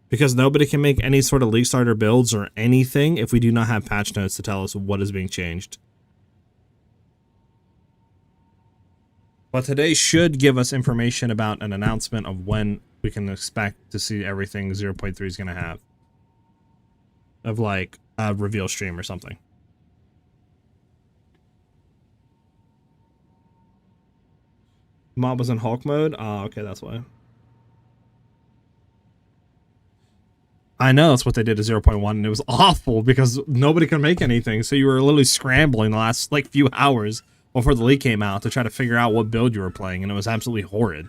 Because nobody can make any sort of League starter builds or anything if we do not have patch notes to tell us what is being changed. But today should give us information about an announcement of when we can expect to see everything 0.3 is going to have. Of like a reveal stream or something. Mob was in Hulk mode? Oh, okay, that's why. I know that's what they did to 0.1, and it was awful because nobody could make anything. So you were literally scrambling the last like few hours before the leak came out to try to figure out what build you were playing, and it was absolutely horrid.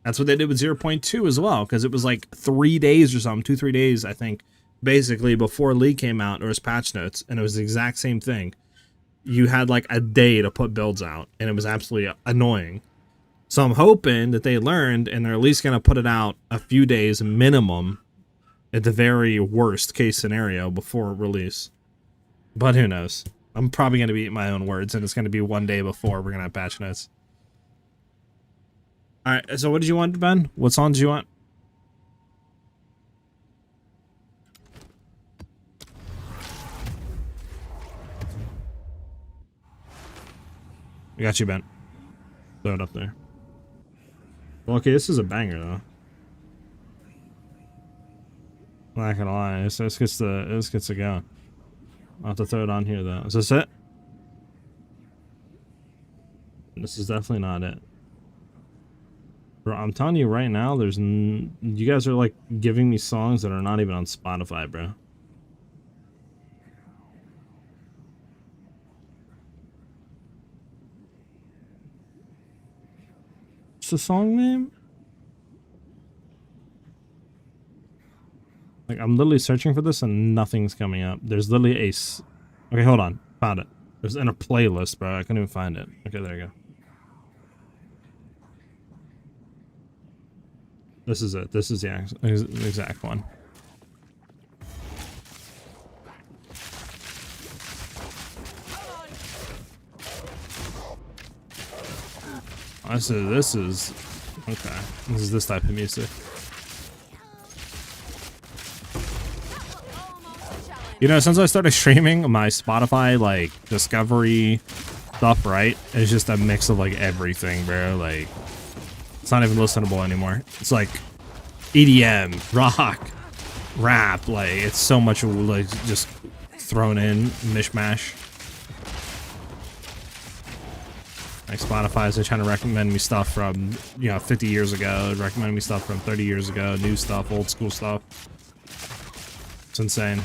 That's what they did with 0.2 as well, because it was like 3 days or something, 2-3 days, I think, basically before leak came out. There was patch notes, and it was the exact same thing. You had like a day to put builds out, and it was absolutely annoying. So I'm hoping that they learned, and they're at least going to put it out a few days minimum at the very worst case scenario before release. But who knows? I'm probably going to be eating my own words, and it's going to be 1 day before we're going to have patch notes. Alright, so what did you want, Ben? What song did you want? I got you, Ben. Throw it up there. Well, okay, this is a banger, though. I'm not gonna lie, this gets to go. I'll have to throw it on here, though. Is this it? This is definitely not it. Bro, I'm telling you right now, you guys are like giving me songs that are not even on Spotify, bro. What's the song name? Like, I'm literally searching for this and nothing's coming up. There's literally okay, hold on. Found it. There's in a playlist, bro. I couldn't even find it. Okay, there you go. This is it. This is the exact one. This is okay. This is this type of music. You know, since I started streaming, my Spotify, like, discovery stuff, right, is just a mix of, like, everything, bro. Like, it's not even listenable anymore. It's, like, EDM, rock, rap, like, it's so much, like, just thrown in, mishmash. Like, Spotify's are trying to recommend me stuff from, 50 years ago, recommend me stuff from 30 years ago, new stuff, old school stuff. It's insane.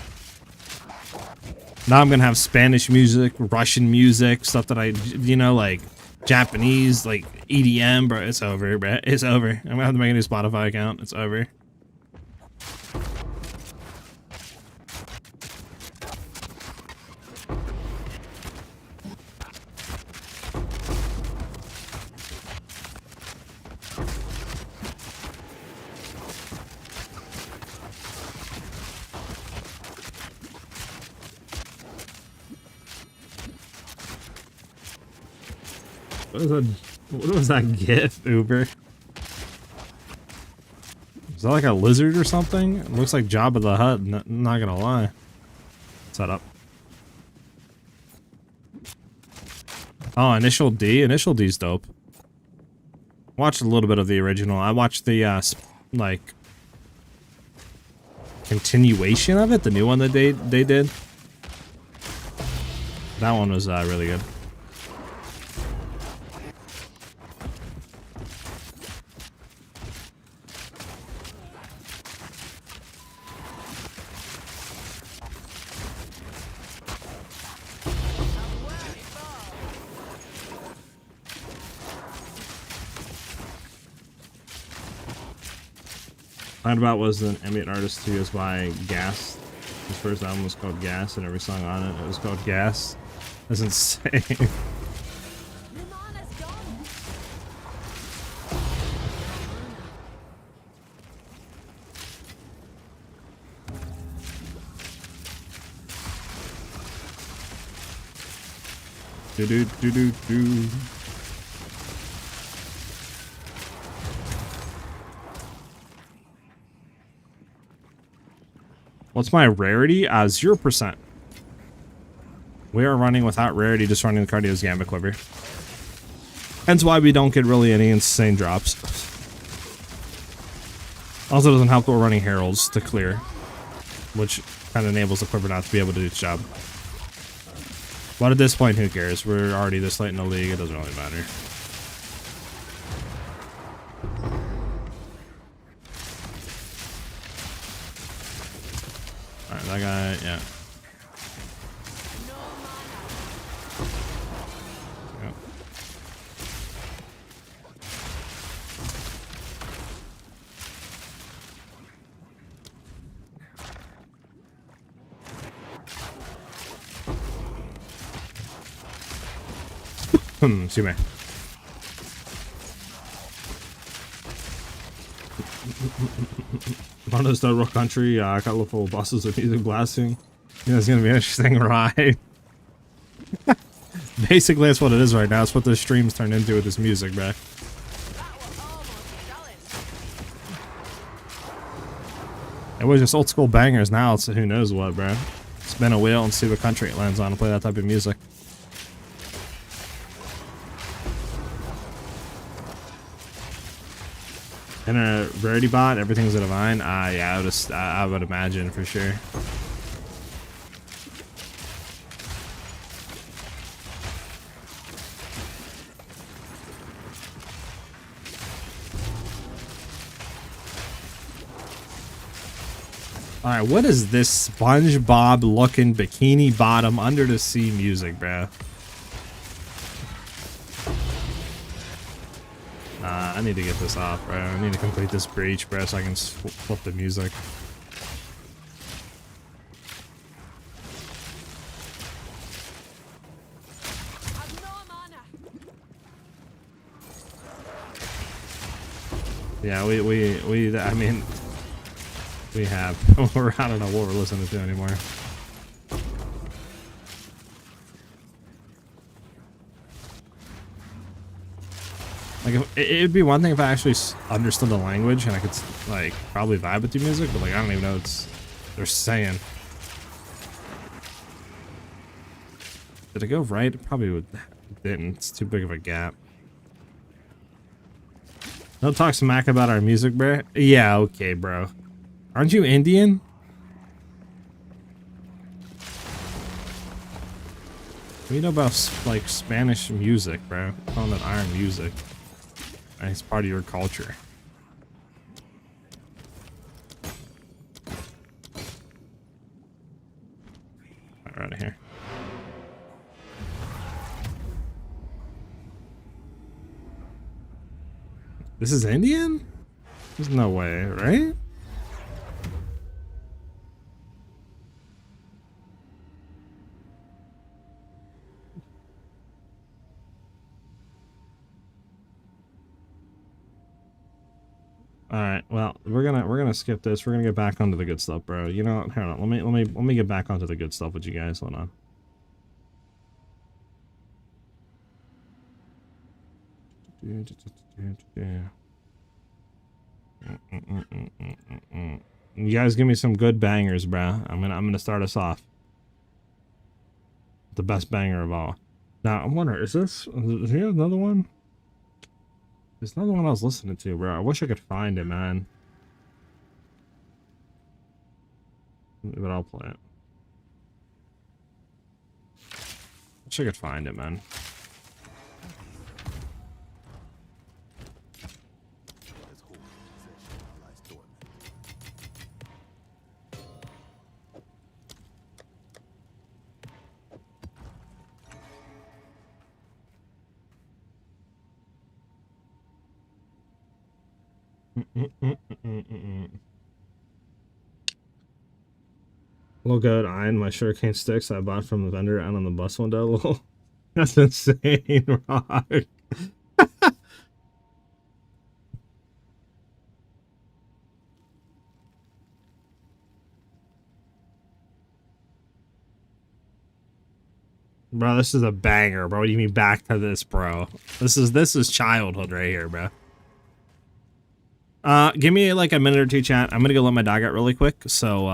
Now I'm gonna have Spanish music, Russian music, stuff that I, like Japanese, like EDM, bro. It's over, bro. It's over. I'm gonna have to make a new Spotify account. It's over. What was that GIF, Uber? Is that like a lizard or something? It looks like Jabba the Hutt, not gonna lie. Set up. Oh, Initial D? Initial D's dope. Watched a little bit of the original. I watched the, like, continuation of it, the new one that they did. That one was, really good. About was an ambient artist who goes by Gas. His first album was called Gas, and every song on it was called Gas. That's insane. Do do do do do. What's my rarity? 0%. We are running without rarity, just running the Cardio's Gambit Quiver. Hence why we don't get really any insane drops. Also doesn't help that we're running Heralds to clear, which kind of enables the Quiver not to be able to do its job. But at this point, who cares? We're already this late in the league, it doesn't really matter. Alright, that guy, yeah. Excuse me. Mono's the rock country, colorful buses with music blasting. Yeah, it's gonna be an interesting ride. Basically, that's what it is right now. It's what the streams turned into with this music, bruh. It was just old school bangers. Now it's who knows what, bruh. Spin a wheel and see what country it lands on and play that type of music. In a rarity bot, everything's a divine. Yeah, I would imagine for sure. All right, what is this SpongeBob looking bikini bottom under the sea music, bro? I need to get this off, bro. I need to complete this breach, bro, so I can flip the music. Yeah, I mean, we have. I don't know what we're listening to anymore. Like, it'd be one thing if I actually understood the language and I could, like, probably vibe with the music, but, like, I don't even know what they're saying. Did it go right? It probably didn't. It's too big of a gap. Don't talk smack about our music, bro. Yeah, okay, bro. Aren't you Indian? We know about, like, Spanish music, bro. Calling it iron music. It's part of your culture. Right out of here. This is Indian? There's no way, right? All right. Well, we're gonna skip this. We're gonna get back onto the good stuff, bro. You know, hold on. Let me get back onto the good stuff with you guys. Hold on. You guys give me some good bangers, bro. I'm gonna start us off. The best banger of all. Now I'm wondering, is here another one? There's another one I was listening to, bro. I wish I could find it, man. But I'll play it. Wish I could find it, man. Hello, good. Iron my sugarcane sticks I bought from the vendor out on the bus window. That's insane, Rock. Bro, this is a banger, bro. What do you mean back to this, bro? This is childhood right here, bro. Give me like a minute or two, chat. I'm gonna go let my dog out really quick. So,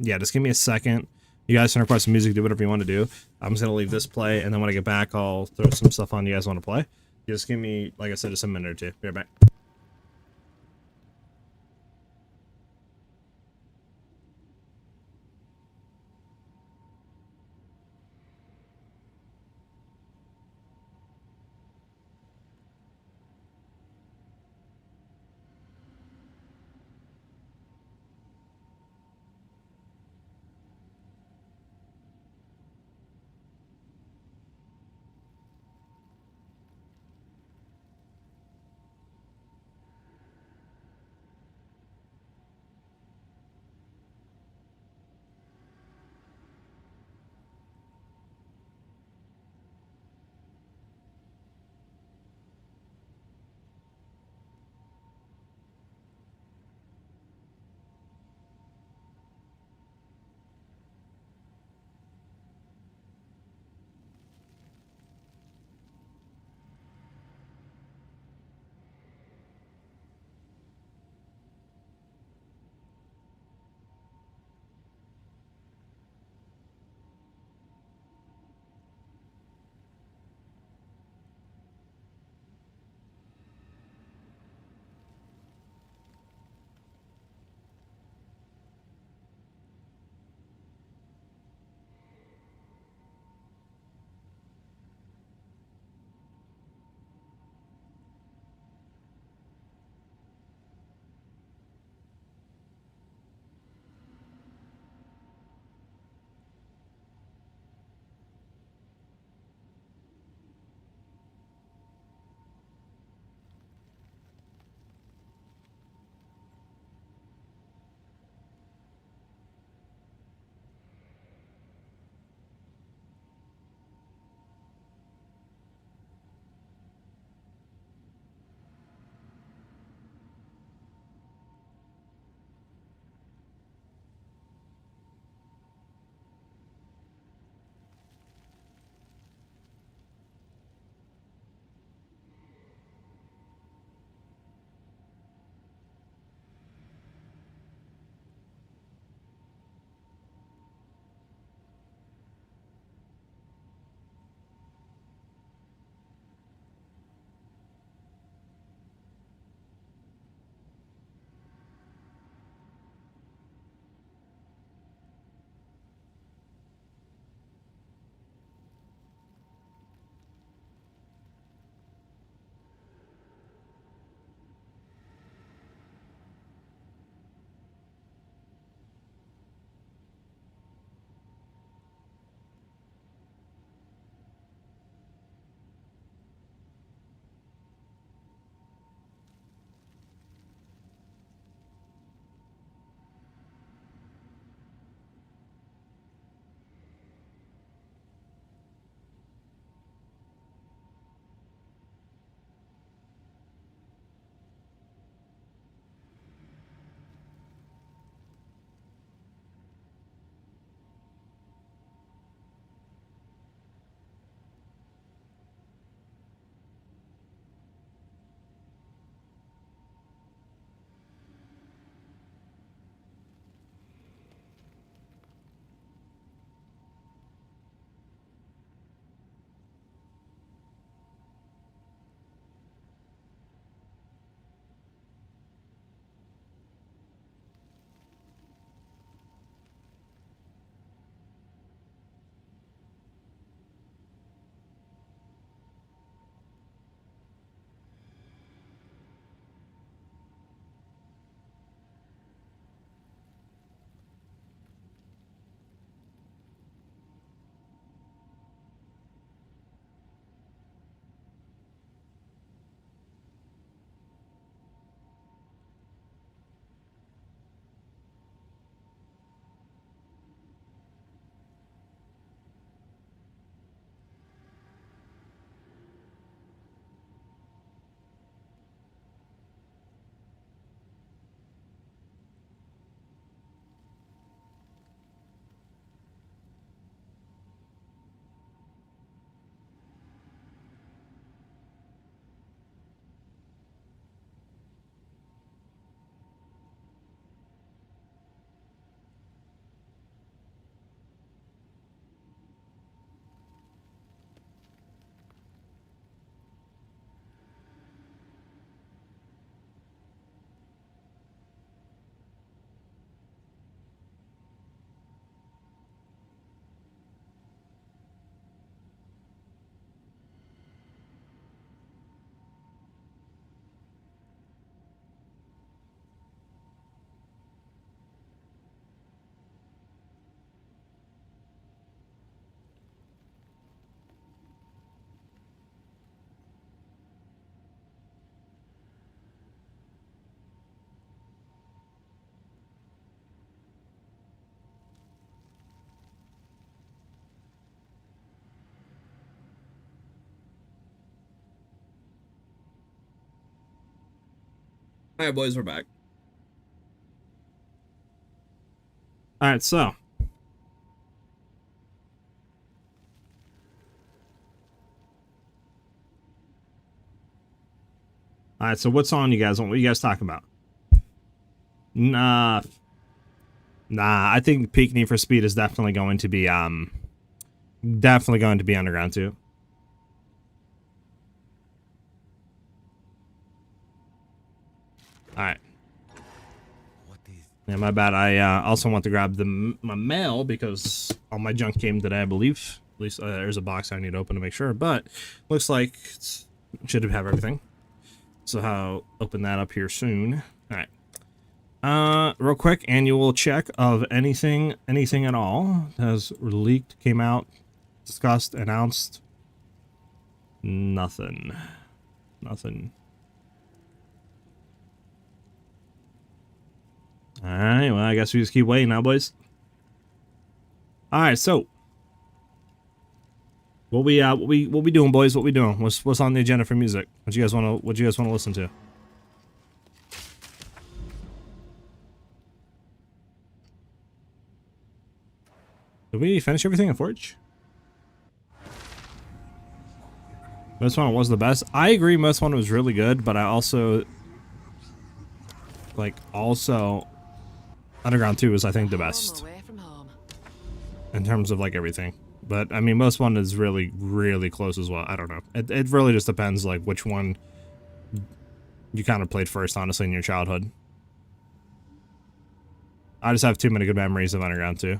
yeah, just give me a second. You guys can request some music, do whatever you want to do. I'm just gonna leave this play, and then when I get back, I'll throw some stuff on you guys want to play. Just give me, like I said, just a minute or two. Be right back. All right, boys, we're back. All right, so. All right, so what song you guys want? What are you guys talking about? Nah, I think peak Need for Speed is definitely going to be Underground 2. All right. Yeah, my bad. I also want to grab my mail because all my junk came today, I believe. At least there's a box I need to open to make sure, but looks like it should have everything. So I'll open that up here soon. All right. Real quick, annual check of anything at all has leaked, came out, discussed, announced. Nothing. All right, well, I guess we just keep waiting now, boys. All right, so what we doing, boys? What we doing? What's on the agenda for music? What you guys want to listen to? Did we finish everything in Forge? Most Wanted was the best. I agree, Most Wanted was really good, but I also Underground 2 is, I think, the best in terms of like everything. But I mean, Most Wanted is really, really close as well. I don't know. It really just depends, like, which one you kind of played first, honestly, in your childhood. I just have too many good memories of Underground 2.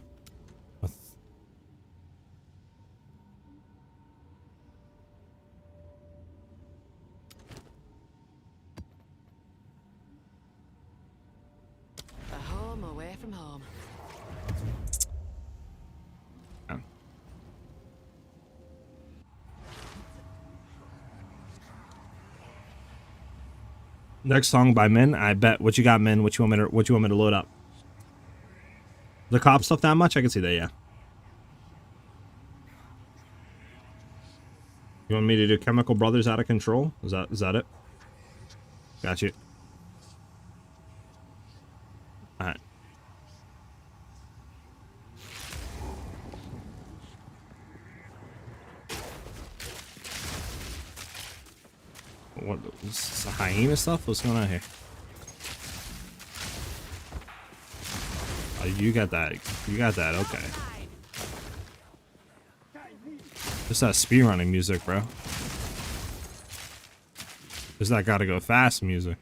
Next song by Min, I bet. What you got, Min? What you want me to load up? The cop stuff that much? I can see that, yeah. You want me to do Chemical Brothers Out of Control? Is that it? Got you. Alright. What is the hyena stuff? What's going on here? Oh, you got that. You got that, okay. Just that speedrunning music, bro. Just that gotta go fast music.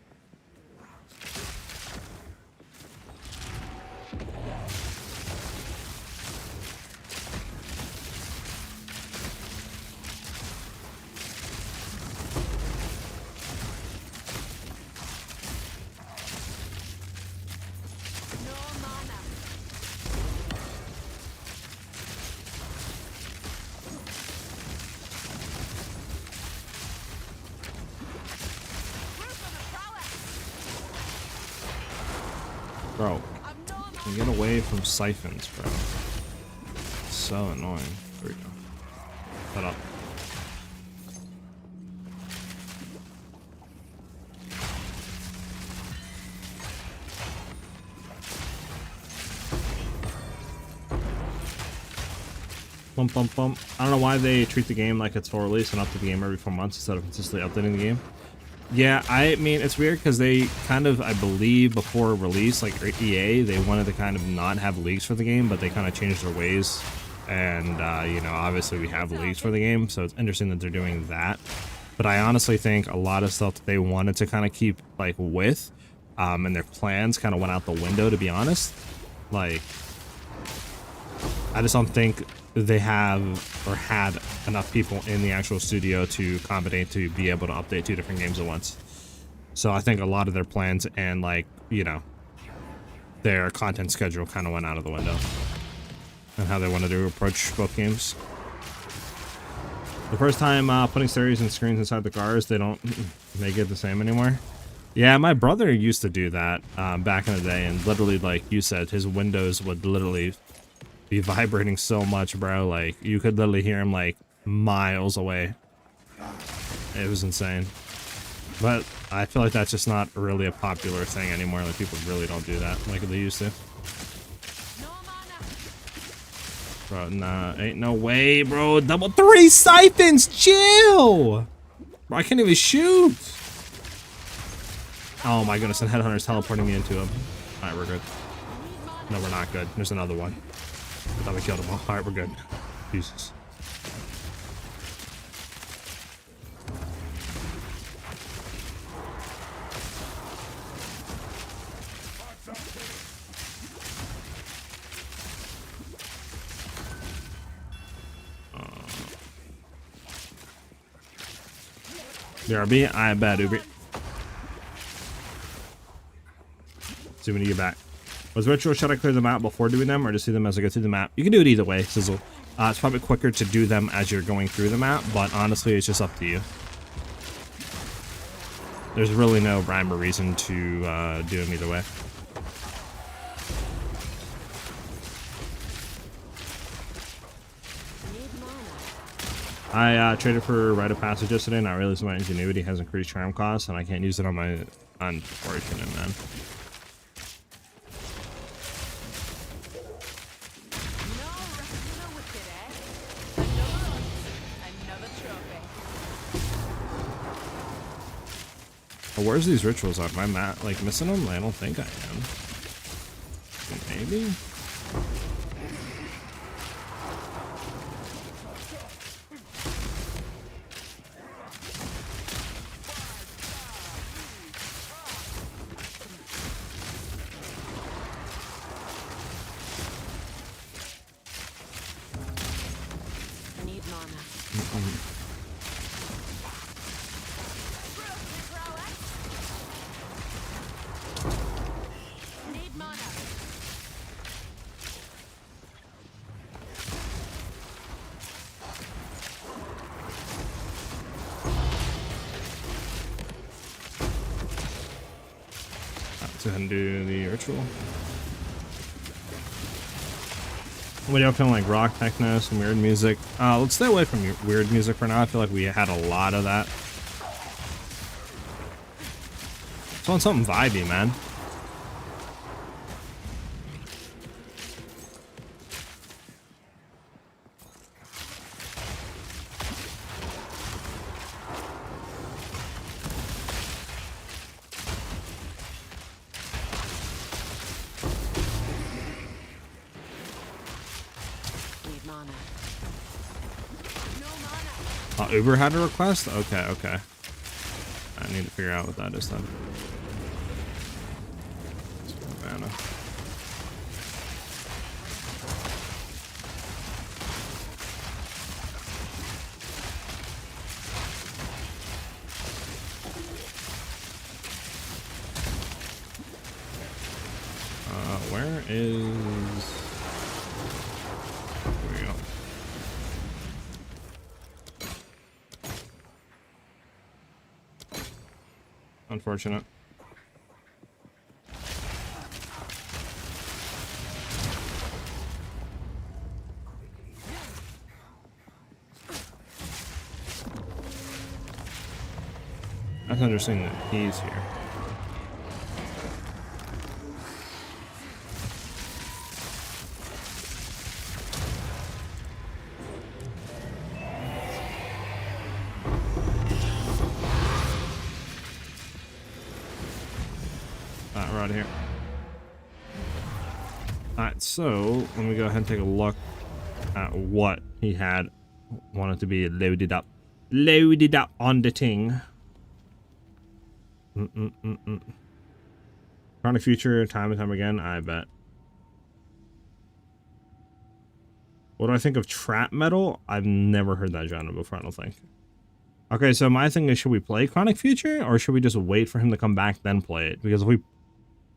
Bro, get away from siphons, bro. It's so annoying. There we go. Shut up. Bump, bump, bump. I don't know why they treat the game like it's for release and update the game every 4 months instead of consistently updating the game. Yeah, I mean, it's weird because they kind of, I believe, before release, like EA, they wanted to kind of not have leaks for the game, but they kind of changed their ways. And, you know, obviously we have leaks for the game, so it's interesting that they're doing that. But I honestly think a lot of stuff that they wanted to kind of keep, like, with, and their plans kind of went out the window, to be honest. Like, I just don't think they have or had enough people in the actual studio to accommodate to be able to update 2 different games at once. So I think a lot of their plans and, like, you know, their content schedule kind of went out of the window and how they wanted to approach both games. The first time putting series and screens inside the cars, they don't make it the same anymore. Yeah, my brother used to do that back in the day, and literally, like you said, his windows would literally be vibrating so much, bro. Like, you could literally hear him like miles away. It was insane. But I feel like that's just not really a popular thing anymore. Like people really don't do that like they used to. No mana. Bro, nah, ain't no way, bro. Double 3 siphons, chill. Bro, I can't even shoot. Oh my goodness, and Headhunter's teleporting me into him. Alright, we're good. No, we're not good. There's another one. I thought we killed him all. Alright, we're good. Jesus. BRB, I bet, Uber. See when you get back. Was ritual, should I clear them out before doing them or just do them as I go through the map? You can do it either way, Sizzle. It's probably quicker to do them as you're going through the map, but honestly, it's just up to you. There's really no rhyme or reason to do them either way. I traded for Rite of Passage yesterday, not realizing my ingenuity has increased charm costs, and I can't use it on my unfortunate, man. Oh, where's these rituals on my map? Like missing them? I don't think I am. Maybe. I need mana. Need mana. Let's go ahead and do the ritual. What do you feeling like? Rock, techno, some weird music. Let's stay away from weird music for now. I feel like we had a lot of that. Just want something vibey, man. Need mana. No mana. Uber had a request? Okay, okay. I need to figure out what that is then. Mana. Where is... Here we go. Unfortunate. That's interesting that he's here. Right here. Alright, so let me go ahead and take a look at what he had wanted to be loaded up. Loaded up on the ting. Chronic Future, time and time again, I bet. What do I think of trap metal? I've never heard that genre before, I don't think. Okay, so my thing is, should we play Chronic Future, or should we just wait for him to come back, then play it? Because if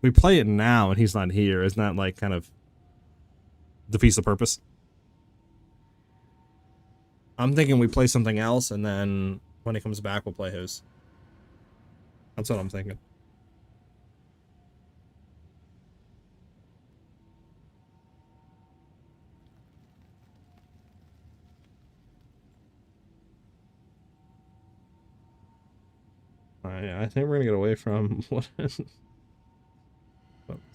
we play it now and he's not here, isn't that like kind of defeats the purpose? I'm thinking we play something else and then when he comes back we'll play his. That's what I'm thinking. I think we're gonna get away from what. Sounds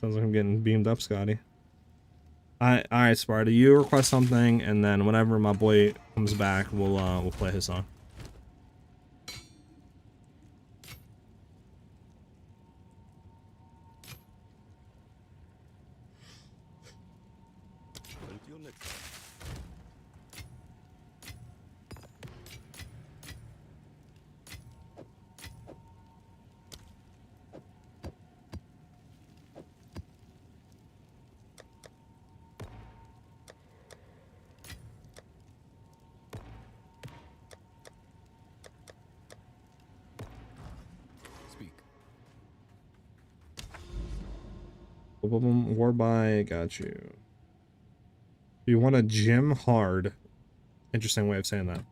like I'm getting beamed up, Scotty. All right, Sparta. You request something, and then whenever my boy comes back, we'll play his song. Until next time. Speak. Boom, boom, boom. War by, got you. You want to gym hard. Interesting way of saying that.